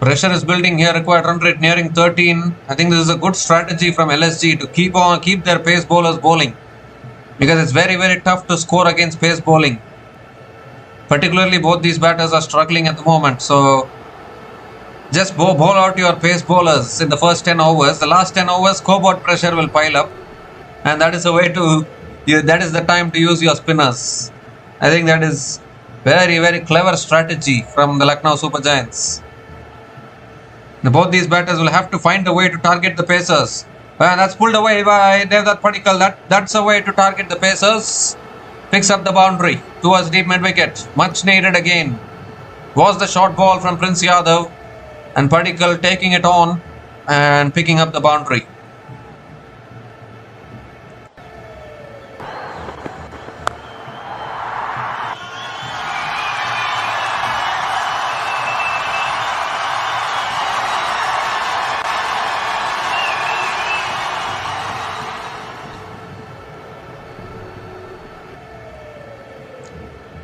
Pressure is building here, required run rate nearing 13. I think this is a good strategy from LSG to keep their pace bowlers bowling, because it's very, very tough to score against pace bowling. Particularly both these batters are struggling at the moment, so just bowl out your pace bowlers in the first 10 overs. The last 10 overs, scoreboard pressure will pile up, and that is the time to use your spinners. I think that is very, very clever strategy from the Lucknow Super Giants. Now both these batters will have to find a way to target the Pacers. And that's pulled away by Devdutt Padikkal. That's a way to target the Pacers. Picks up the boundary towards deep mid-wicket. Much needed again. Was the short ball from Prince Yadav, and Padikkal taking it on and picking up the boundary.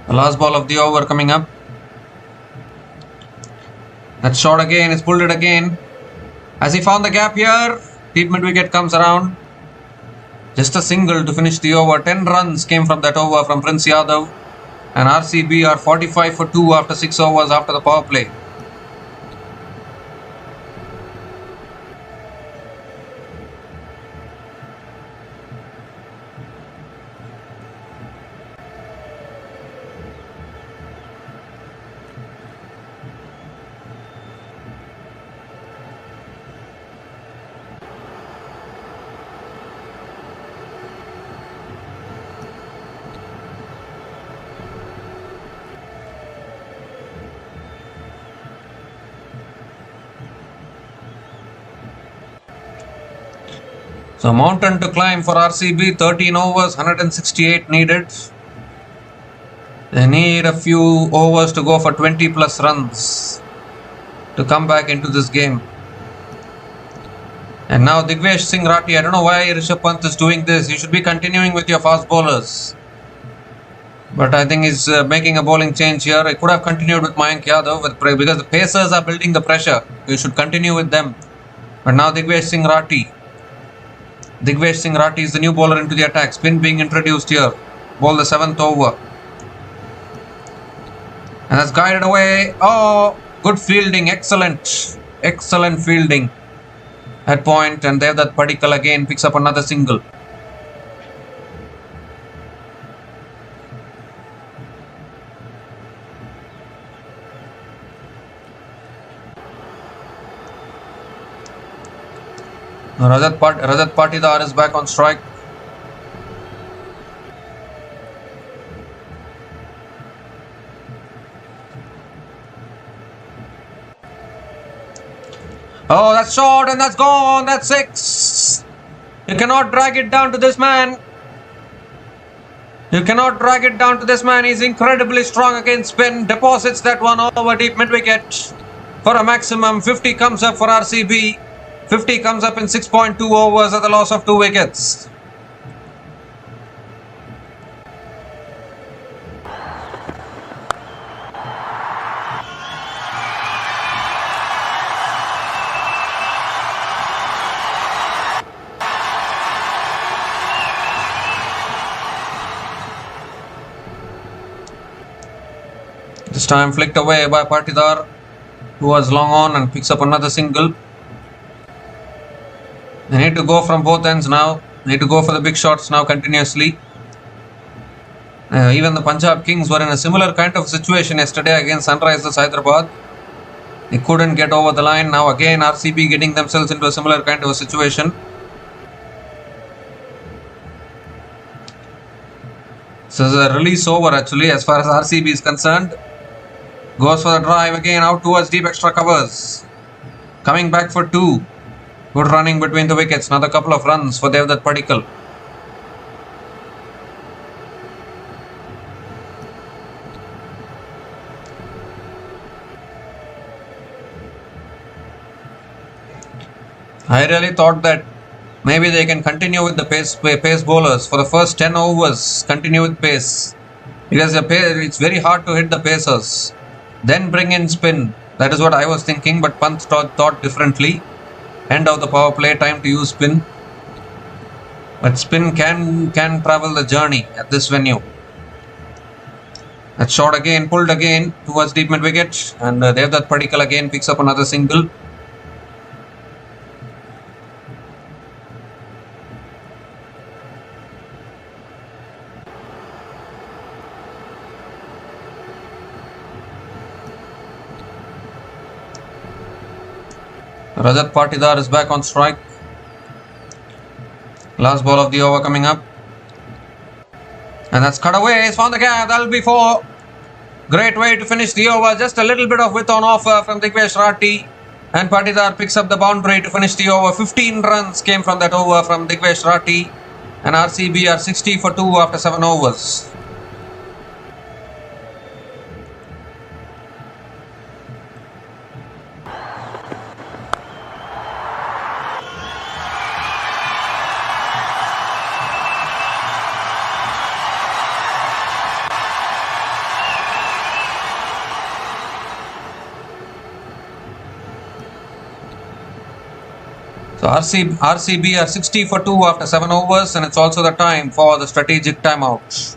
The last ball of the over coming up. That shot again, is pulled it again. Has he found the gap here? Deep mid wicket comes around. Just a single to finish the over. 10 runs came from that over from Prince Yadav. And RCB are 45 for 2 after 6 overs after the power play. So mountain to climb for RCB, 13 overs, 168 needed. They need a few overs to go for 20 plus runs to come back into this game. And now Digvesh Singh Rathi, I don't know why Rishabh Pant is doing this. You should be continuing with your fast bowlers. But I think he's making a bowling change here. I could have continued with Mayank Yadav because the Pacers are building the pressure. You should continue with them. But now Digvesh Singh Rathi. Digvesh Singh Rathi is the new bowler into the attack. Spin being introduced here. Ball the 7th over. And that's guided away. Oh, good fielding. Excellent. Excellent fielding. At point, and Devdutt Padikkal again picks up another single. Rajat Patidar is back on strike. Oh, that's short and that's gone. That's 6. You cannot drag it down to this man. You cannot drag it down to this man. He's incredibly strong against spin. Deposits that one over deep mid-wicket for a maximum. 50 comes up for RCB. 50 comes up in 6.2 overs at the loss of 2 wickets. This time flicked away by Patidar, who was long on and picks up another single. They need to go from both ends now. They need to go for the big shots now continuously. Even the Punjab Kings were in a similar kind of situation yesterday against Sunrisers Hyderabad. They couldn't get over the line. Now again RCB getting themselves into a similar kind of a situation. So this is a release over actually as far as RCB is concerned. Goes for the drive again out towards deep extra covers. Coming back for 2. Good running between the wickets. Another couple of runs for Devdutt Padikkal. I really thought that maybe they can continue with the pace bowlers for the first 10 overs. Continue with pace. Because it's very hard to hit the pacers. Then bring in spin. That is what I was thinking, but Pant thought differently. End of the power play, time to use spin. But spin can travel the journey at this venue. That shot again, pulled again towards deep mid wicket. And Devdutt Padikkal again picks up another single. Rajat Patidar is back on strike. Last ball of the over coming up. And that's cut away. He's found the gap. That'll be 4. Great way to finish the over. Just a little bit of width on offer from Digvesh Rathi. And Patidar picks up the boundary to finish the over. 15 runs came from that over from Digvesh Rathi. And RCB are 60 for 2 after 7 overs. So RCB are 60 for 2 after 7 overs, and it's also the time for the strategic timeout.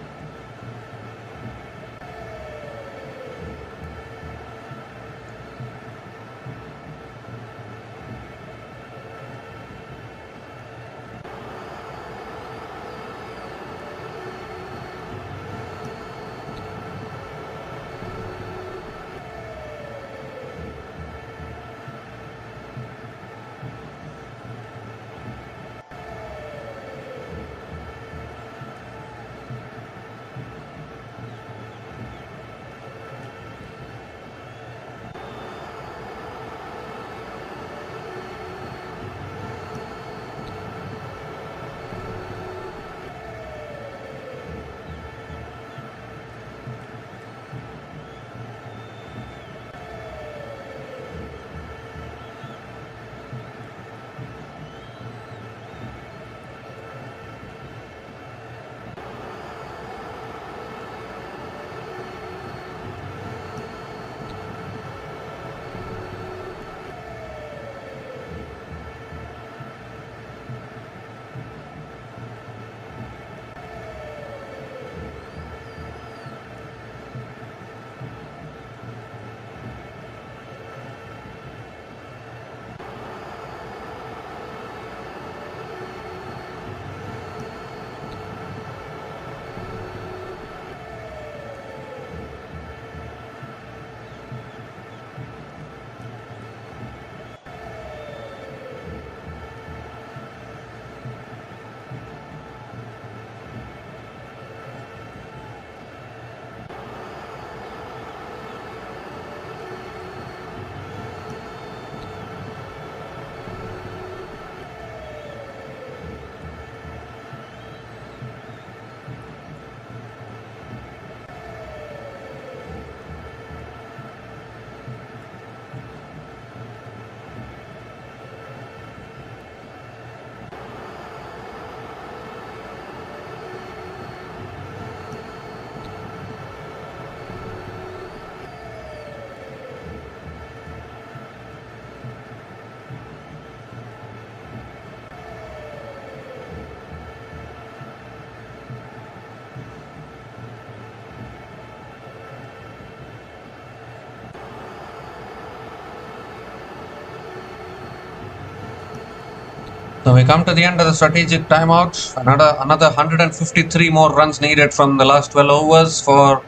So we come to the end of the strategic timeout. Another 153 more runs needed from the last 12 overs for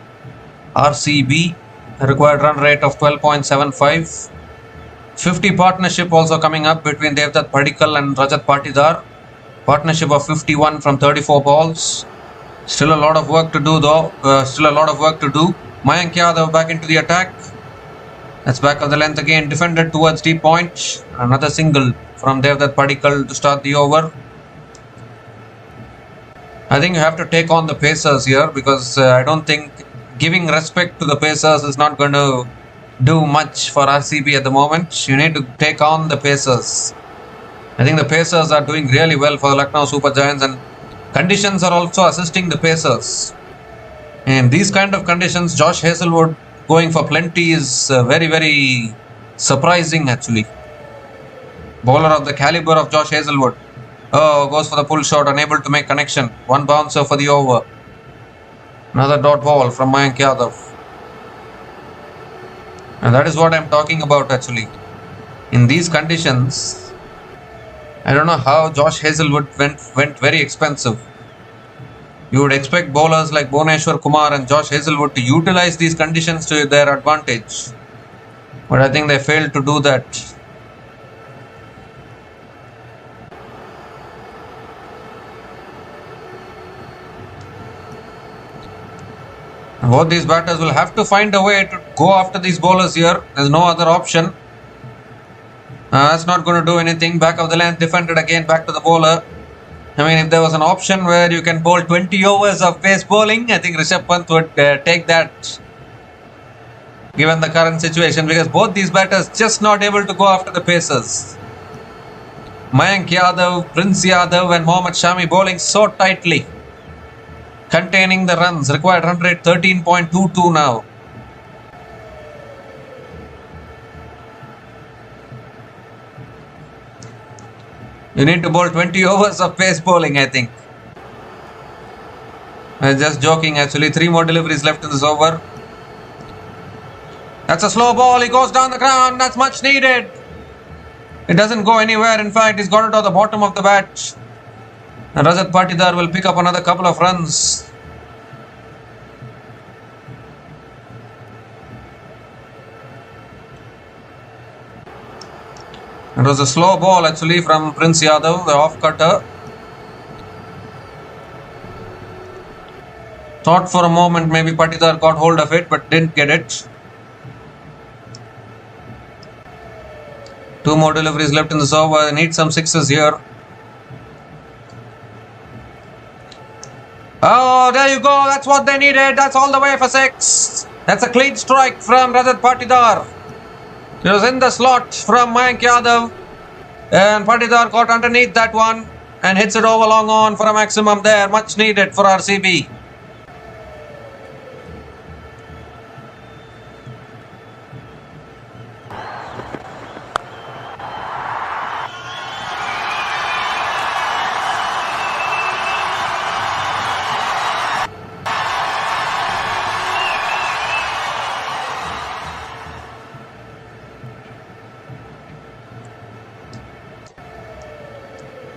RCB. A required run rate of 12.75. 50 partnership also coming up between Devdutt Padikkal and Rajat Patidar. Partnership of 51 from 34 balls. Still a lot of work to do though. Mayank Yadav back into the attack. That's back of the length again. Defended towards deep point. Another single from Devdutt Padikkal to start the over. I think you have to take on the pacers here because I don't think giving respect to the pacers is not going to do much for RCB at the moment. You need to take on the pacers. I think the pacers are doing really well for the Lucknow Super Giants, and conditions are also assisting the pacers. In these kind of conditions, Josh Hazlewood going for plenty is very, very surprising actually. Bowler of the caliber of Josh Hazlewood. Oh, goes for the pull shot, unable to make connection. One bouncer for the over. Another dot ball from Mayank Yadav. And that is what I am talking about actually. In these conditions, I don't know how Josh Hazlewood went very expensive. You would expect bowlers like Bhuvneshwar Kumar and Josh Hazlewood to utilize these conditions to their advantage. But I think they failed to do that. Both these batters will have to find a way to go after these bowlers here. There's no other option. That's not going to do anything. Back of the length, defended again, back to the bowler. I mean, if there was an option where you can bowl 20 overs of pace bowling, I think Rishabh Pant would take that given the current situation, because both these batters just not able to go after the pacers. Mayank Yadav, Prince Yadav and Mohammad Shami bowling so tightly, containing the runs. Required run rate 13.22 now. You need to bowl 20 overs of pace bowling, I think. I'm just joking actually. 3 more deliveries left in this over. That's a slow ball. He goes down the ground. That's much needed. It doesn't go anywhere. In fact, he's got it at the bottom of the bat. And Rajat Patidar will pick up another couple of runs. It was a slow ball actually from Prince Yadav, the off cutter. Thought for a moment maybe Patidar got hold of it, but didn't get it. 2 more deliveries left in this over. They need some sixes here. Oh, there you go. That's what they needed. That's all the way for 6. That's a clean strike from Rajat Patidar. It was in the slot from Mayank Yadav, and Patidar got underneath that one and hits it over long on for a maximum there. Much needed for RCB.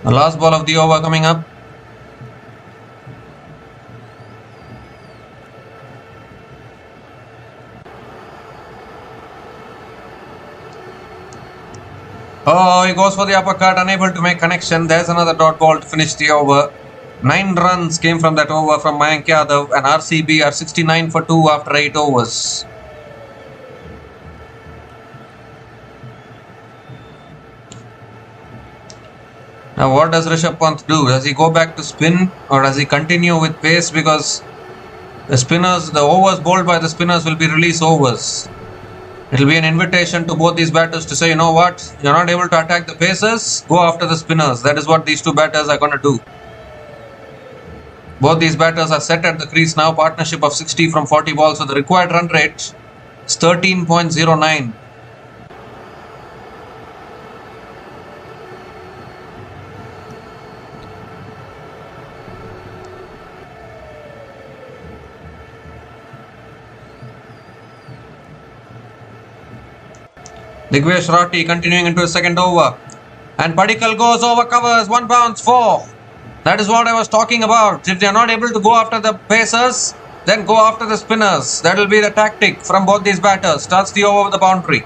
The last ball of the over coming up. Oh, he goes for the uppercut, unable to make connection. There's another dot ball to finish the over. 9 runs came from that over from Mayank Yadav, and RCB are 69 for 2 after 8 overs. Now what does Rishabh Pant do? Does he go back to spin or does he continue with pace? Because the overs bowled by the spinners will be release overs. It will be an invitation to both these batters to say, you know what, you're not able to attack the pacers, go after the spinners. That is what these 2 batters are going to do. Both these batters are set at the crease now. Partnership of 60 from 40 balls. So the required run rate is 13.09. Digvesh Rati continuing into his second over. And Padikkal goes over covers, 1 bounce, 4. That is what I was talking about. If they are not able to go after the pacers, then go after the spinners. That will be the tactic from both these batters. Starts the over with the boundary.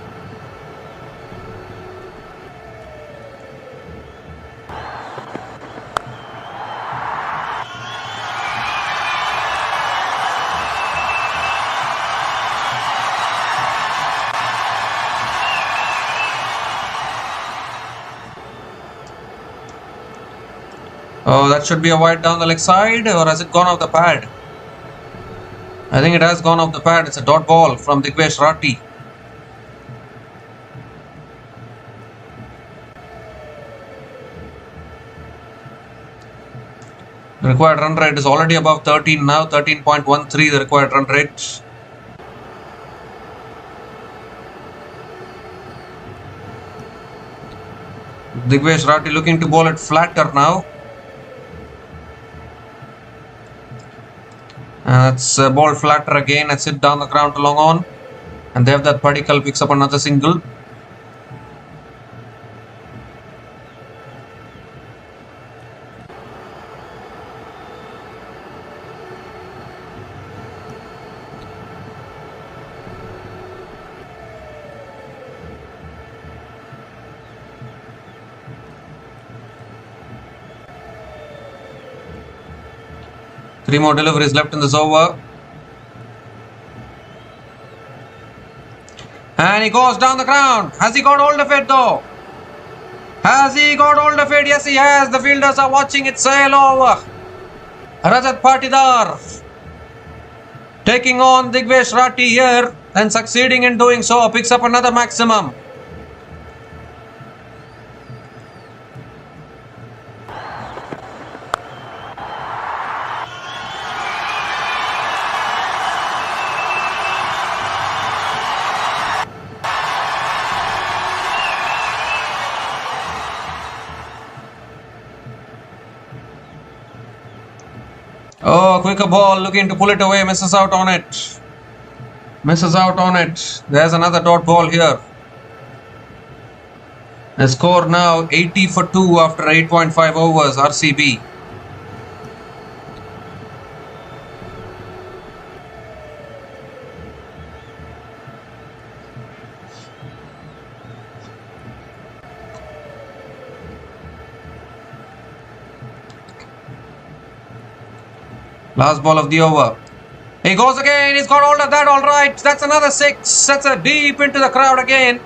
Oh, that should be a wide down the leg side, or has it gone off the pad? I think it has gone off the pad. It's a dot ball from Digvesh Rathi. The required run rate is already above 13 now, 13.13 the required run rate. Digvesh Rathi looking to bowl it flatter now. And that's ball flatter again. That's it down the ground to long on. And they have that Padikkal picks up another single. Three more deliveries left in this over. And he goes down the ground. Has he got hold of it though? Has he got hold of it? Yes, he has. The fielders are watching it sail over. Rajat Patidar taking on Digvesh Rathi here and succeeding in doing so. Picks up another maximum. Oh, quicker ball, looking to pull it away, misses out on it. Misses out on it. There's another dot ball here. The score now 80 for 2 after 8.5 overs, RCB. Last ball of the over. He goes again. He's got hold of that. All right. That's another 6. That's a deep into the crowd again.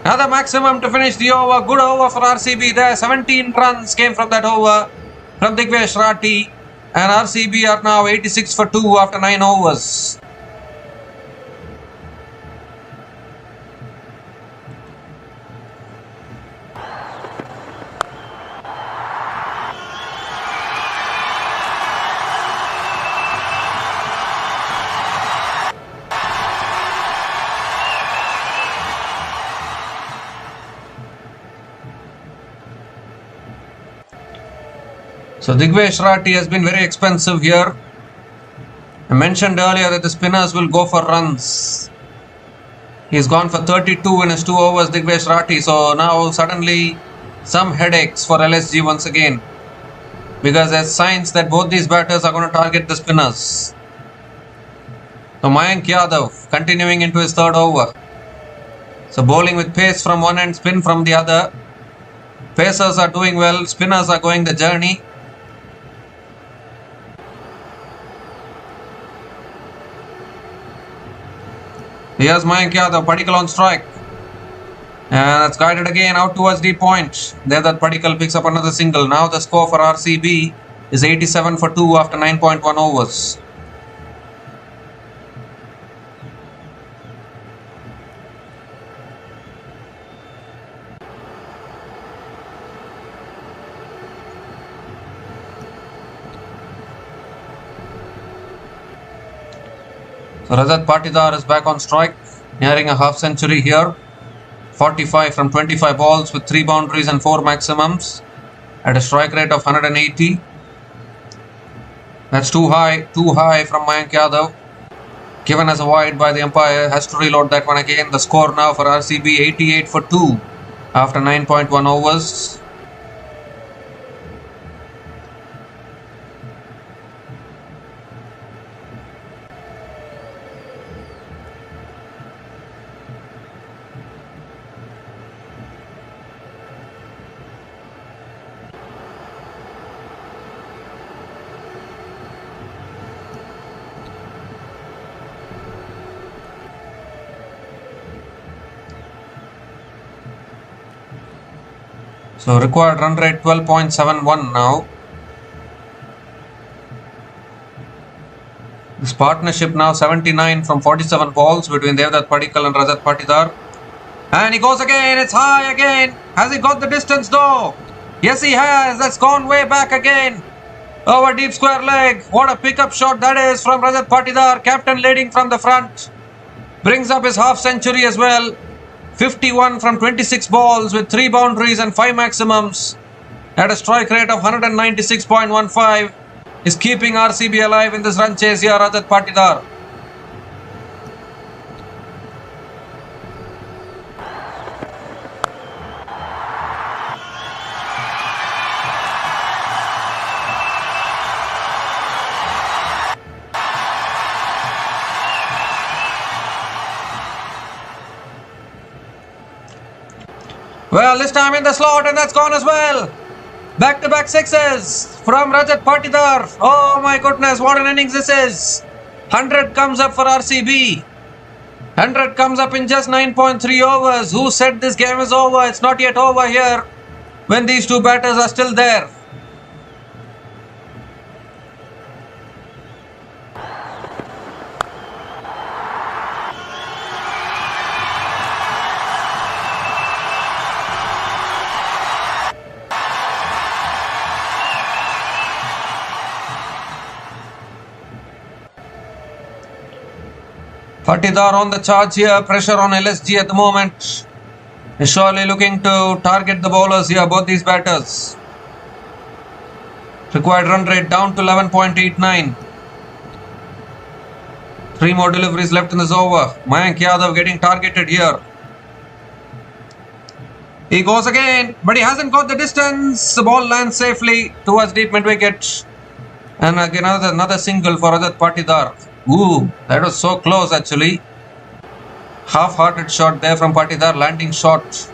Another maximum to finish the over. Good over for RCB there. 17 runs came from that over from Digvesh Rathi. And RCB are now 86 for 2 after 9 overs. So Digvesh Rathi has been very expensive here. I mentioned earlier that the spinners will go for runs. He's gone for 32 in his 2 overs, Digvesh Rathi. So now suddenly some headaches for LSG once again. Because there's signs that both these batters are going to target the spinners. So Mayank Yadav continuing into his 3rd over. So bowling with pace from one end, spin from the other. Pacers are doing well, spinners are going the journey. Here's Mayank Yadav, Padikkal on strike. And that's guided again out towards the point. There that Padikkal picks up another single. Now the score for RCB is 87 for 2 after 9.1 overs. So Rajat Patidar is back on strike, nearing a half century here. 45 from 25 balls with 3 boundaries and 4 maximums at a strike rate of 180. That's too high from Mayank Yadav. Given as a wide by the umpire, has to reload that one again. The score now for RCB 88 for 2 after 9.1 overs. So required run rate 12.71 now. This partnership now 79 from 47 balls between Devdutt Padikkal and Rajat Patidar. And he goes again, it's high again. Has he got the distance though? Yes, he has. That's gone way back again. Over deep square leg. What a pickup shot that is from Rajat Patidar. Captain leading from the front. Brings up his half century as well. 51 from 26 balls with 3 boundaries and 5 maximums. At a strike rate of 196.15. Is keeping RCB alive in this run chase here, Rajat Patidar. Well, this time in the slot, and that's gone as well. Back-to-back sixes from Rajat Patidar. Oh my goodness, what an innings this is. 100 comes up for RCB. 100 comes up in just 9.3 overs. Who said this game is over? It's not yet over here when these two batters are still there. Patidar on the charge here, pressure on LSG at the moment. Is surely looking to target the bowlers here, both these batters. Required run rate down to 11.89. 3 more deliveries left in this over. Mayank Yadav getting targeted here. He goes again, but he hasn't got the distance. The ball lands safely towards deep mid-wicket. And again another single for Rajat Patidar. Ooh, that was so close actually. Half-hearted shot there from Patidar, landing short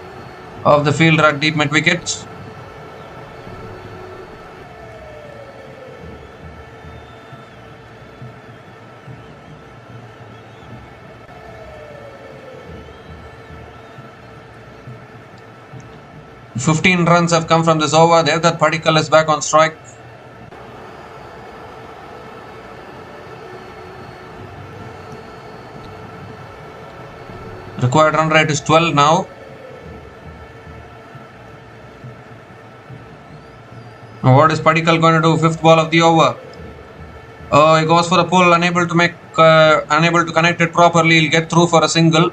of the fielder at deep mid-wicket. "15 runs have come from this over. Devdutt Padikkal is back on strike. Required run rate is 12 now. Now what is Padikkal going to do? 5th ball of the over. Oh, he goes for a pull, unable to connect it properly. He'll get through for a single.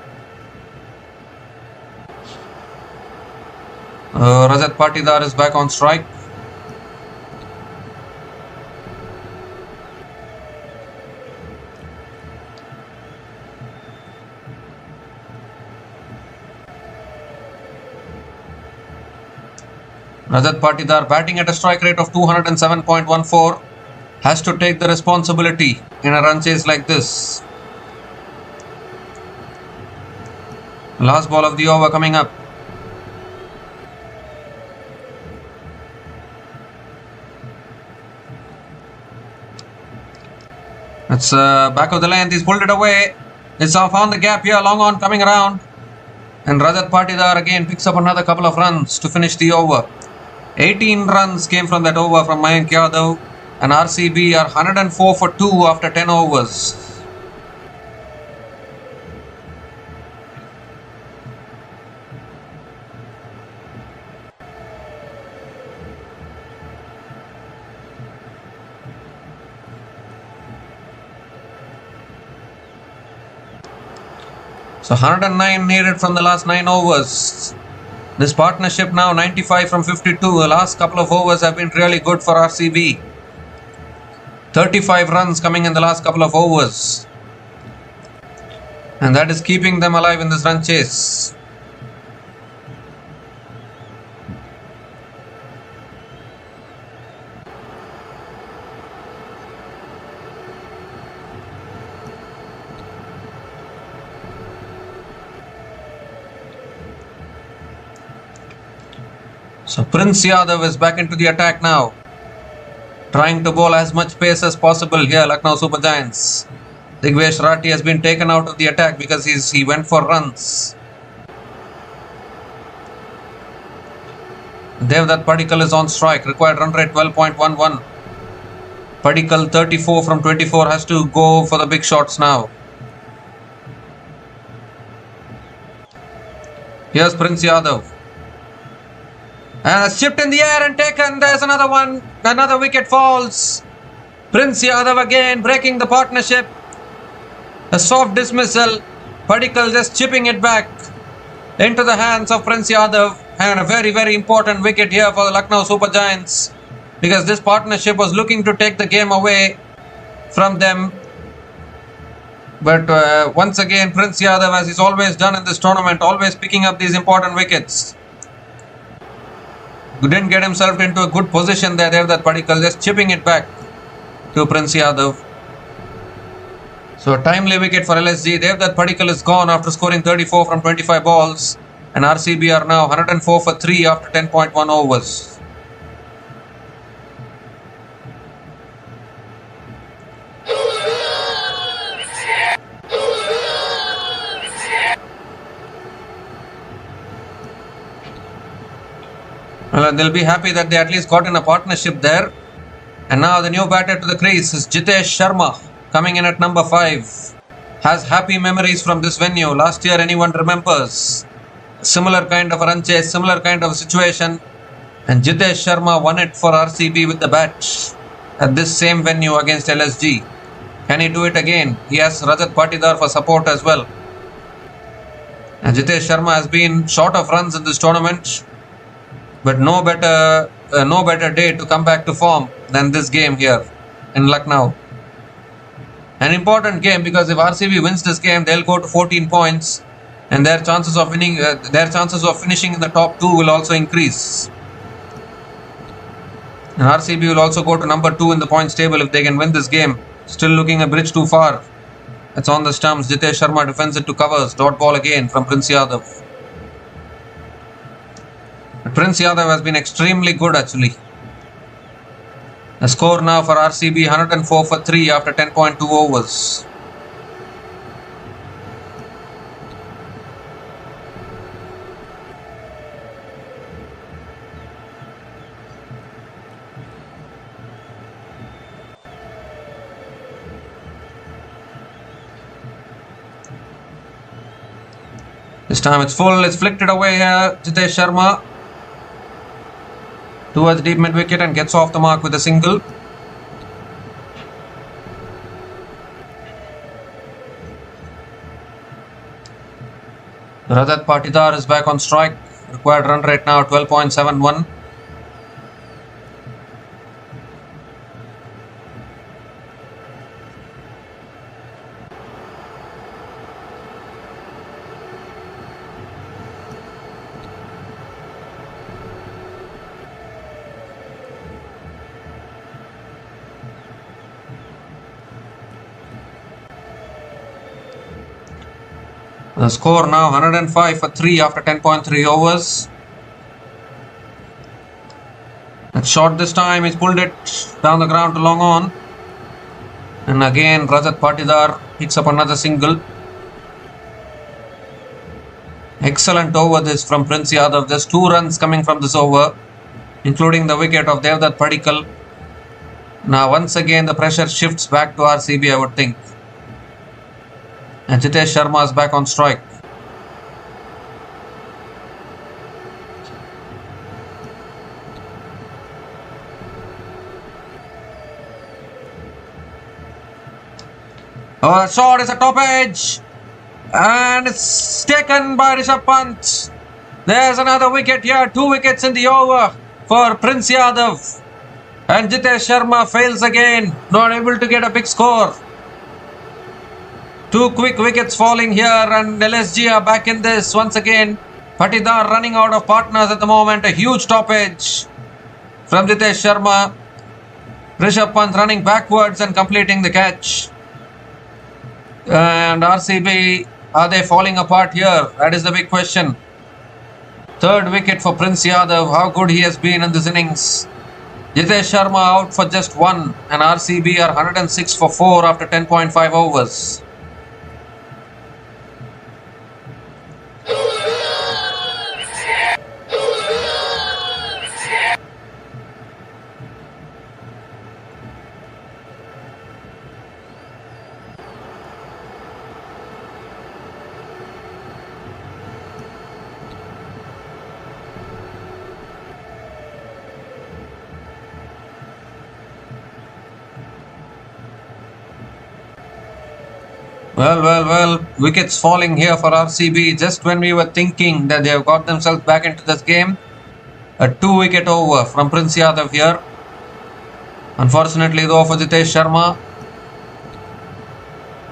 Rajat Patidar is back on strike. Rajat Patidar batting at a strike rate of 207.14 has to take the responsibility in a run chase like this. Last ball of the over coming up. It's back of the length. He's pulled it away. It's found the gap here. Long on coming around. And Rajat Patidar again picks up another couple of runs to finish the over. 18 runs came from that over from Mayank Yadav. And RCB are 104 for 2 after 10 overs. So 109 needed from the last 9 overs. This partnership now 95 from 52. The last couple of overs have been really good for RCB. 35 runs coming in the last couple of overs. And that is keeping them alive in this run chase. So Prince Yadav is back into the attack now. Trying to bowl as much pace as possible here, Lucknow Super Giants. Digvesh Rathi has been taken out of the attack because he went for runs. Devdutt Padikkal is on strike. Required run rate 12.11. Padikkal 34 from 24 has to go for the big shots now. Here's Prince Yadav. And a shift in the air and taken. There's another one. Another wicket falls. Prince Yadav again breaking the partnership. A soft dismissal. Padikkal just chipping it back into the hands of Prince Yadav. And a very, very important wicket here for the Lucknow Super Giants, because this partnership was looking to take the game away from them. But once again, Prince Yadav, as he's always done in this tournament, always picking up these important wickets. He didn't get himself into a good position there. Devdutt Padikkal just chipping it back to Prince Yadav. So a timely wicket for LSG. Devdutt Padikkal is gone after scoring 34 from 25 balls. And RCB are now 104 for 3 after 10.1 overs. Well, they'll be happy that they at least got in a partnership there. And now the new batter to the crease is Jitesh Sharma, coming in at number 5. Has happy memories from this venue. Last year, anyone remembers? Similar kind of a run chase, similar kind of a situation, and Jitesh Sharma won it for RCB with the bat at this same venue against LSG. Can he do it again? He has Rajat Patidar for support as well. And Jitesh Sharma has been short of runs in this tournament, but no better day to come back to form than this game here in Lucknow. An important game, because if RCB wins this game, they'll go to 14 points. And their chances of winning, finishing in the top 2 will also increase. And RCB will also go to number 2 in the points table if they can win this game. Still looking a bridge too far. It's on the stumps. Jitesh Sharma defends it to covers. Dot ball again from Prince Yadav. But Prince Yadav has been extremely good actually. The score now for RCB 104 for 3 after 10.2 overs. This time it's full, it's flicked it away here. Jitesh Sharma towards deep mid wicket and gets off the mark with a single. Rajat Patidar is back on strike. Required run rate now 12.71. The score now 105 for 3 after 10.3 overs. It's short this time. He's pulled it down the ground to long on. And again Rajat Patidar picks up another single. Excellent over this from Prince Yadav. There's 2 runs coming from this over, including the wicket of Devdutt Padikkal. Now once again the pressure shifts back to RCB, I would think. And Jitesh Sharma is back on strike. Oh, the shot is a top edge. And it's taken by Rishabh Pant. There's another wicket here. 2 wickets in the over for Prince Yadav. And Jitesh Sharma fails again. Not able to get a big score. 2 quick wickets falling here, and LSG are back in this once again. Patidar running out of partners at the moment. A huge top edge from Jitesh Sharma. Rishabh Pant running backwards and completing the catch. And RCB, are they falling apart here? That is the big question. 3rd wicket for Prince Yadav. How good he has been in this innings. Jitesh Sharma out for just 1, and RCB are 106 for 4 after 10.5 overs. Well. Wickets falling here for RCB just when we were thinking that they have got themselves back into this game. A 2-wicket over from Prince Yadav here. Unfortunately though for Jitesh Sharma.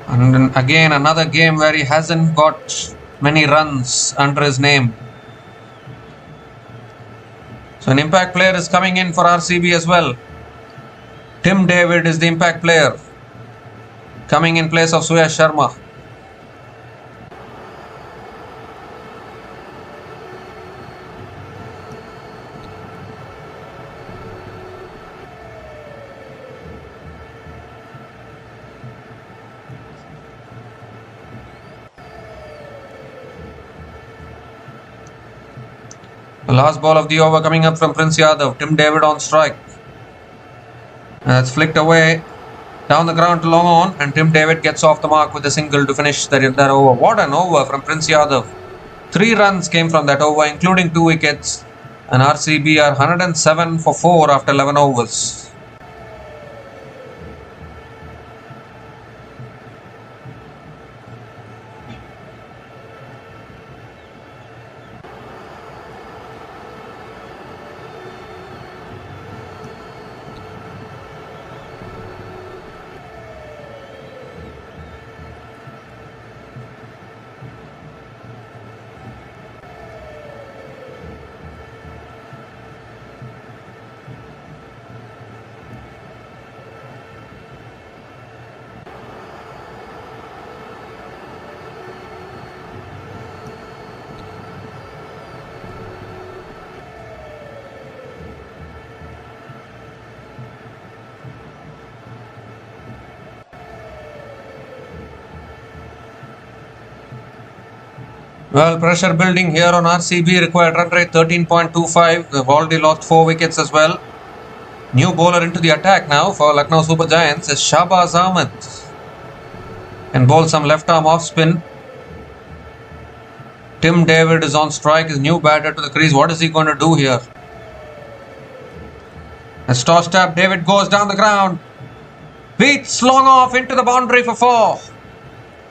And again another game where he hasn't got many runs under his name. So an impact player is coming in for RCB as well. Tim David is the impact player, coming in place of Suyash Sharma. The last ball of the over coming up from Prince Yadav. Tim David on strike. And it's flicked away down the ground to long on, and Tim David gets off the mark with a single to finish that over. What an over from Prince Yadav. 3 runs came from that over, including 2 wickets, and RCB are 107 for 4 after 11 overs. Well, pressure building here on RCB. Required run rate 13.25. They've already lost 4 wickets as well. New bowler into the attack now for Lucknow Super Giants is Shahbaz Ahmed. And bowl some left arm off spin. Tim David is on strike. His new batter to the crease. What is he going to do here? As tossed up, David goes down the ground. Beats long off into the boundary for 4.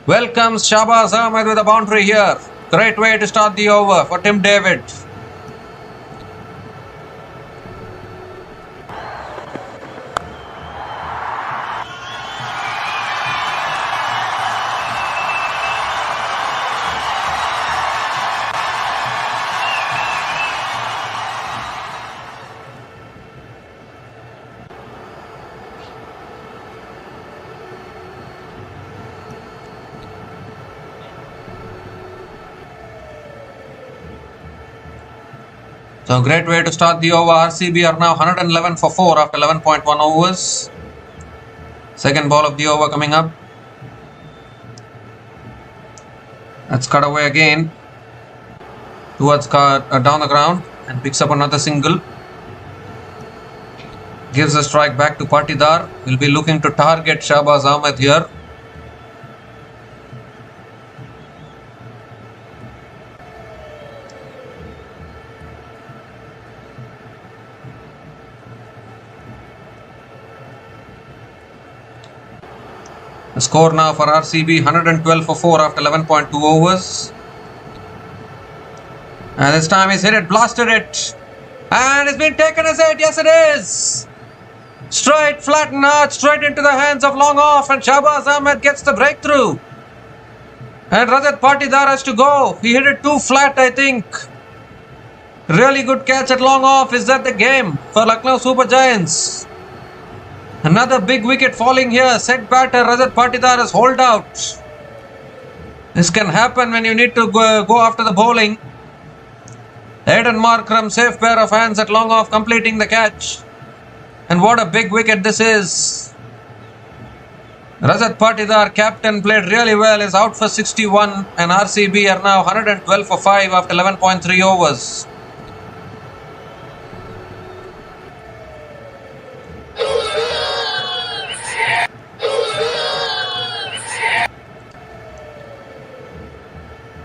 Welcomes Shahbaz Ahmed with a boundary here. Great way to start the over for Tim David. So great way to start the over. RCB are now 111 for 4 after 11.1 overs. Second ball of the over coming up. That's cut away again towards down the ground and picks up another single. Gives a strike back to Patidar. Will be looking to target Shahbaz Ahmed here. The score now for RCB 112 for 4 after 11.2 overs. And this time he's hit it, blasted it. And it's been taken as it. Yes, it is. Straight, flat and hard, straight into the hands of long off. And Shahbaz Ahmed gets the breakthrough. And Rajat Patidar has to go. He hit it too flat, I think. Really good catch at long off. Is that the game for Lucknow Super Giants? Another big wicket falling here. Set batter Rajat Patidar has holed out. This can happen when you need to go after the bowling. Aiden Markram, safe pair of hands at long off, completing the catch. And what a big wicket this is. Rajat Patidar, captain, played really well, is out for 61. And RCB are now 112 for 5 after 11.3 overs.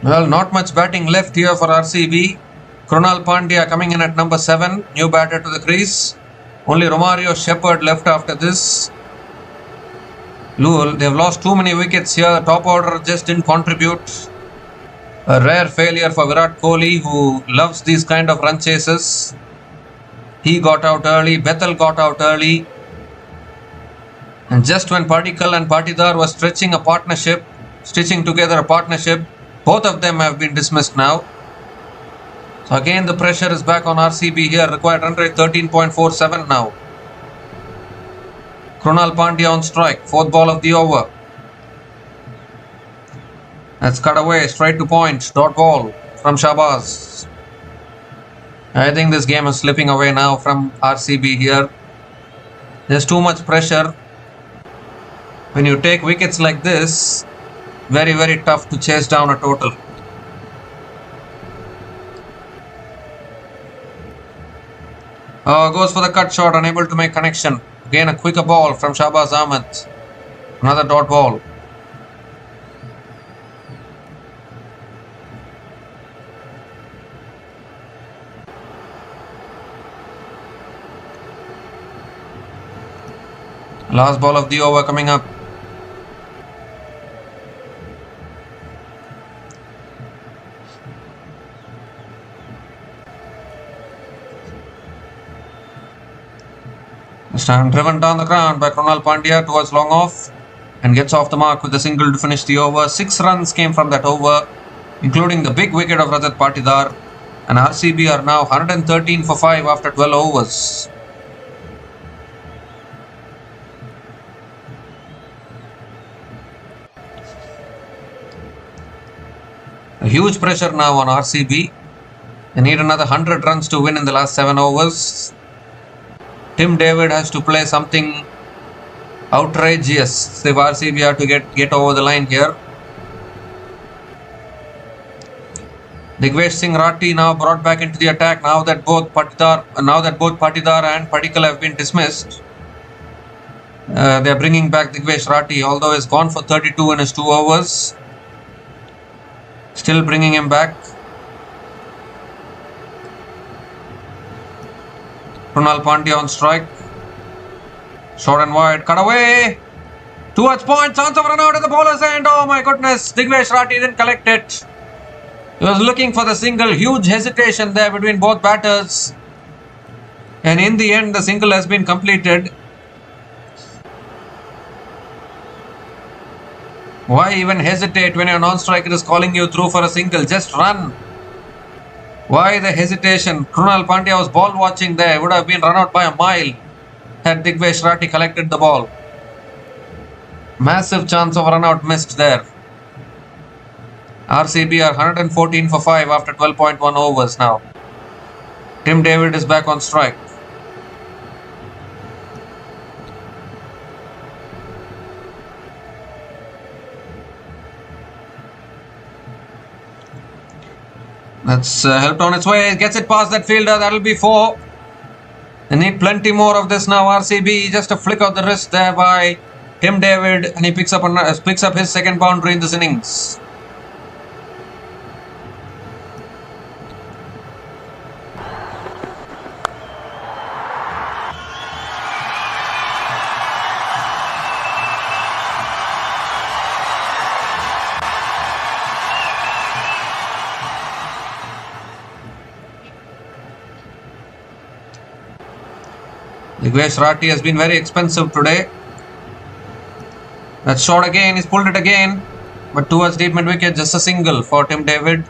Well, not much batting left here for RCB. Krunal Pandya coming in at number 7, new batter to the crease. Only Romario Shepherd left after this. They've lost too many wickets here. Top order just didn't contribute. A rare failure for Virat Kohli, who loves these kind of run chases. He got out early. Bethel got out early. And just when Padikkal and Patidar were stitching together a partnership, both of them have been dismissed now. So again the pressure is back on RCB here. Required run rate 13.47 now. Krunal Pandya on strike. Fourth ball of the over. That's cut away. Straight to point. Dot ball from Shahbaz. I think this game is slipping away now from RCB here. There's too much pressure. When you take wickets like this, very, very tough to chase down a total. Goes for the cut shot, unable to make connection. Again a quicker ball from Shahbaz Ahmed. Another dot ball. Last ball of the over coming up. This time driven down the ground by Krunal Pandya towards long off and gets off the mark with a single to finish the over. 6 runs came from that over, including the big wicket of Rajat Patidar, and RCB are now 113 for 5 after 12 overs. A huge pressure now on RCB. They need another 100 runs to win in the last 7 overs. Tim David has to play something outrageous if RCB are to get over the line here. Digvesh Singh Rathi now brought back into the attack now that both Patidar and Padikkal have been dismissed. They are bringing back Digvesh Rathi, although he's gone for 32 in his 2 overs. Still bringing him back. Krunal Pandya on strike. Short and wide. Cut away. Towards point. Chance of run out at the bowler's end. Oh my goodness. Digvesh Rathi didn't collect it. He was looking for the single. Huge hesitation there between both batters. And in the end, the single has been completed. Why even hesitate when your non-striker is calling you through for a single? Just run. Why the hesitation? Krunal Pandya was ball watching there. Would have been run out by a mile had Digvesh Rathi collected the ball. Massive chance of run out missed there. RCB are 114 for 5 after 12.1 overs now. Tim David is back on strike. That's helped on its way. Gets it past that fielder. That'll be 4. They need plenty more of this now. RCB, just a flick of the wrist there by Tim David, and he picks up his second boundary in this innings. Digvesh Rathi has been very expensive today. That shot again, he's pulled it again, but towards deep mid wicket, just a single for Tim David.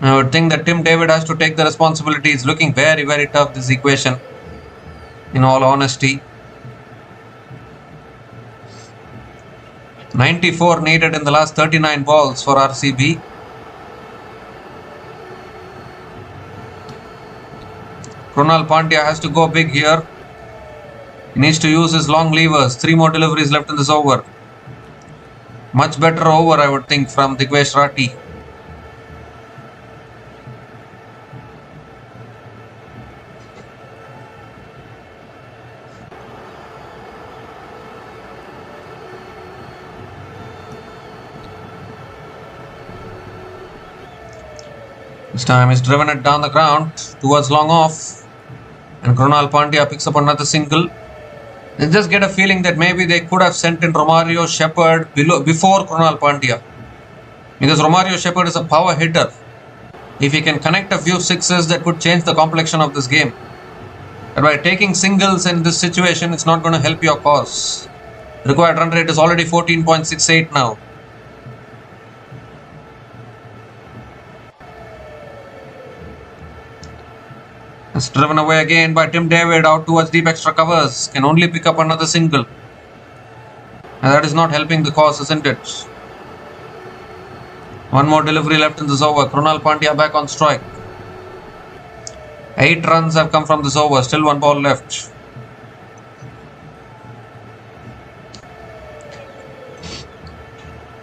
I would think that Tim David has to take the responsibility. It's looking very, very tough, this equation, in all honesty. 94 needed in the last 39 balls for RCB. Krunal Pandya has to go big here. He needs to use his long levers. 3 more deliveries left in this over. Much better over, I would think, from Digvesh Rathi. This time he's driven it down the ground towards long off. And Krunal Pandya picks up another single. I just get a feeling that maybe they could have sent in Romario Shepherd before Krunal Pandya. Because Romario Shepherd is a power hitter. If he can connect a few sixes, that could change the complexion of this game. But by taking singles in this situation, it's not going to help your cause. Required run rate is already 14.68 now. It's driven away again by Tim David out towards deep extra covers. Can only pick up another single. And that is not helping the cause, isn't it? One more delivery left in this over. Krunal Pandya back on strike. 8 runs have come from this over. Still 1 ball left.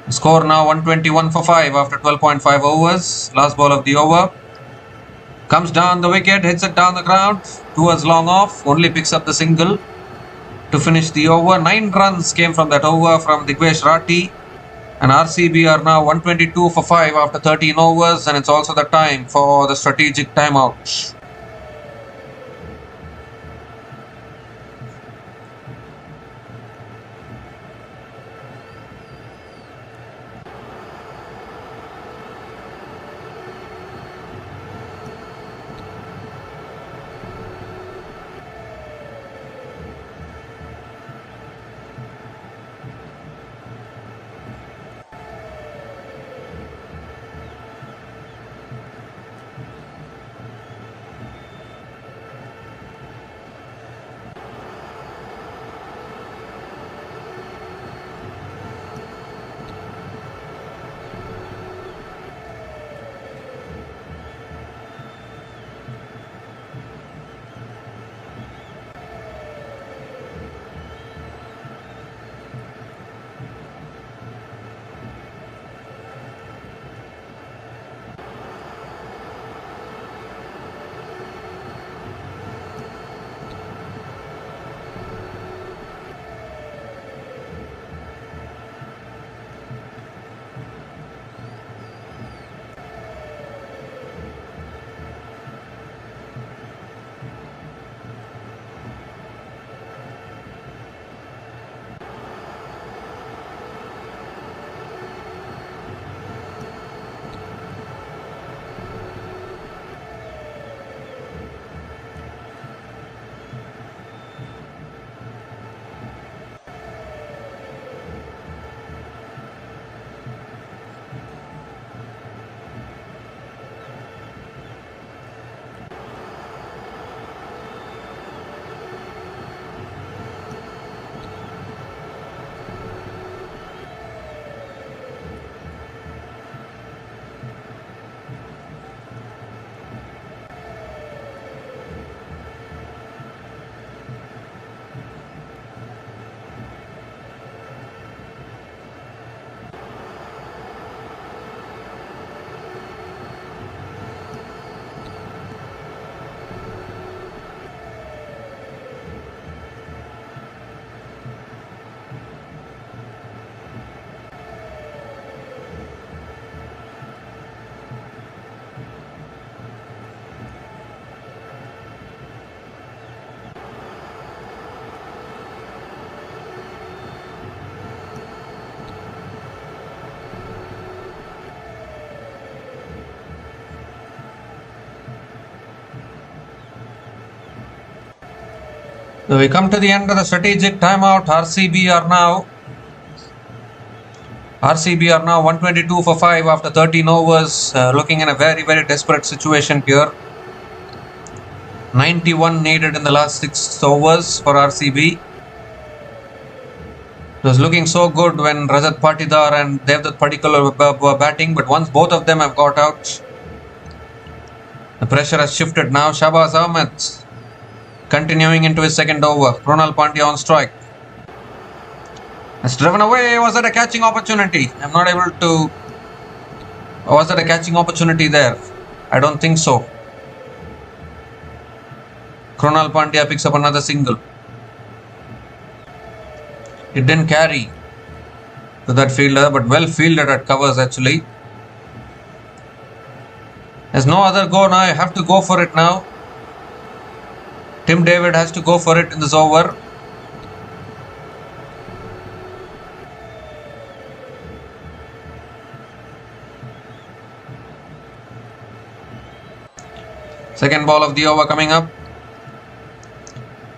Score now 121 for 5 after 12.5 overs. Last ball of the over. Comes down the wicket, hits it down the ground. Towards long off. Only picks up the single to finish the over. 9 runs came from that over from Digvesh Rathi. And RCB are now 122 for 5 after 13 overs. And it's also the time for the strategic timeout. So we come to the end of the strategic timeout. RCB are now 122 for 5 after 13 overs. Looking in a very, very desperate situation here. 91 needed in the last 6 overs for RCB. It was looking so good when Rajat Patidar and Devdutt Padikkal were batting, but once both of them have got out, the pressure has shifted now. Shahbaz Ahmed continuing into his second over. Krunal Pandya on strike. It's driven away. Was that a catching opportunity? I'm not able to... Was that a catching opportunity there? I don't think so. Krunal Pandya picks up another single. It didn't carry to that fielder, but well fielded at covers actually. There's no other go now. I have to go for it now. Tim David has to go for it in this over. Second ball of the over coming up.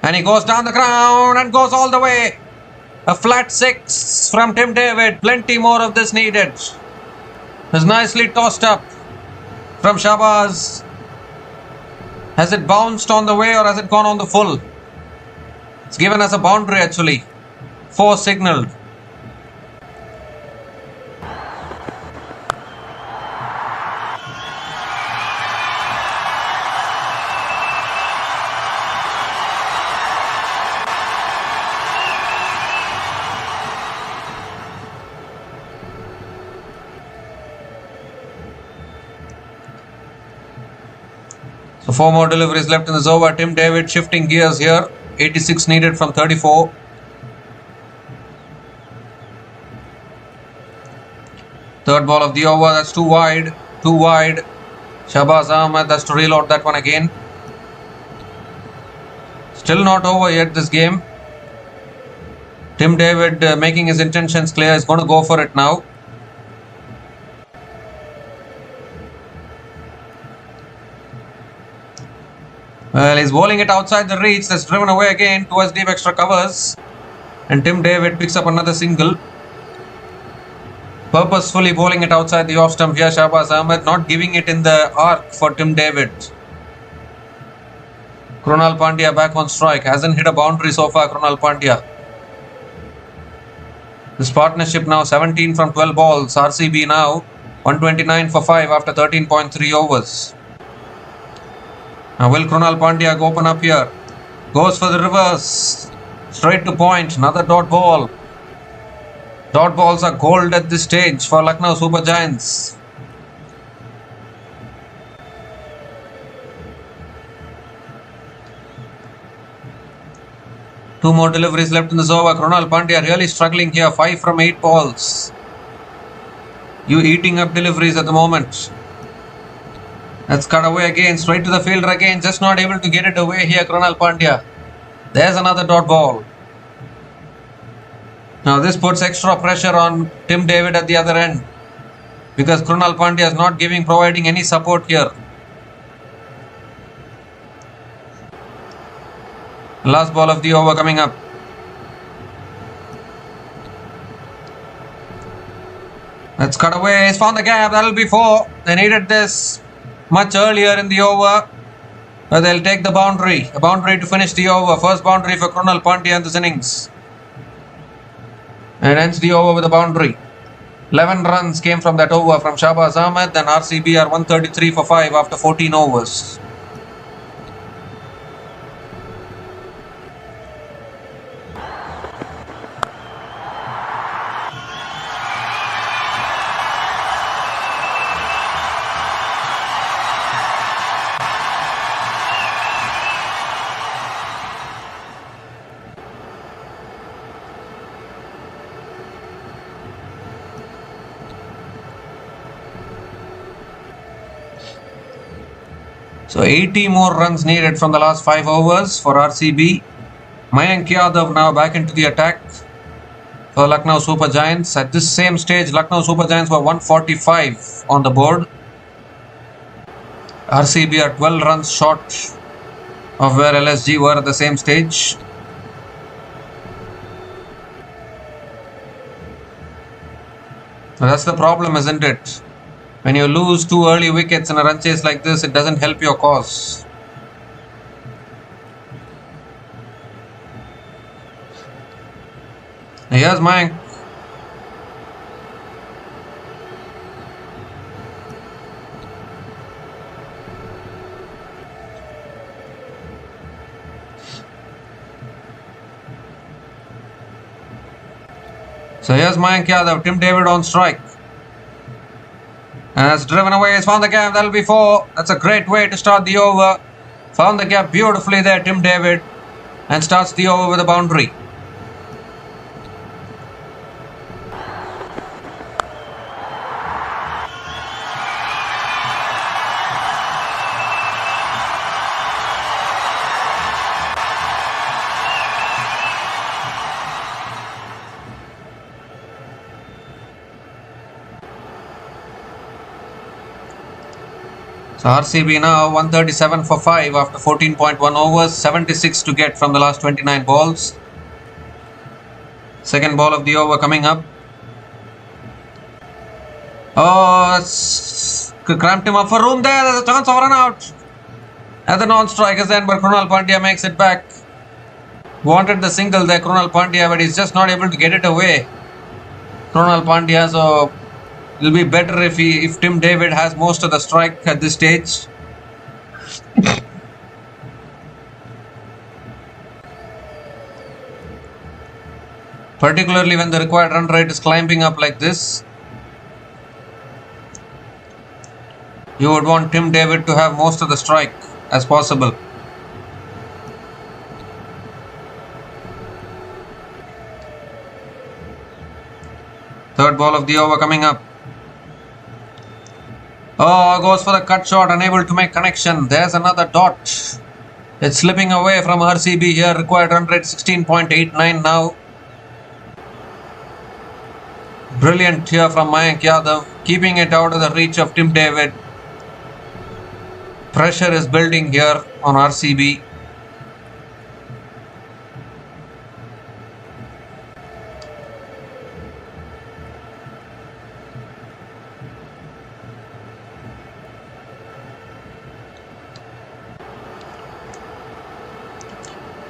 And he goes down the ground and goes all the way. A flat 6 from Tim David. Plenty more of this needed. It's nicely tossed up from Shahbaz. Has it bounced on the way or has it gone on the full? It's given as a boundary actually. 4 signalled. So 4 more deliveries left in this over. Tim David shifting gears here. 86 needed from 34. Third ball of the over. That's too wide. Too wide. Shahbaz Ahmed has to reload that one again. Still not over yet this game. Tim David making his intentions clear. He's going to go for it now. Well, he's bowling it outside the reach. That's driven away again towards deep extra covers. And Tim David picks up another single. Purposefully bowling it outside the off stump here. Shahbaz Ahmed not giving it in the arc for Tim David. Krunal Pandya back on strike. Hasn't hit a boundary so far, Krunal Pandya. This partnership now 17 from 12 balls. RCB now 129 for 5 after 13.3 overs. Now will Krunal Pandya open up here? Goes for the reverse. Straight to point. Another dot ball. Dot balls are gold at this stage for Lucknow Super Giants. Two more deliveries left in this over. Krunal Pandya really struggling here. 5 from 8 balls. You eating up deliveries at the moment. That's cut away again. Straight to the fielder again. Just not able to get it away here, Krunal Pandya. There's another dot ball. Now this puts extra pressure on Tim David at the other end. Because Krunal Pandya is not providing any support here. Last ball of the over coming up. Let's cut away. He's found the gap. That'll be 4. They needed this much earlier in the over. But they'll take the boundary. A boundary to finish the over. First boundary for Krunal Pandya in this innings. And ends the over with a boundary. 11 runs came from that over from Shahbaz Ahmed. Then RCB are 133 for 5 after 14 overs. So 80 more runs needed from the last 5 overs for RCB. Mayank Yadav now back into the attack for Lucknow Super Giants. At this same stage, Lucknow Super Giants were 145 on the board. RCB are 12 runs short of where LSG were at the same stage. That's the problem, isn't it? When you lose 2 early wickets in a run chase like this, it doesn't help your cause. Here's Mayank. So here's Mayank Yadav, Tim David on strike. And it's driven away, he's found the gap, that'll be 4. That's a great way to start the over. Found the gap beautifully there, Tim David. And starts the over with a boundary. So RCB now 137 for 5 after 14.1 overs, 76 to get from the last 29 balls. Second ball of the over coming up. Oh, cramped him up for room there. There's a chance of run out. At the non-strikers end, but Krunal Pandya makes it back. Wanted the single there, Krunal Pandya, but he's just not able to get it away. Krunal Pandya, so it'll be better if Tim David has most of the strike at this stage. Particularly when the required run rate is climbing up like this. You would want Tim David to have most of the strike as possible. Third ball of the over coming up. Oh, goes for the cut shot, unable to make connection. There's another dot. It's slipping away from RCB here. Required run rate 16.89 now. Brilliant here from Mayank Yadav, keeping it out of the reach of Tim David. Pressure is building here on RCB.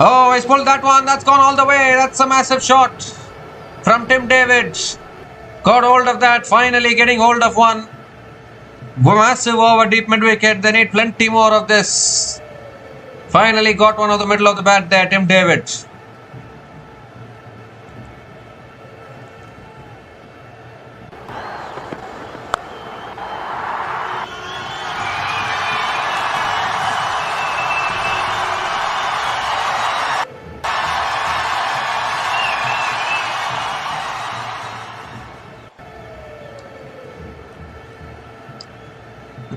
Oh, he's pulled that one. That's gone all the way. That's a massive shot from Tim David. Got hold of that. Finally getting hold of one. Massive over deep mid wicket. They need plenty more of this. Finally got one of the middle of the bat there, Tim David.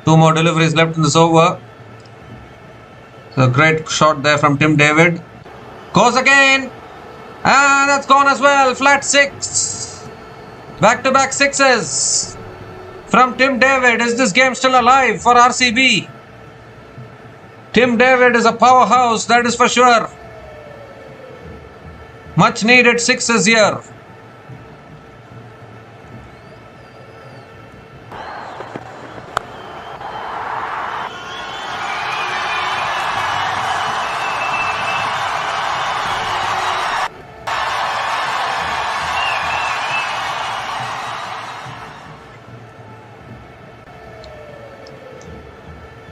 Two more deliveries left in this over. So great shot there from Tim David. Goes again. And that's gone as well. Flat six. Back-to-back sixes from Tim David. Is this game still alive for RCB? Tim David is a powerhouse, that is for sure. Much needed sixes here.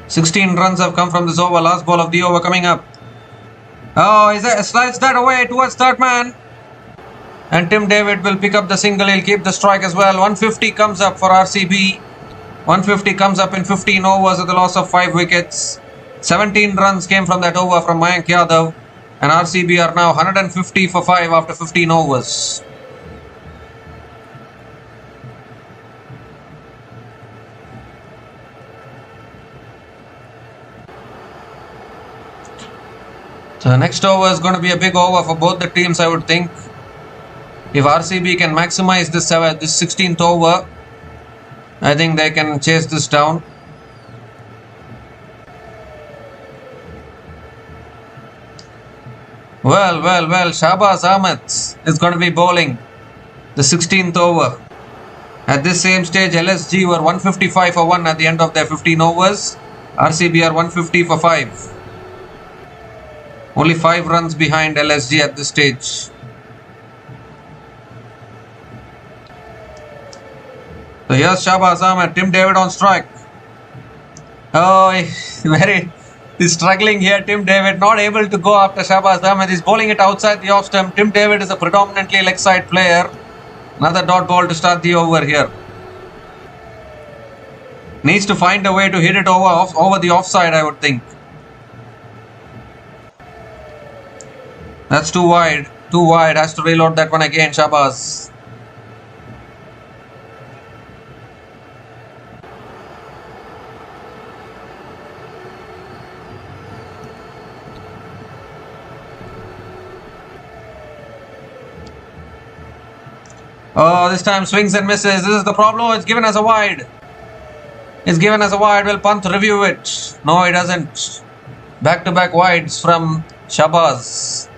Sixteen runs have come from this over. Last ball of the over coming up. Oh, he slides that away towards third man. And Tim David will pick up the single. He'll keep the strike as well. 150 comes up for RCB. 150 comes up in 15 overs at the loss of 5 wickets. 17 runs came from that over from Mayank Yadav. And RCB are now 150 for 5 after 15 overs. So the next over is going to be a big over for both the teams, I would think. If RCB can maximize this 16th over, I think they can chase this down. Well, Shahbaz Ahmed is going to be bowling the 16th over. At this same stage, LSG were 155 for 1 at the end of their 15 overs. RCB are 150 for 5. Only 5 runs behind LSG at this stage. So here's Shahbaz Ahmed, Tim David on strike. Oh, he's struggling here. Tim David not able to go after Shahbaz Ahmed. He's bowling it outside the off stump. Tim David is a predominantly leg side player. Another dot ball to start the over here. Needs to find a way to hit it over the offside, I would think. That's too wide. Too wide. Has to reload that one again, Shahbaz. Oh, this time swings and misses. This is the problem. It's given as a wide. is given as a wide. Will Pant review it? No, he doesn't. Back-to-back wides from Shahbaz.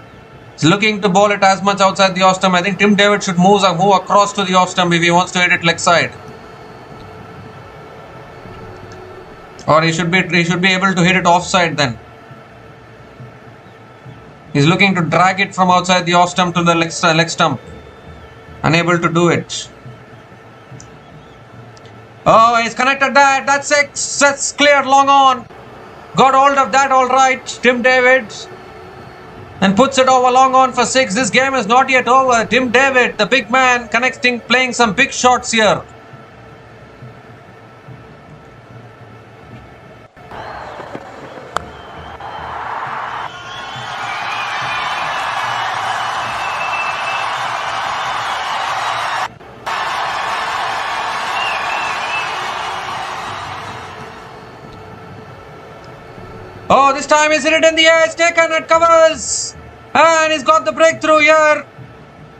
He's looking to bowl it as much outside the off stump. I think Tim David should move across to the off stump if he wants to hit it leg side. Or he should be able to hit it offside then. He's looking to drag it from outside the off stump to the leg stump. Unable to do it. Oh, he's connected that. That's 6. That's cleared long on. Got hold of that all right. Tim David. And puts it over long on for 6. This game is not yet over. Tim David, the big man, playing some big shots here. Oh, this time he's hit it in the air. It's taken at covers. And he's got the breakthrough here.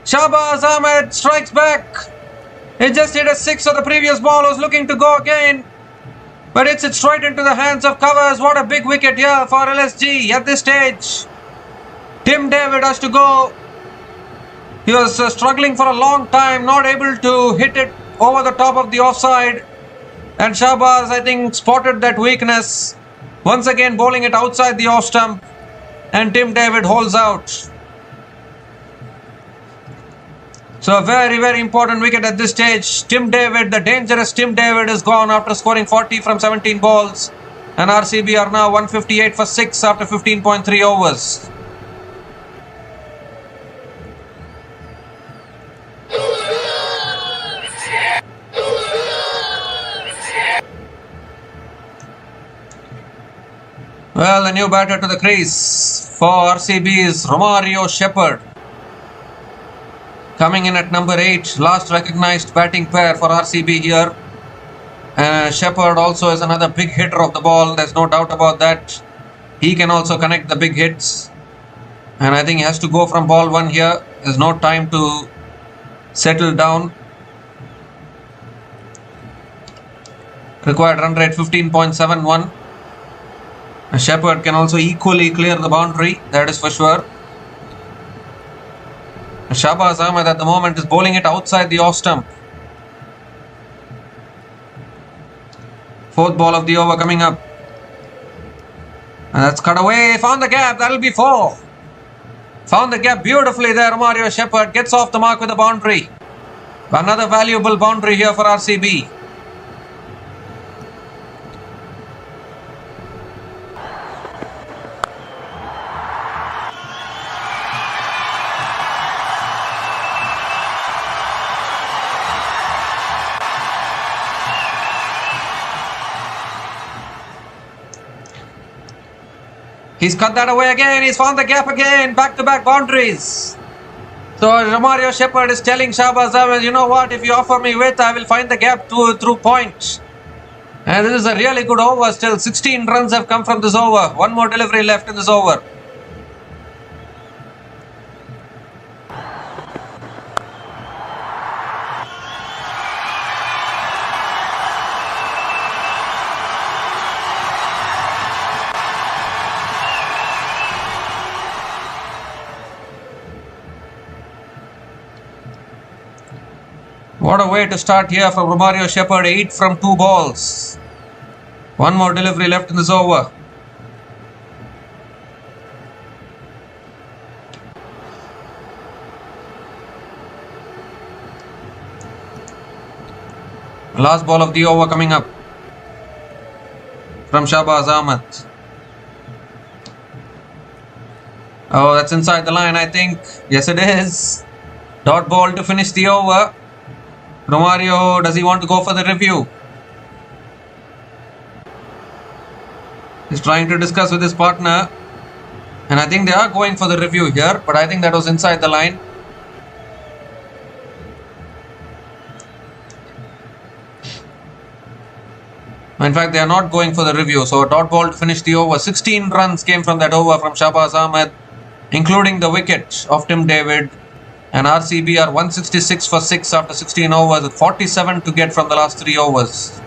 Shahbaz Ahmed strikes back. He just hit a 6 of the previous ball. Was looking to go again. But it's straight into the hands of covers. What a big wicket here for LSG at this stage. Tim David has to go. He was struggling for a long time. Not able to hit it over the top of the offside. And Shahbaz, I think, spotted that weakness. Once again bowling it outside the off stump. And Tim David holds out. So a very, very important wicket at this stage. Tim David, the dangerous Tim David, is gone after scoring 40 from 17 balls. And RCB are now 158 for 6 after 15.3 overs. Well, the new batter to the crease for RCB is Romario Shepherd. Coming in at number 8, last recognized batting pair for RCB here. Shepherd also is another big hitter of the ball, there's no doubt about that. He can also connect the big hits. And I think he has to go from ball 1 here. There's no time to settle down. Required run rate 15.71. Shepherd can also equally clear the boundary, that is for sure. Shahbaz Ahmed at the moment is bowling it outside the off stump. 4th ball of the over coming up. And that's cut away, found the gap, that'll be 4. Found the gap beautifully there, Romario Shepherd gets off the mark with a boundary. Another valuable boundary here for RCB. He's cut that away again. He's found the gap again. Back-to-back boundaries. So Romario Shepherd is telling Shahbaz Ahmed, you know what? If you offer me width, I will find the gap through point. And this is a really good over. Still 16 runs have come from this over. One more delivery left in this over. What a way to start here from Romario Shepherd. 8 from 2 balls. One more delivery left in this over. Last ball of the over coming up from Shahbaz Ahmed. Oh, that's inside the line, I think. Yes, it is. Dot ball to finish the over. Romario, does he want to go for the review? He's trying to discuss with his partner. And I think they are going for the review here. But I think that was inside the line. In fact, they are not going for the review. So a dot ball to finish the over. 16 runs came from that over from Shahbaz Ahmed, including the wicket of Tim David. And RCB are 166 for 6 after 16 overs with 47 to get from the last 3 overs.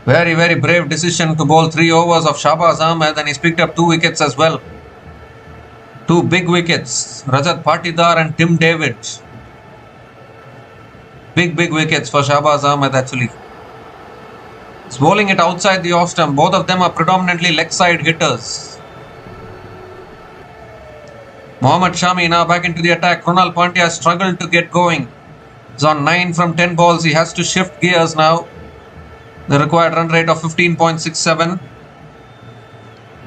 Very, very brave decision to bowl 3 overs of Shahbaz Ahmed, and he's picked up 2 wickets as well. 2 big wickets. Rajat Patidar and Tim David. Big wickets for Shahbaz Ahmed actually. He's bowling it outside the off stump. Both of them are predominantly leg side hitters. Mohammad Shami now back into the attack. Krunal Pandya struggled to get going. He's on 9 from 10 balls. He has to shift gears now. The required run rate of 15.67.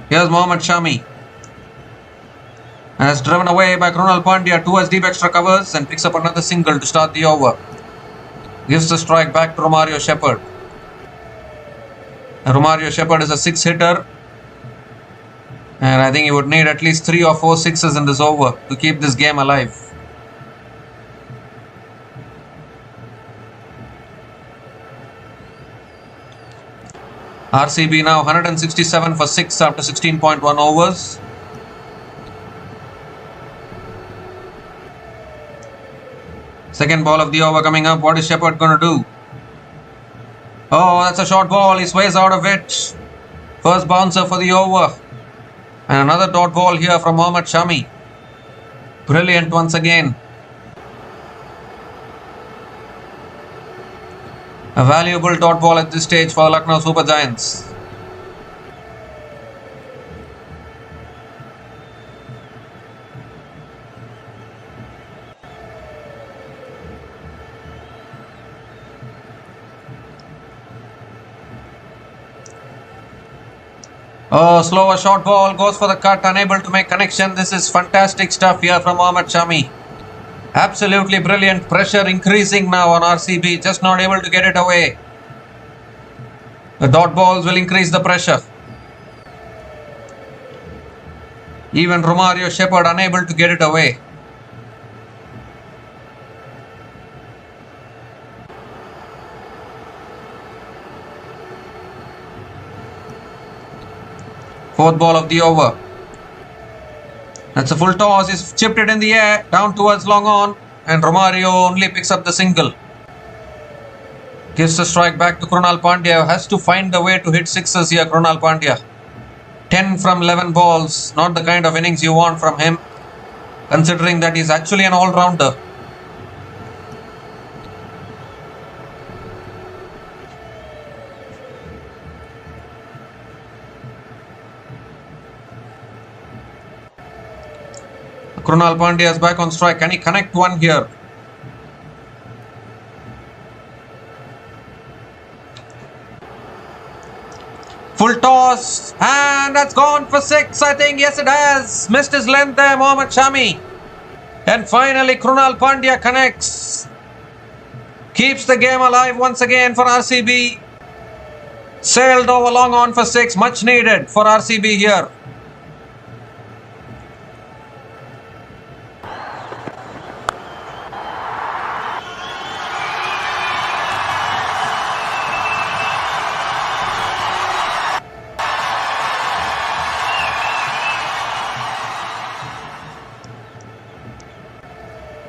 Here's Mohammad Shami. And is driven away by Krunal Pandya towards deep extra covers and picks up another single to start the over. Gives the strike back to Romario Shepherd. Romario Shepherd is a 6 hitter. And I think he would need at least 3 or 4 sixes in this over to keep this game alive. RCB now 167 for 6 after 16.1 overs. Second ball of the over coming up. What is Shepherd going to do? Oh, that's a short ball. He sways out of it. First bouncer for the over. And another dot ball here from Mohammad Shami. Brilliant once again. A valuable dot ball at this stage for Lucknow Super Giants. Oh, slower short ball, goes for the cut, unable to make connection. This is fantastic stuff here from Mohammad Shami. Absolutely brilliant. Pressure increasing now on RCB, just not able to get it away. The dot balls will increase the pressure. Even Romario Shepherd unable to get it away. Fourth ball of the over. That's a full toss. He's chipped it in the air, down towards long on, and Romario only picks up the single. Gives the strike back to Krunal Pandya. Has to find the way to hit sixes here, Krunal Pandya. 10 from 11 balls. Not the kind of innings you want from him, considering that he's actually an all-rounder. Krunal Pandya is back on strike. Can he connect one here? Full toss, and that's gone for 6, I think. Yes, it has. Missed his length there, Mohammad Shami. And finally, Krunal Pandya connects. Keeps the game alive once again for RCB. Sailed over long on for 6. Much needed for RCB here.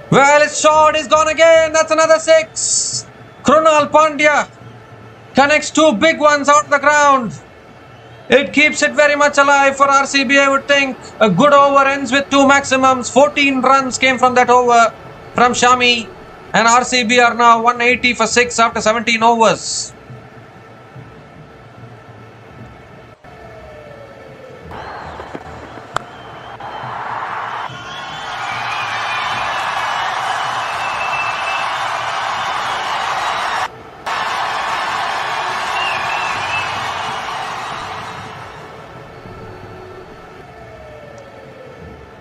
Well, it's short, he's gone again. That's another 6. Krunal Pandya connects 2 big ones out the ground. It keeps it very much alive for RCB, I would think. A good over ends with 2 maximums. 14 runs came from that over from Shami. And RCB are now 180 for 6 after 17 overs.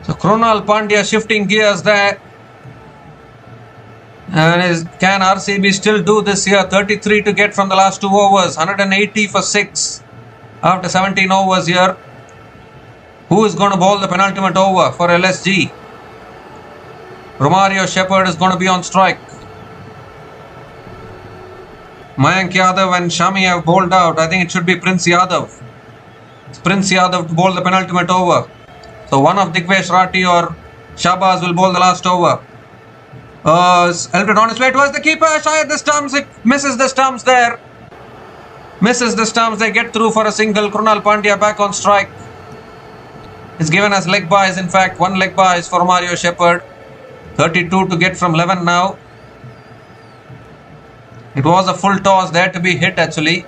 So Krunal Pandya shifting gears there. And can RCB still do this here? 33 to get from the last 2 overs. 180 for 6 after 17 overs here. Who is going to bowl the penultimate over for LSG? Romario Shepherd is going to be on strike. Mayank Yadav and Shami have bowled out. I think it should be Prince Yadav. It's Prince Yadav to bowl the penultimate over. So one of Digvesh Rathi or Shahbaz will bowl the last over. Helped it on his way towards the keeper. Shy at the stumps. It misses the stumps there. Misses the stumps. They get through for a single. Krunal Pandya back on strike. Is given as leg buys. In fact, one leg buy is for Mario Shepherd. 32 to get from 11 now. It was a full toss there to be hit actually.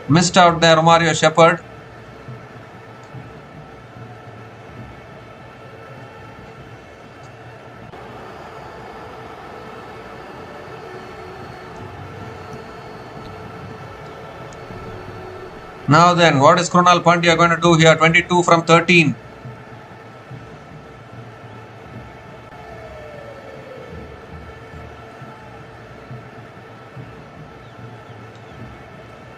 Missed out there Mario Shepherd. Now then, what is Krunal Pandya going to do here? 22 from 13.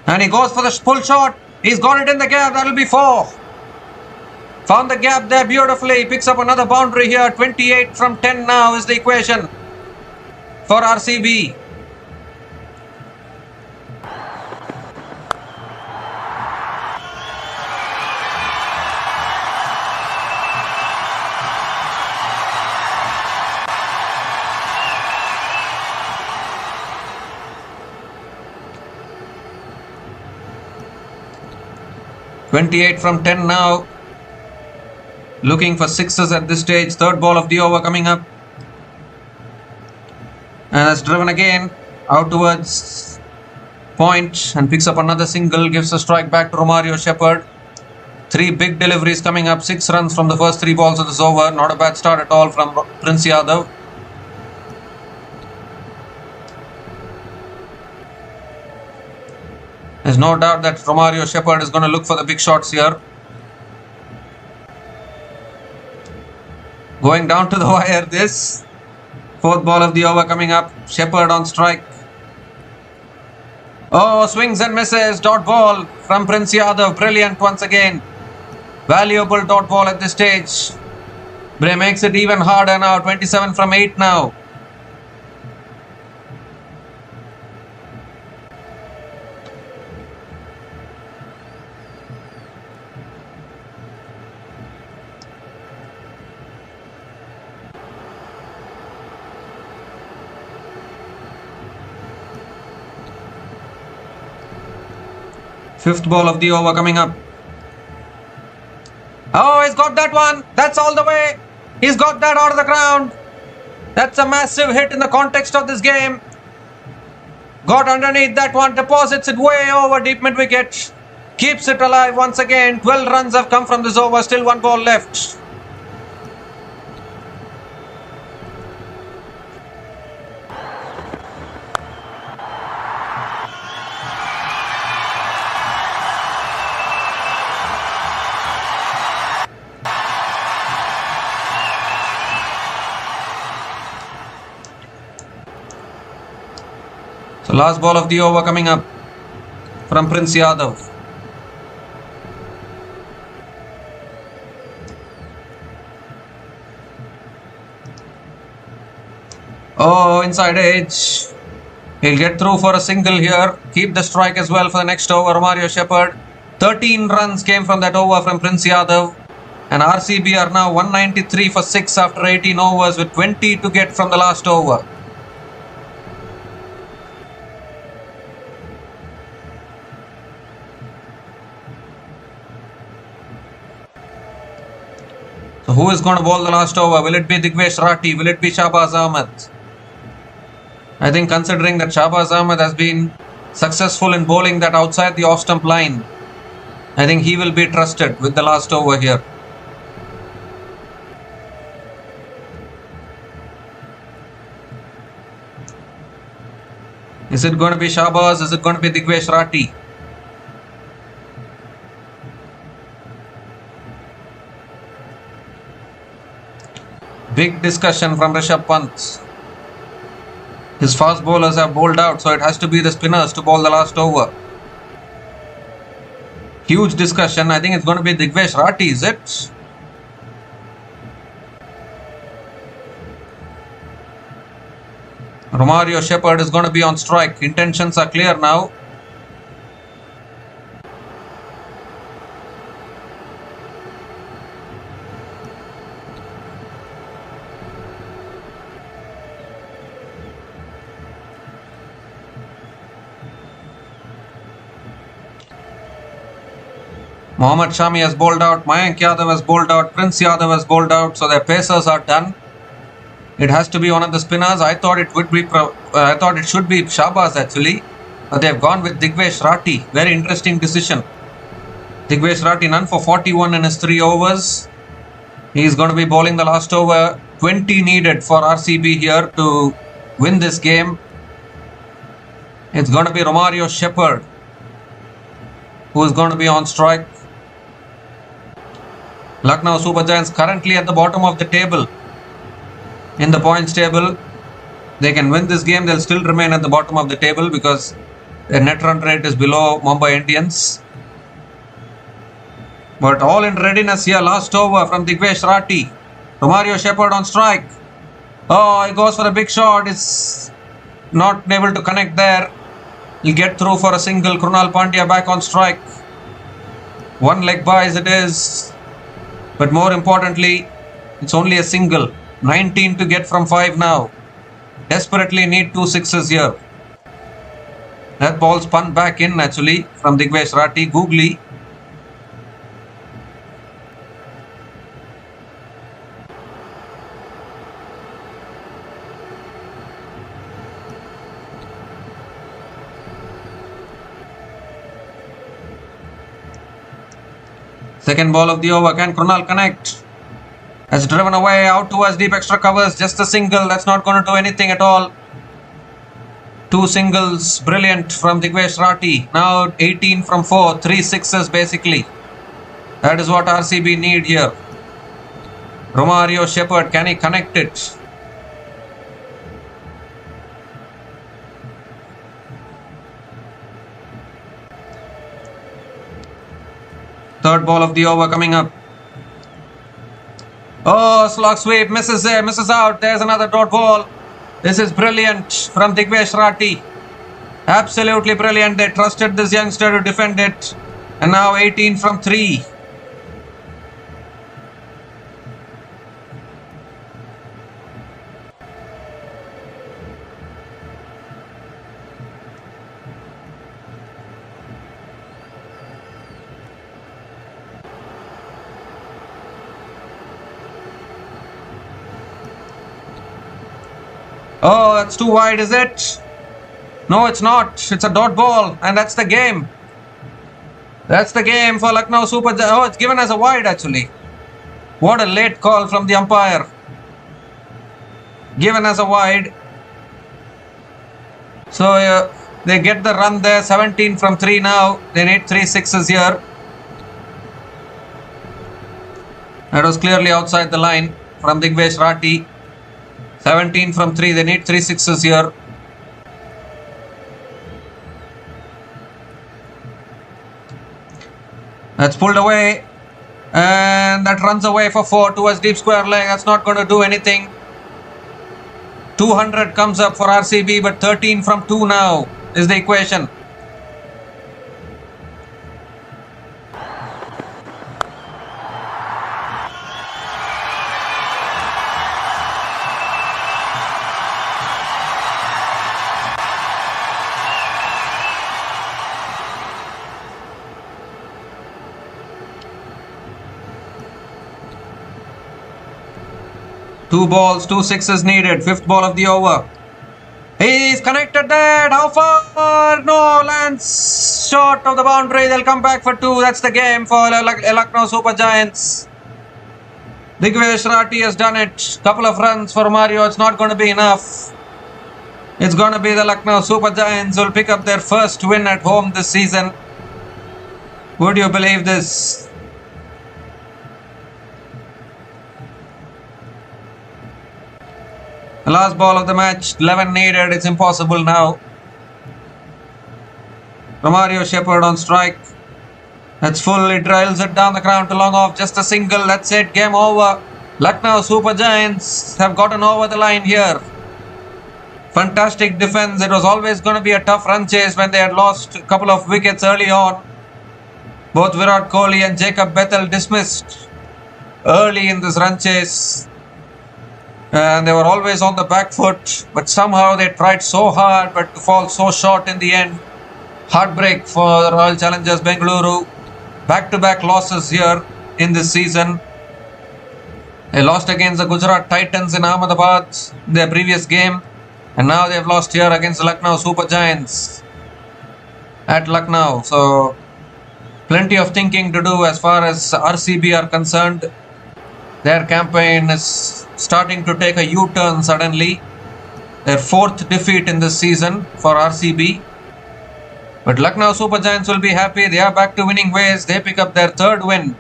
And he goes for the full shot. He's got it in the gap. That will be 4. Found the gap there beautifully. Picks up another boundary here. 28 from 10 now is the equation for RCB. .28 from 10 now. Looking for sixes at this stage. Third ball of the over coming up. And that's driven again out towards point and picks up another single. Gives a strike back to Romario Shepherd. 3 big deliveries coming up. 6 runs from the first 3 balls of this over. Not a bad start at all from Prince Yadav. There's no doubt that Romario Shepherd is going to look for the big shots here. Going down to the wire this. 4th ball of the over coming up. Shepherd on strike. Oh, swings and misses. Dot ball from Prince Yadav. Brilliant once again. Valuable dot ball at this stage. Bray makes it even harder now. 27 from 8 now. Fifth ball of the over coming up. Oh, he's got that one. That's all the way. He's got that out of the ground. That's a massive hit in the context of this game. Got underneath that one. Deposits it way over deep mid wicket. Keeps it alive once again. 12 runs have come from this over. Still 1 ball left. So last ball of the over coming up from Prince Yadav. Oh, inside edge. He'll get through for a single here. Keep the strike as well for the next over. Mario Shepherd. 13 runs came from that over from Prince Yadav. And RCB are now 193 for 6 after 18 overs with 20 to get from the last over. So who is going to bowl the last over? Will it be Digvesh Rathi? Will it be Shahbaz Ahmed? I think considering that Shahbaz Ahmed has been successful in bowling that outside the off-stump line, I think he will be trusted with the last over here. Is it going to be Shahbaz? Is it going to be Digvesh Rathi? Big discussion from Rishabh Pant. His fast bowlers have bowled out, so it has to be the spinners to bowl the last over. Huge discussion. I think it's going to be Digvesh Rathi, is it? Romario Shepherd is going to be on strike. Intentions are clear now. Mohammad Shami has bowled out. Mayank Yadav has bowled out. Prince Yadav has bowled out. So their pacers are done. It has to be one of the spinners. I thought it should be Shahbaz actually. But they have gone with Digvesh Rathi. Very interesting decision. Digvesh Rathi none for 41 in his 3 overs. He is going to be bowling the last over. 20 needed for RCB here to win this game. It's going to be Romario Shepherd who is going to be on strike. Lucknow Super Giants currently at the bottom of the table. In the points table, they can win this game. They'll still remain at the bottom of the table because their net run rate is below Mumbai Indians. But all in readiness here. Last over from Digvesh Rathi. Romario Shepherd on strike. Oh, he goes for a big shot. Is not able to connect there. He'll get through for a single. Krunal Pandya back on strike. One leg buys it is. But more importantly, it's only a single. 19 to get from 5 now. Desperately need 2 sixes here. That ball spun back in actually from Digvesh Rathi. Googly. Second ball of the over. Can Krunal connect? Has driven away out towards deep extra covers. Just a single. That's not going to do anything at all. 2 singles. Brilliant from Digvesh Rathi. Now 18 from 4. 3 sixes basically. That is what RCB need here. Romario Shepherd. Can he connect it? Third ball of the over coming up. Oh, slog sweep. Misses there. Misses out. There's another dot ball. This is brilliant from Digvesh Rathi. Absolutely brilliant. They trusted this youngster to defend it. And now 18 from 3. Oh, that's too wide, is it? No, it's not. It's a dot ball, and that's the game. That's the game for Lucknow Super Giants. Oh, it's given as a wide, actually. What a late call from the umpire. Given as a wide. So, they get the run there. 17 from 3 now. They need 3 sixes here. That was clearly outside the line from Digvesh Rathi. 17 from 3. They need 3 sixes here. That's pulled away. And that runs away for 4 towards deep square leg. That's not going to do anything. 200 comes up for RCB, but 13 from 2 now is the equation. Two balls, 2 sixes needed. 5th ball of the over. He's connected there. How far? No, lands short of the boundary. They'll come back for 2. That's the game for Lucknow Super Giants. Digvesh Rathi has done it. Couple of runs for Mario. It's not going to be enough. It's going to be the Lucknow Super Giants who will pick up their first win at home this season. Would you believe this? The last ball of the match, 11 needed. It's impossible now. Romario Shepherd on strike. That's full. It drills it down the ground to long off. Just a single. That's it. Game over. Lucknow Super Giants have gotten over the line here. Fantastic defense. It was always going to be a tough run chase when they had lost a couple of wickets early on. Both Virat Kohli and Jacob Bethel dismissed early in this run chase. And they were always on the back foot, but somehow they tried so hard but to fall so short in the end. Heartbreak for the Royal Challengers Bengaluru. back-to-back losses here in this season. They lost against the Gujarat Titans in Ahmedabad in their previous game, and now they've lost here against the Lucknow Super Giants at Lucknow. So plenty of thinking to do as far as RCB are concerned. Their campaign is starting to take a U-turn suddenly. Their fourth defeat in this season for RCB. But Lucknow Super Giants will be happy. They are back to winning ways. They pick up their third win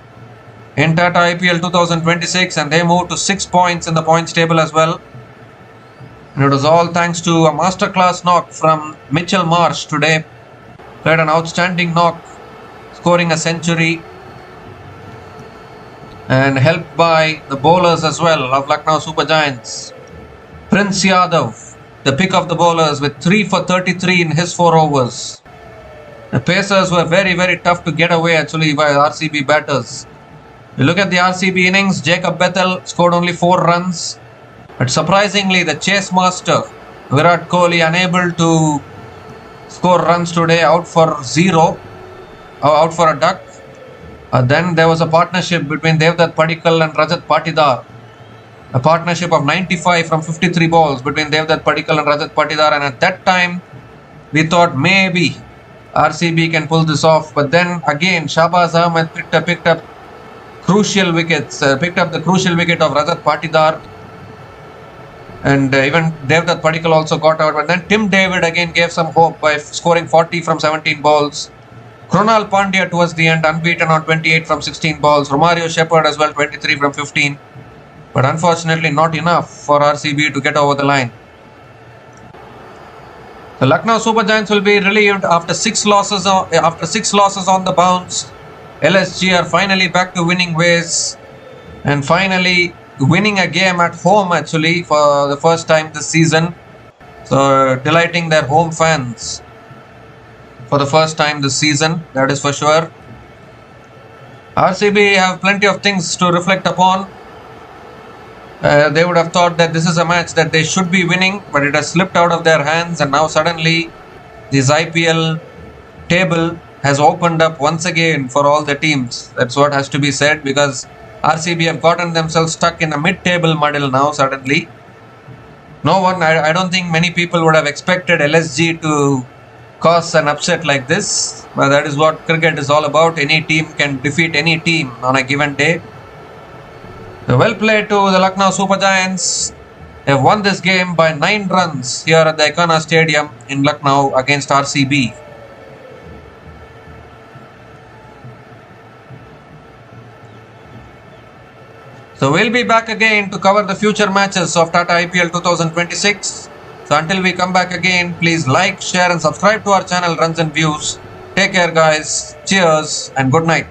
in Tata IPL 2026 and they move to 6 points in the points table as well. And it was all thanks to a masterclass knock from Mitchell Marsh today. Played an outstanding knock, scoring a century, and helped by the bowlers as well of Lucknow Super Giants. Prince Yadav, the pick of the bowlers, with 3 for 33 in his 4 overs. The Pacers were very, very tough to get away actually by RCB batters. You look at the RCB innings, Jacob Bethel scored only 4 runs. But surprisingly, the chase master, Virat Kohli, unable to score runs today, out for 0, out for a duck. Then there was a partnership between Devdutt Padikkal and Rajat Patidar. A partnership of 95 from 53 balls between Devdutt Padikkal and Rajat Patidar. And at that time, we thought maybe RCB can pull this off. But then again, Shahbaz Ahmed picked up crucial wickets, picked up the crucial wicket of Rajat Patidar. And even Devdutt Padikkal also got out. But then Tim David again gave some hope by scoring 40 from 17 balls. Krunal Pandya towards the end, unbeaten on 28 from 16 balls. Romario Shepherd as well, 23 from 15. But unfortunately not enough for RCB to get over the line. The Lucknow Super Giants will be relieved after 6 losses on the bounce. LSG are finally back to winning ways and finally winning a game at home actually for the first time this season. So delighting their home fans for the first time this season, that is for sure. RCB have plenty of things to reflect upon. They would have thought that this is a match that they should be winning, but it has slipped out of their hands, and now suddenly this IPL table has opened up once again for all the teams. That's what has to be said, because RCB have gotten themselves stuck in a mid-table muddle now suddenly. I don't think many people would have expected LSG to cause an upset like this, but that is what cricket is all about. Any team can defeat any team on a given day. So well played to the Lucknow Super Giants. They have won this game by 9 runs here at the Ekana Stadium in Lucknow against RCB. So we'll be back again to cover the future matches of Tata IPL 2026. So until we come back again, please like, share and subscribe to our channel Runs and Views. Take care guys, cheers and good night.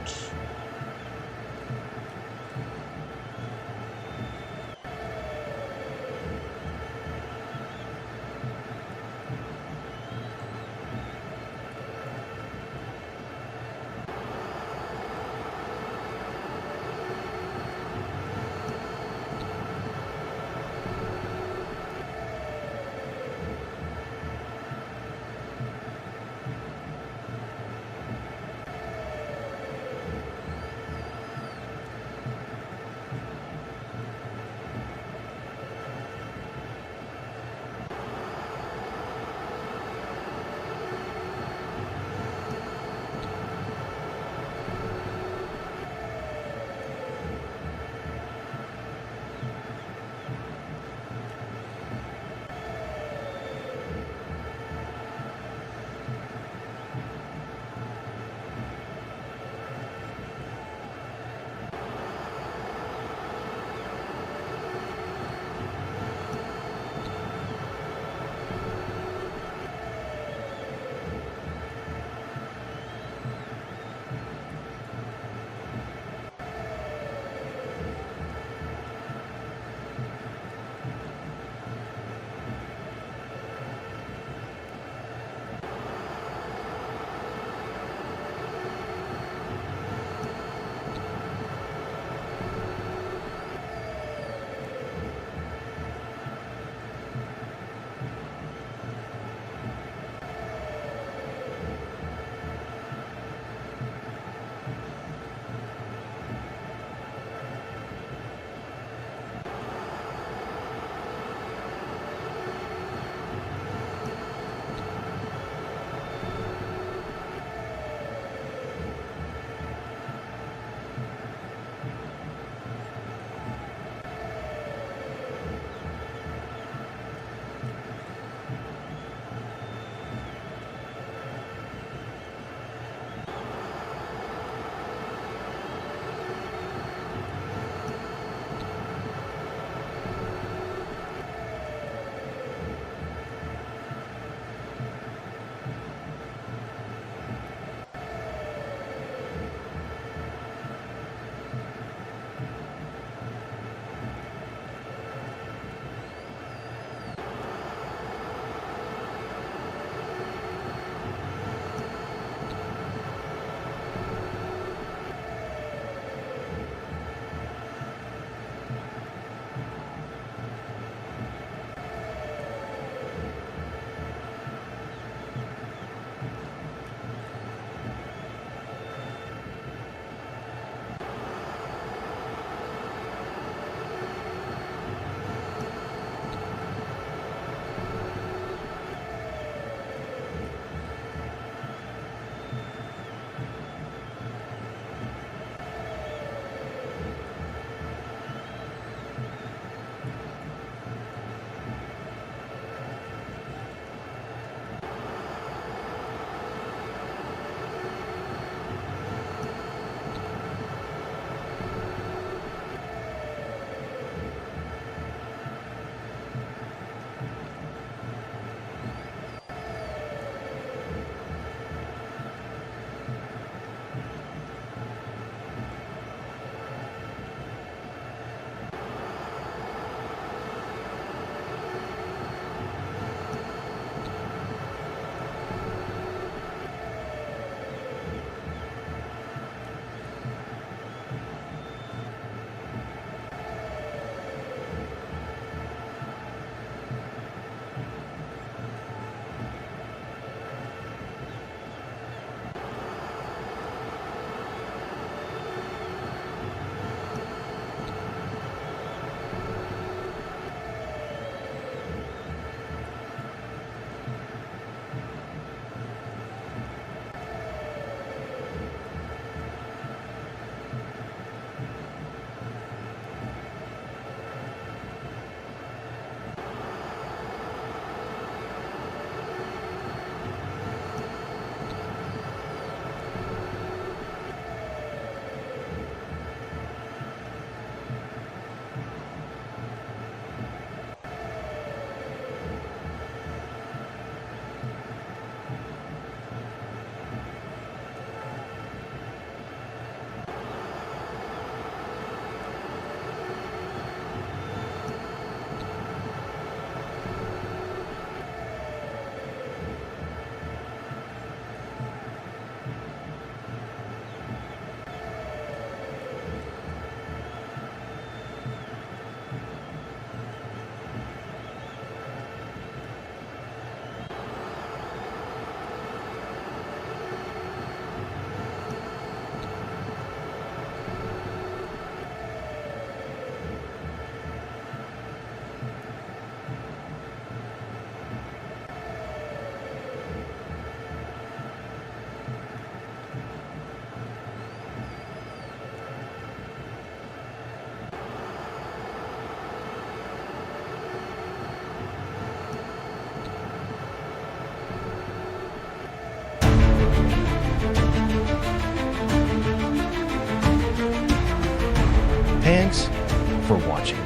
for watching.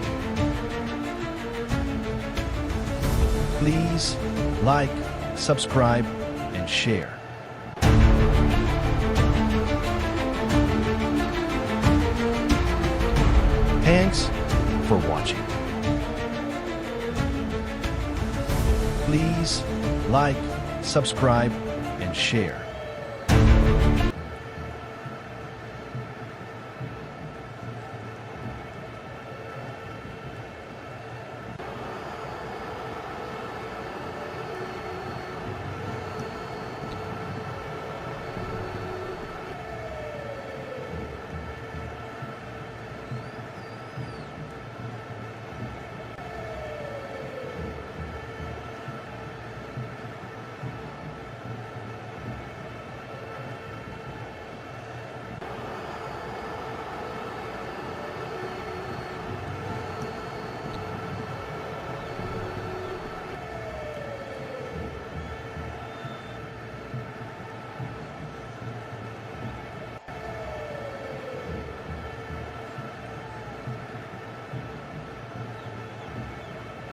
Please like, subscribe, and share. Thanks for watching. Please like, subscribe, and share.